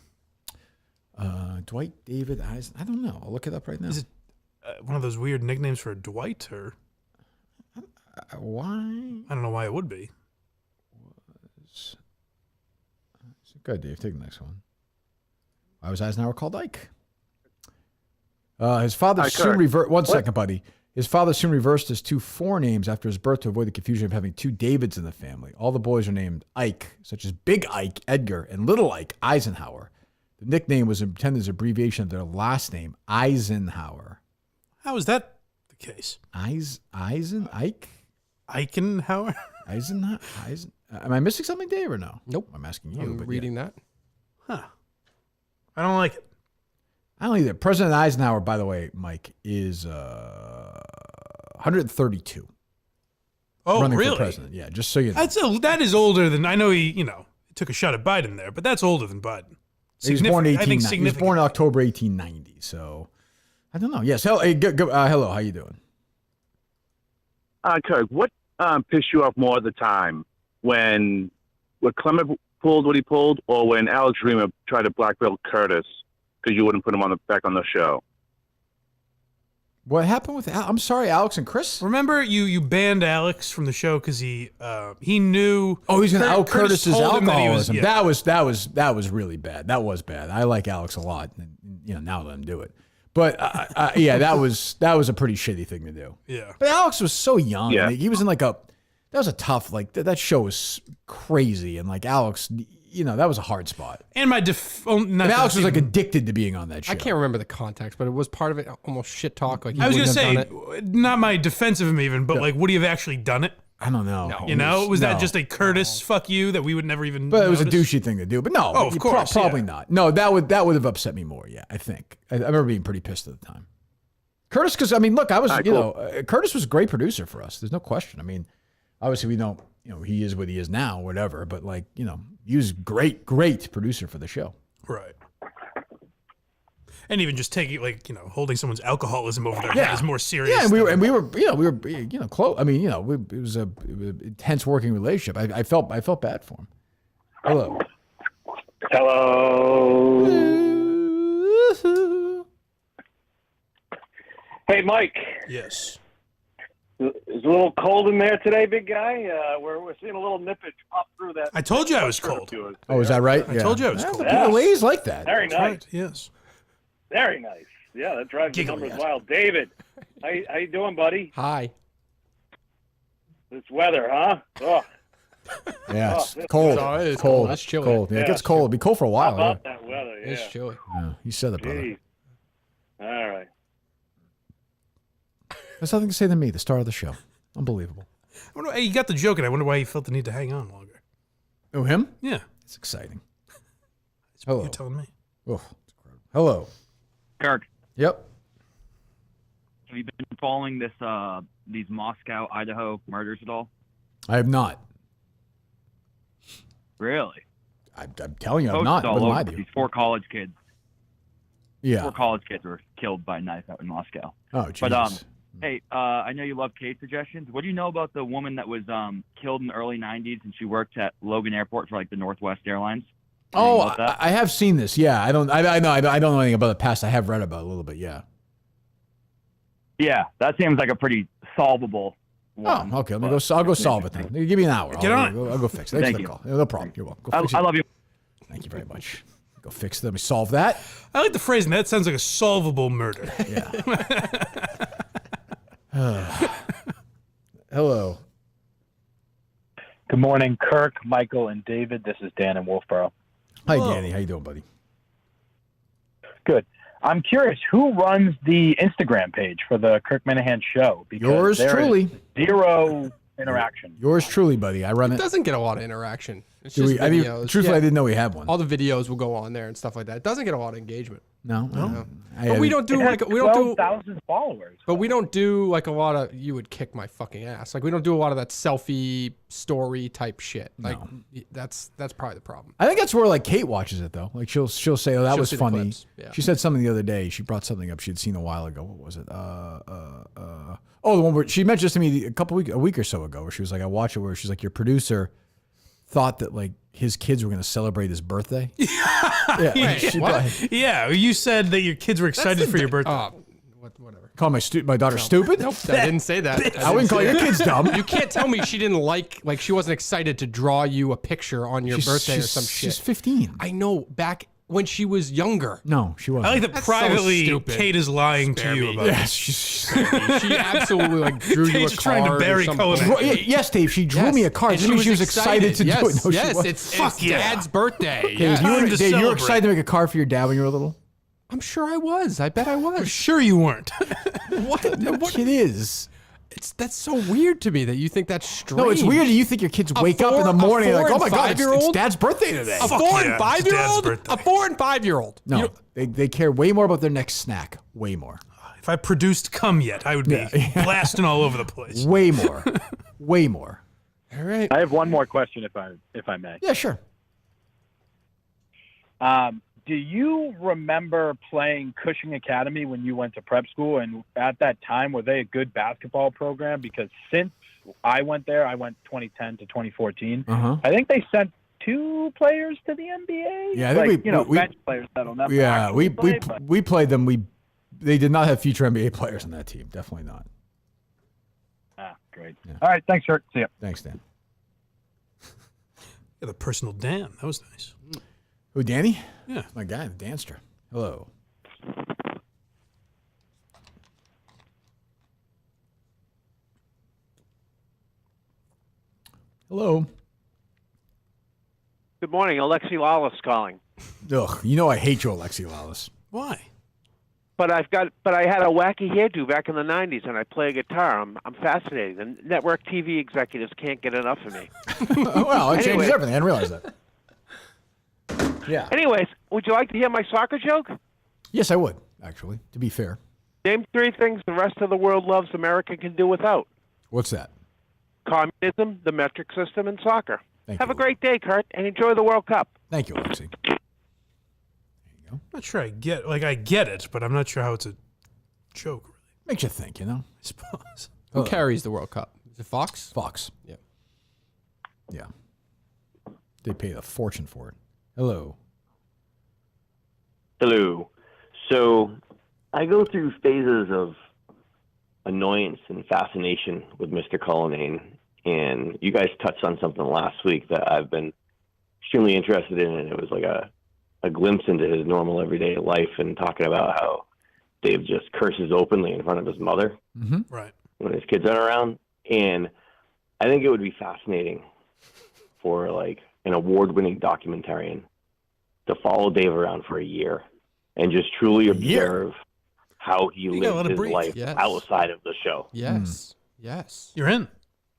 Dwight David Eisen. I don't know. I'll look it up right now. Is it one of those weird nicknames for Dwight or? Why? I don't know why it would be. Good, Dave. Take the next one. Why was Eisenhower called Ike? His father soon reversed. One second, buddy. His father soon reversed his two forenames after his birth to avoid the confusion of having two Davids in the family. All the boys are named Ike, such as Big Ike Edgar and Little Ike Eisenhower. The nickname was intended as an abbreviation of their last name, Eisenhower. How is that the case? Ike? Eisenhower? Eisenhower? Am I missing something, Dave, or no? Nope. I'm asking you. I'm reading that. Huh. I don't like it. I don't either. President Eisenhower, by the way, Mike, is 132. Oh, running really? for president. Yeah, just so you know. That is older than, I know he took a shot at Biden there, but that's older than Biden. He was born in October 1890, so I don't know. Yes. Hello, how you doing? Kirk, what pissed you off more of the time? When Clement pulled what he pulled, or when Alex Reamer tried to blackmail Curtis because you wouldn't put him back on the show? What happened with I'm sorry, Alex and Chris? Remember you banned Alex from the show because he knew. Oh, he's going to out Curtis's alcoholism. That That was really bad. That was bad. I like Alex a lot. And, now let him do it. But yeah, that was a pretty shitty thing to do. Yeah. But Alex was so young. Yeah. He was in that was a tough, that show was crazy. And Alex, that was a hard spot. And Alex was addicted to being on that show. I can't remember the context, but it was part of it almost shit talk. I was going to say, not my defense of him even, but would he have actually done it? I don't know. No. Was that just a Curtis fuck you that we would never even But it was a notice? douchey thing to do. But no, of course, probably not. No, that would have upset me more, yeah, I think. I remember being pretty pissed at the time. Curtis, because, look, I was, Curtis was a great producer for us. There's no question. Obviously we don't, he is what he is now, whatever, but he was great producer for the show. Right. And even just taking holding someone's alcoholism over their head is more serious. Yeah, and we were close. It was an intense working relationship. I felt bad for him. Hello. Hey, Mike. Yes. Is it a little cold in there today, big guy? We're seeing a little nippage pop through that. I told you I was cold. Oh, is that right? I told you I was cold. The ladies like that. Very That's nice. right, yes. Very nice. Yeah, that drives the numbers wild. David, how you doing, buddy? Hi. This weather, huh? Oh. Yeah, it's cold. It's cold. It's chilly. Cold. Yeah, it gets cold. It'll be cold for a while. How about that weather? Yeah. It's chilly. Yeah, you said it, brother. Jeez. All right. There's nothing to say to me, the star of the show. Unbelievable. He got the joke, and I wonder why he felt the need to hang on longer. Oh, him? Yeah. It's exciting. That's what you're telling me. Oh, it's incredible. Hello. Kirk. Yep. Have you been following these Moscow, Idaho murders at all? I have not. Really? I'm telling you, I've not. What am I doing? These 4 college kids. Yeah. 4 college kids were killed by knife out in Moscow. Oh, Jesus. But hey, I know you love case suggestions. What do you know about the woman that was killed in the early '90s and she worked at Logan Airport for the Northwest Airlines? Oh, I have seen this. Yeah, I don't know anything about the past. I have read about it a little bit. Yeah. Yeah, that seems like a pretty solvable one. Oh, okay. Let me go. I'll go solve it then. Give me an hour. Get on it. I'll go fix it. Thanks Thank for the you. call. No problem. You're welcome. Go fix I it. love you. Thank you very much. Go fix it. Let me solve that. I like the phrasing. That sounds like a solvable murder. Yeah. Hello. Good morning, Kirk, Michael, and David. This is Dan in Wolfboro. Hi, Danny. How you doing, buddy? Good. I'm curious, who runs the Instagram page for the Kirk Minahan show? Because Yours there is truly. Zero interaction. Yours truly, buddy. I run It it. doesn't get a lot of interaction. It's Do just we- I mean, videos. truthfully, I didn't know we had one. All the videos will go on there and stuff like that. It doesn't get a lot of engagement. No. But we don't do It has like we don't do 12,000 followers. But we don't do like a lot of. You would kick my fucking ass. Like we don't do a lot of that selfie story type shit. Like that's probably the problem. I think that's where like Kate watches it though. Like she'll say, "Oh, that She'll was see the funny." clips, yeah. She said something the other day. She brought something up she had seen a while ago. What was it? The one where she mentioned this to me a week or so ago, where she was like, "I watched it." Where she's like, "Your producer thought that like his kids were going to celebrate his birthday." Yeah. Yeah. What? Yeah, you said that your kids were excited for your birthday. Whatever. Call my daughter stupid? Nope, I didn't say that. I wouldn't call your kids dumb. You can't tell me she didn't like she wasn't excited to draw you a picture on your birthday or some shit. She's 15. I know back when she was younger. No, she wasn't. I like that That's so privately stupid. Kate is lying to you about Yes, it. She absolutely like drew you a Kate's trying to card or bury something. Conan. Yes, Dave. She drew me a card. And She was excited to do it. No, she yes, wasn't. it's Dad's birthday. Dave, Yes. you were excited to make a card for your dad when you were little? I'm sure I was. I bet I was. Sure you weren't. What? No kid is. That's so weird to me that you think that's strange. No, it's weird that you think your kids wake up in the morning and like, oh my God, it's Dad's birthday today. A 4 and 5 year old? A 4 and 5 year old. No, they care way more about their next snack. Way more. If I produced cum yet, I would be blasting all over the place. Way more. Way more. All right. I have one more question, if I may. Yeah, sure. Do you remember playing Cushing Academy when you went to prep school? And at that time, were they a good basketball program? Because since I went there, I went 2010 to 2014. Uh-huh. I think they sent 2 players to the NBA. Yeah, I think like, bench players that'll never. Yeah, actually play, but- we played them. They did not have future NBA players on that team. Definitely not. Ah, great. All right, thanks, Kirk. See ya. Thanks, Dan. Yeah, the personal Dan. That was nice. Who, Danny? Yeah. My guy, the Danster. Hello. Hello. Good morning, Alexi Lawless calling. Ugh, you know I hate you, Alexi Lawless. Why? But I had a wacky hairdo back in the '90s, and I play guitar. I'm fascinated. And network TV executives can't get enough of me. Well, it changes Anyway. everything. I didn't realize that. Yeah. Anyways, would you like to hear my soccer joke? Yes, I would, actually, to be fair. Name 3 things the rest of the world loves America can do without. What's that? Communism, the metric system, and soccer. Thank Have a great day, Kurt, and enjoy the World Cup. Thank you, Alexi. I'm not sure I get it, but I'm not sure how it's a joke, really. Makes you think, you know? I suppose. Who carries the World Cup? Is it Fox? Fox. Yeah. Yeah. They paid a fortune for it. Hello. Hello. So I go through phases of annoyance and fascination with Mr. Callahan, and you guys touched on something last week that I've been extremely interested in, and it was like a glimpse into his normal everyday life and talking about how Dave just curses openly in front of his mother Right. when his kids aren't around. And I think it would be fascinating for like an award-winning documentarian to follow Dave around for a year and just truly observe how he You gotta let lives it his breathe. life Yes. outside of the show. Yes. Yes. You're in.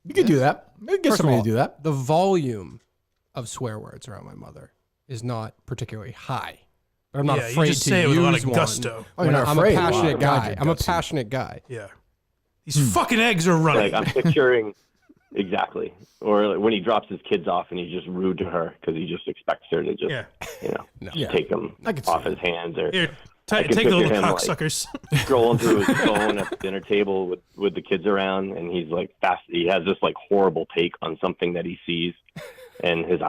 You could do that. Maybe get First of somebody all, to do that. The volume of swear words around my mother is not particularly high. But I'm not Yeah, you afraid just to say it with a lot use of one. gusto. Oh, you're not I'm afraid. a passionate Wow. God, guy. you're I'm a gutsy. passionate guy. Yeah. These fucking eggs are running. Like I'm picturing exactly, or like when he drops his kids off and he's just rude to her because he just expects her to just, just take them off his hands. Or Here, I can take the picture little him, like, cocksuckers. scrolling through his phone at the dinner table with the kids around, and he's like he has this like horrible take on something that he sees, and his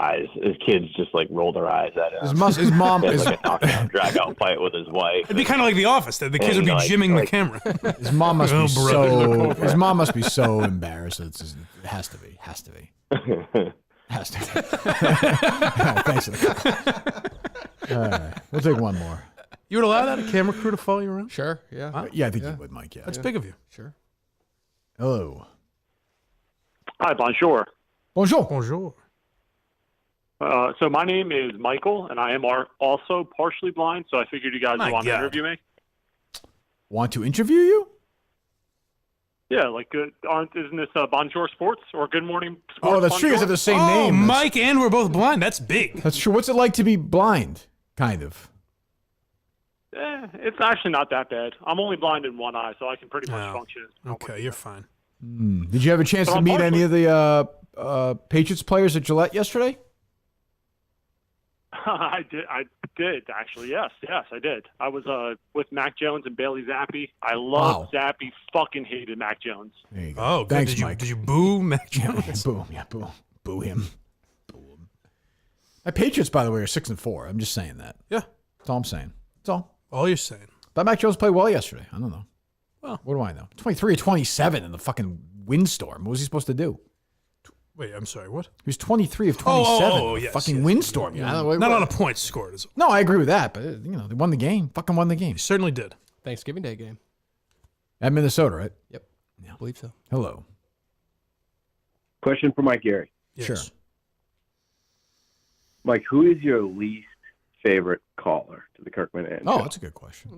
kids just like roll their eyes at him. His mom He had, is like a knockout, drag out fight with his wife. It'd be kind of like The Office. The kids would be gymming the camera. His mom must Oh, be brother. his mom must be so embarrassed. It has to be. Has to be. Has to be. Thanks for the call. All right, we'll take one more. You would allow that a camera crew to follow you around? Sure. Yeah. Yeah, I think you would, Mike. Yeah, That's big of you. Sure. Hello. Hi, bonjour. Bonjour. Bonjour. So my name is Michael, and I am also partially blind, so I figured you guys would want to interview me. Want to interview you? Yeah, like, isn't this Bonjour Sports or Good Morning Sports? Oh, that's true. You guys have the same name. That's- Mike and we're both blind. That's big. That's true. What's it like to be blind? Kind of. It's actually not that bad. I'm only blind in one eye, so I can pretty much function. Okay, you're fine. Did you have a chance But to I'm meet any of the Patriots players at Gillette yesterday? I did actually. Yes, I did. I was with Mac Jones and Bailey Zappi. I love Zappi. Fucking hated Mac Jones. There you go. Oh, good. Thanks, Did you Mike. Did you boo Mac Jones? Boo him. Boo him. My Patriots, by the way, are 6-4. I'm just saying that. Yeah. That's all I'm saying. That's all. All you're saying. But Mac Jones played well yesterday. I don't know. Well, what do I know? 23 or 27 in the fucking windstorm. What was he supposed to do? Wait, I'm sorry. What? He was 23 of 27. Oh, in the yes, fucking yes. windstorm. Yeah. You know, Not on a point scored. Is No, I agree with that. But they won the game. Fucking won the game. certainly did. Thanksgiving Day game. At Minnesota, right? Yep. I believe so. Hello. Question for Mike Gary. Sure. Mike, who is your least favorite caller to the Kirkman and Oh, Show? that's a good question.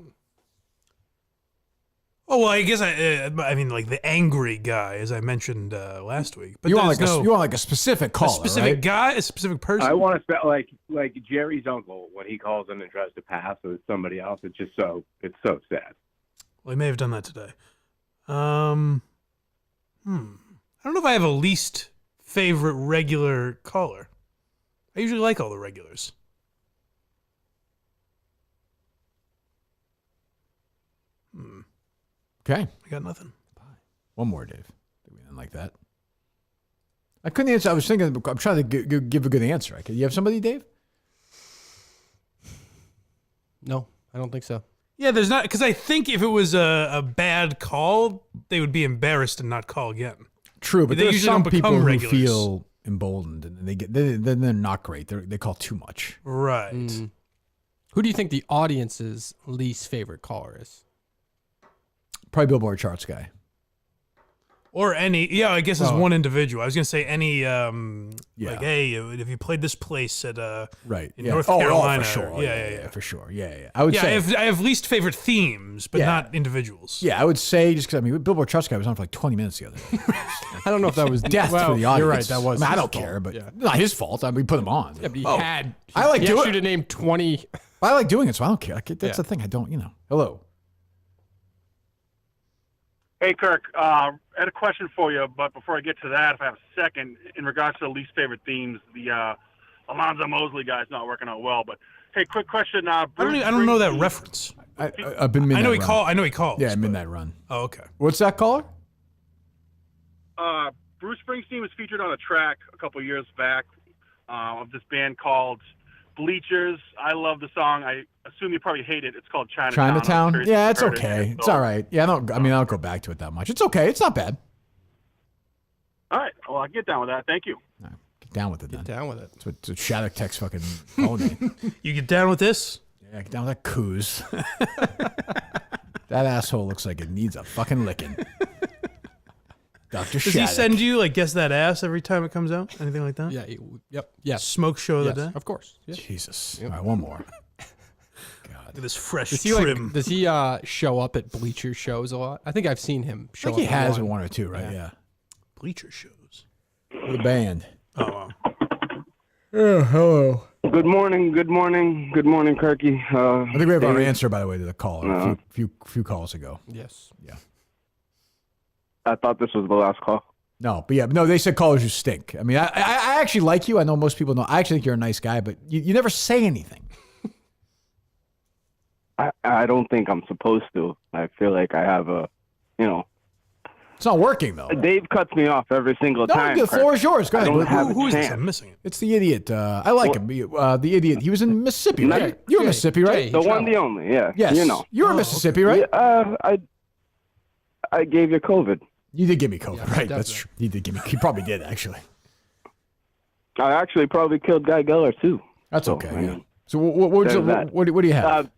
Oh well, I guess I mean like the angry guy, as I mentioned last week. But You want there's like a specific caller, a specific right? guy, a specific person. I want to like Jerry's uncle when he calls in and tries to pass with somebody else. It's so sad. Well, he may have done that today. I don't know if I have a least favorite regular caller. I usually like all the regulars. Okay. I got nothing. One more, Dave. We didn't like that. I couldn't answer. I was thinking. I'm trying to give a good answer. You have somebody, Dave? No, I don't think so. Yeah, there's not, because I think if it was a bad call, they would be embarrassed and not call again. True, but they there's usually some don't become people who regulars. feel emboldened and they're not great. They call too much. Right. Who do you think the audience's least favorite caller is? Probably Billboard charts guy. Or any, yeah, I guess it's Oh. one individual. I was gonna say any, Yeah. like, hey, if you played this place at Right. in Yeah. North Oh, Carolina, for sure. or- Oh, yeah, for sure. Yeah. I would yeah, say. I have least favorite themes, but Yeah. not individuals. Yeah, I would say just because Billboard charts guy was on for like 20 minutes the other day. I don't know if that was Death well, for the audience. You're right. That was. I his don't fault. care, but Yeah. not his fault. We put him on. Yeah, but he Oh. had. I like he doing asked it. you to name 20. I like doing it, so I don't care. That's Yeah. the thing. I don't. Hello. Hey, Kirk, I had a question for you, but before I get to that, if I have a second, in regards to the least favorite themes, the Alonzo Mosley guy's not working out well. But hey, quick question. I don't know that reference. I've been midnight I know he run. called. I know he called. Yeah, midnight run. Oh, okay. What's that caller? Bruce Springsteen was featured on a track a couple years back of this band called Bleachers. I love the song. I assume you probably hate it. It's called Chinatown. I'm Chinatown. curious Yeah, if it's you've heard okay. it. It's all right. Yeah, I don't go back to it that much. It's okay. It's not bad. All right. Well, I'll get down with that. Thank you. Get down with it then. Down with it. That's what Shattuck Tech's fucking phone name. You get down with this? Yeah, get down with that coos. That asshole looks like it needs a fucking licking. Dr. Does Shattuck. he send you like guess that ass every time it comes out? Anything like that? Yeah. Yep. Yes. Smoke show of Yes, the day. of course. Yeah. Jesus. All right, one more. Look at this fresh Does he trim. does he show up at Bleacher shows a lot? I think I've seen him show I up. think he at has one or two, right? Yeah. Bleacher shows. With a band. Oh, wow. Yeah, hello. Good morning, Kirky. I think we have our David. answer, by the way, to the caller a few calls ago. Yes. Yeah. I thought this was the last call. No, but they said callers you stink. I mean, I actually like you. I know most people know. I actually think you're a nice guy, but you never say anything. I don't think I'm supposed to. I feel like I have It's not working though. Dave cuts me off every single time. No, the floor is yours. Go I ahead. don't have Who a is this? chance. I'm missing it. It's the idiot. I like him. The idiot. He was in Mississippi, right? You were in Mississippi, right? The one, the only. Yeah. Yes. You know. You were in Mississippi, right? Yeah, I gave you COVID. You did give me COVID, right? That's true. He did give me. He probably did actually. I actually probably killed Guy Geller too. That's So, okay. I mean, Yeah. So what do you have?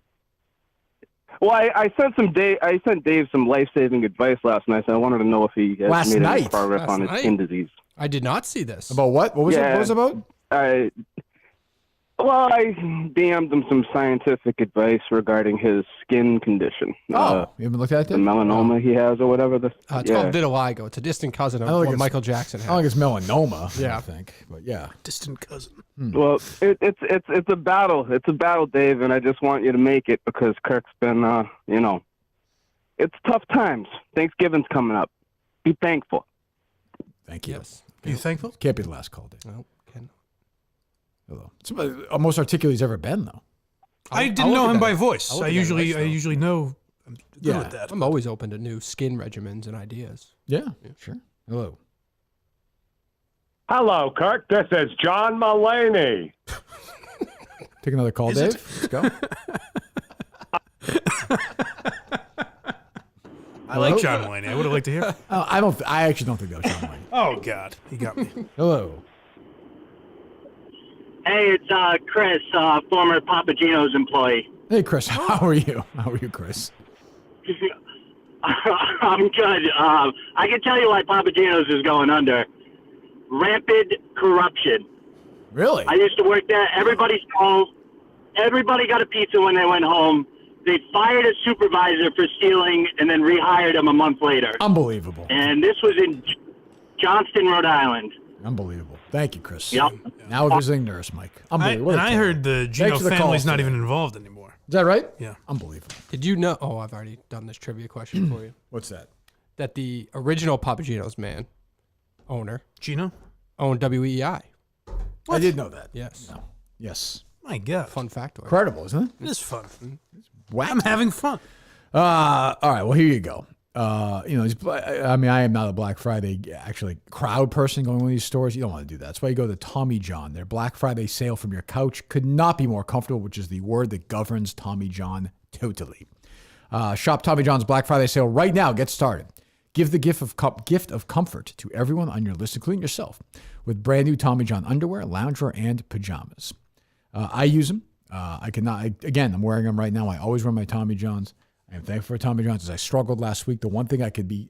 Well, I sent I sent Dave some life-saving advice last night. So I wanted to know if he has Last made any night? progress Last on his night? skin disease. I did not see this. About what? What was it? What was it about? I DM'd him some scientific advice regarding his skin condition. You haven't looked at it? The melanoma he has or whatever. It's called vitiligo. It's a distant cousin of I don't think what it's- Michael Jackson I had. don't think it's melanoma. Yeah. I think, but yeah. Distant cousin. Well, it's a battle. It's a battle, Dave, and I just want you to make it because Kirk's been, it's tough times. Thanksgiving's coming up. Be thankful. Thank you. Yes. Are you thankful? Can't be the last call, Dave. No, cannot. Hello. It's about most articulate he's ever been, though. I didn't know him by voice. I usually know. I'm good Yeah. with that. I'm always open to new skin regimens and ideas. Yeah, sure. Hello. Hello, Kirk. This is John Mulaney. Take another call, Is Dave. it? Let's go. I like John Mulaney. I would have liked to hear. I actually don't think that was John Mulaney. Oh God, he got me. Hello. Hey, it's Chris, former Papa Gino's employee. Hey, Chris. How are you? How are you, Chris? I'm good. I can tell you why Papa Gino's is going under. Rampant corruption. Really? I used to work there. Everybody stole. Everybody got a pizza when they went home. They fired a supervisor for stealing and then rehired him a month later. Unbelievable. And this was in Johnston, Rhode Island. Unbelievable. Thank you, Chris. Yep. Now a visiting nurse, Mike. Unbelievable. And I heard the Gino family's not even involved anymore. Is that right? Yeah. Unbelievable. Did you know? Oh, I've already done this trivia question for you. What's that? That the original Papa Gino's owner, Gino, owned WEI. I did know that. Yes. No. Yes. My God. Fun factoid. Incredible, isn't it? It is fun. Wow. I'm having fun. All right. Well, here you go. I am not a Black Friday actually crowd person going to these stores. You don't want to do that. That's why you go to Tommy John. Their Black Friday sale from your couch could not be more comfortable, which is the word that governs Tommy John totally. Shop Tommy John's Black Friday sale right now. Get started. Give the gift of comfort to everyone on your list, including yourself, with brand new Tommy John underwear, loungewear, and pajamas. I use them. I'm wearing them right now. I always wear my Tommy Johns. I am thankful for Tommy Johns. As I struggled last week, the one thing I could be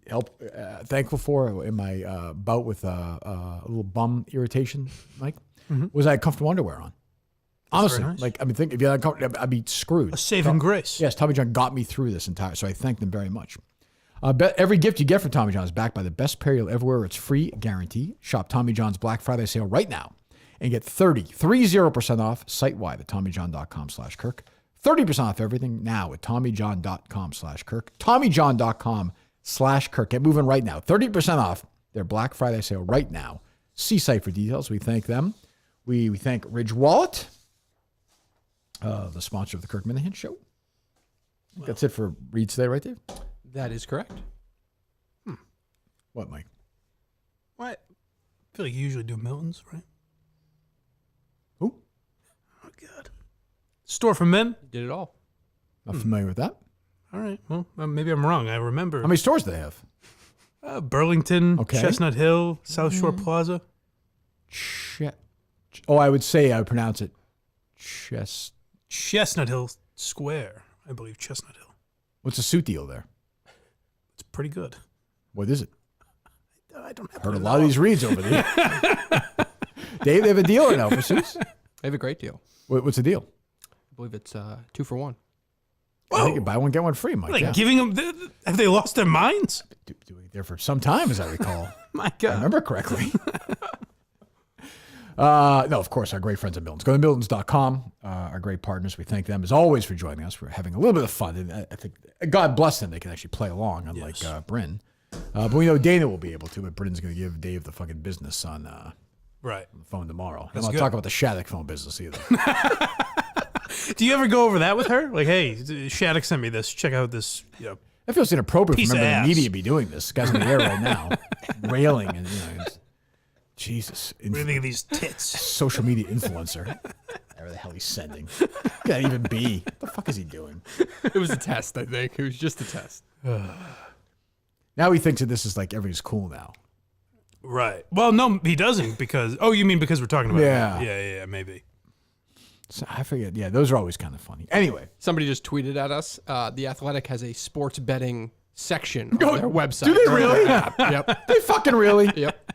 thankful for in my bout with a little bum irritation, Mike, was I had comfortable underwear on. Honestly, very nice. think if you had I'd be screwed. A saving grace. Yes, Tommy John got me through this entire. So I thank them very much. Every gift you get from Tommy John is backed by the best pair you'll ever wear. It's free guarantee. Shop Tommy John's Black Friday sale right now and get 30% off site-wide at TommyJohn.com/Kirk. 30% off everything now at TommyJohn.com/Kirk. TommyJohn.com/Kirk. Get moving right now. 30% off their Black Friday sale right now. See site for details. We thank them. We thank Ridge Wallet, the sponsor of the Kirk Minahan Show. That's it for Reads today, right, Dave? That is correct. What, Mike? What? I feel like you usually do Milton's, right? Who? Oh, God. Store for Men? Did it all. Not familiar with that. All right. Well, maybe I'm wrong. I remember. How many stores do they have? Burlington, Okay. Chestnut Hill, South Shore Plaza. I would say I would pronounce it Chestnut Hill Square, I believe. Chestnut Hill. What's the suit deal there? It's pretty good. What is it? I don't have Heard a lot of these reads over there. Dave, they have a deal right now for suits? They have a great deal. What's the deal? I believe it's 2 for 1. I think you buy one, get one free, Mike. Like Yeah. giving them, have they lost their minds? Doing there for some time, as I recall. My God. I remember correctly. No, of course, our great friends at Milton's. Go to Miltons.com. Our great partners. We thank them, as always, for joining us. We're having a little bit of fun. And I think, God bless them, they can actually play along, unlike Brynn. But we know Dana will be able to, but Brynn's going to give Dave the fucking business on the phone tomorrow. I'm not talking about the Shattuck phone business either. Do you ever go over that with her? Like, hey, Shattuck sent me this. Check out this That feels inappropriate Piece for a member of of the ass. media to be doing this. This guy's in the air right now, railing and Jesus. What do you think of these tits? Social media influencer. Whatever the hell he's sending. What could that even be? What the fuck is he doing? It was a test, I think. It was just a test. Now he thinks that this is like everything's cool now. Right. Well, no, he doesn't because. Oh, you mean because we're talking about? Yeah. Yeah, maybe. So I forget. Yeah, those are always kind of funny. Anyway, somebody just tweeted at us. The Athletic has a sports betting section on their website. Do they really? Yep. They fucking really? Yep.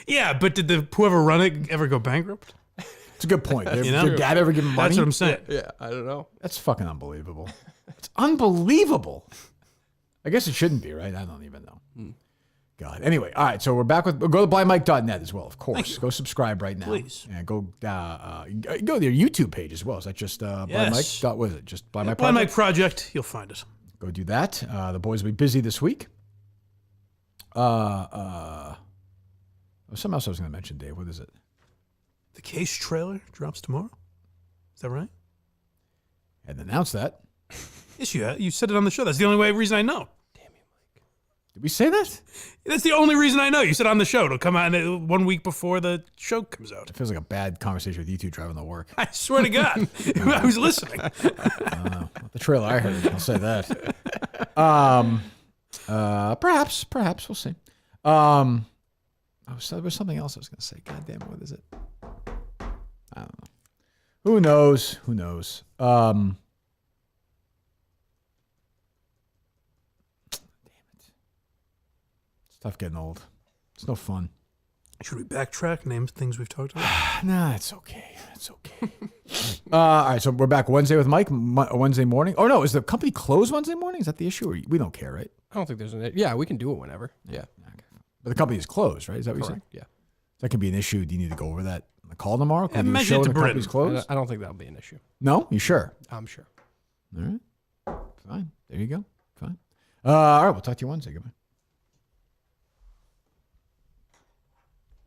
Yeah, but did whoever run it ever go bankrupt? It's a good point. Did You know? their dad ever give him money? That's what I'm saying. Yeah, I don't know. That's fucking unbelievable. It's unbelievable. I guess it shouldn't be, right? I don't even know. God. Anyway, all right. So we're back with. Go to blindmike.net as well, of course. Go subscribe right now. Please. And go to their YouTube page as well. Is that just Blind Mike? What is it? Just Blind Mike Blind Project? Mike Project. You'll find it. Go do that. The boys will be busy this week. Something else I was going to mention, Dave. What is it? The Case trailer drops tomorrow. Is that right? I hadn't announced that. Yes, you said it on the show. That's the only reason I know. Did we say that? That's the only reason I know. You said on the show. It'll come out 1 week before the show comes out. It feels like a bad conversation with you two driving to work. I swear to God. I was listening. Not the trailer I heard. I'll say that. Perhaps we'll see. There was something else I was going to say. God damn it, what is it? I don't know. Who knows? Damn it. It's tough getting old. It's no fun. Should we backtrack, name things we've talked about? Nah, it's okay. All right, so we're back Wednesday with Mike, Wednesday morning. Oh, no, is the company closed Wednesday morning? Is that the issue? Or we don't care, right? I don't think there's an. Yeah, we can do it whenever. Yeah. Okay. But the company is closed, right? Is that what you're saying? Yeah. That can be an issue. Do you need to go over that on the call tomorrow? Can you mention show it to the company's Brynn. closed? I don't think that'll be an issue. No? You sure? I'm sure. All right. Fine. There you go. Fine. All right, we'll talk to you Wednesday. Goodbye.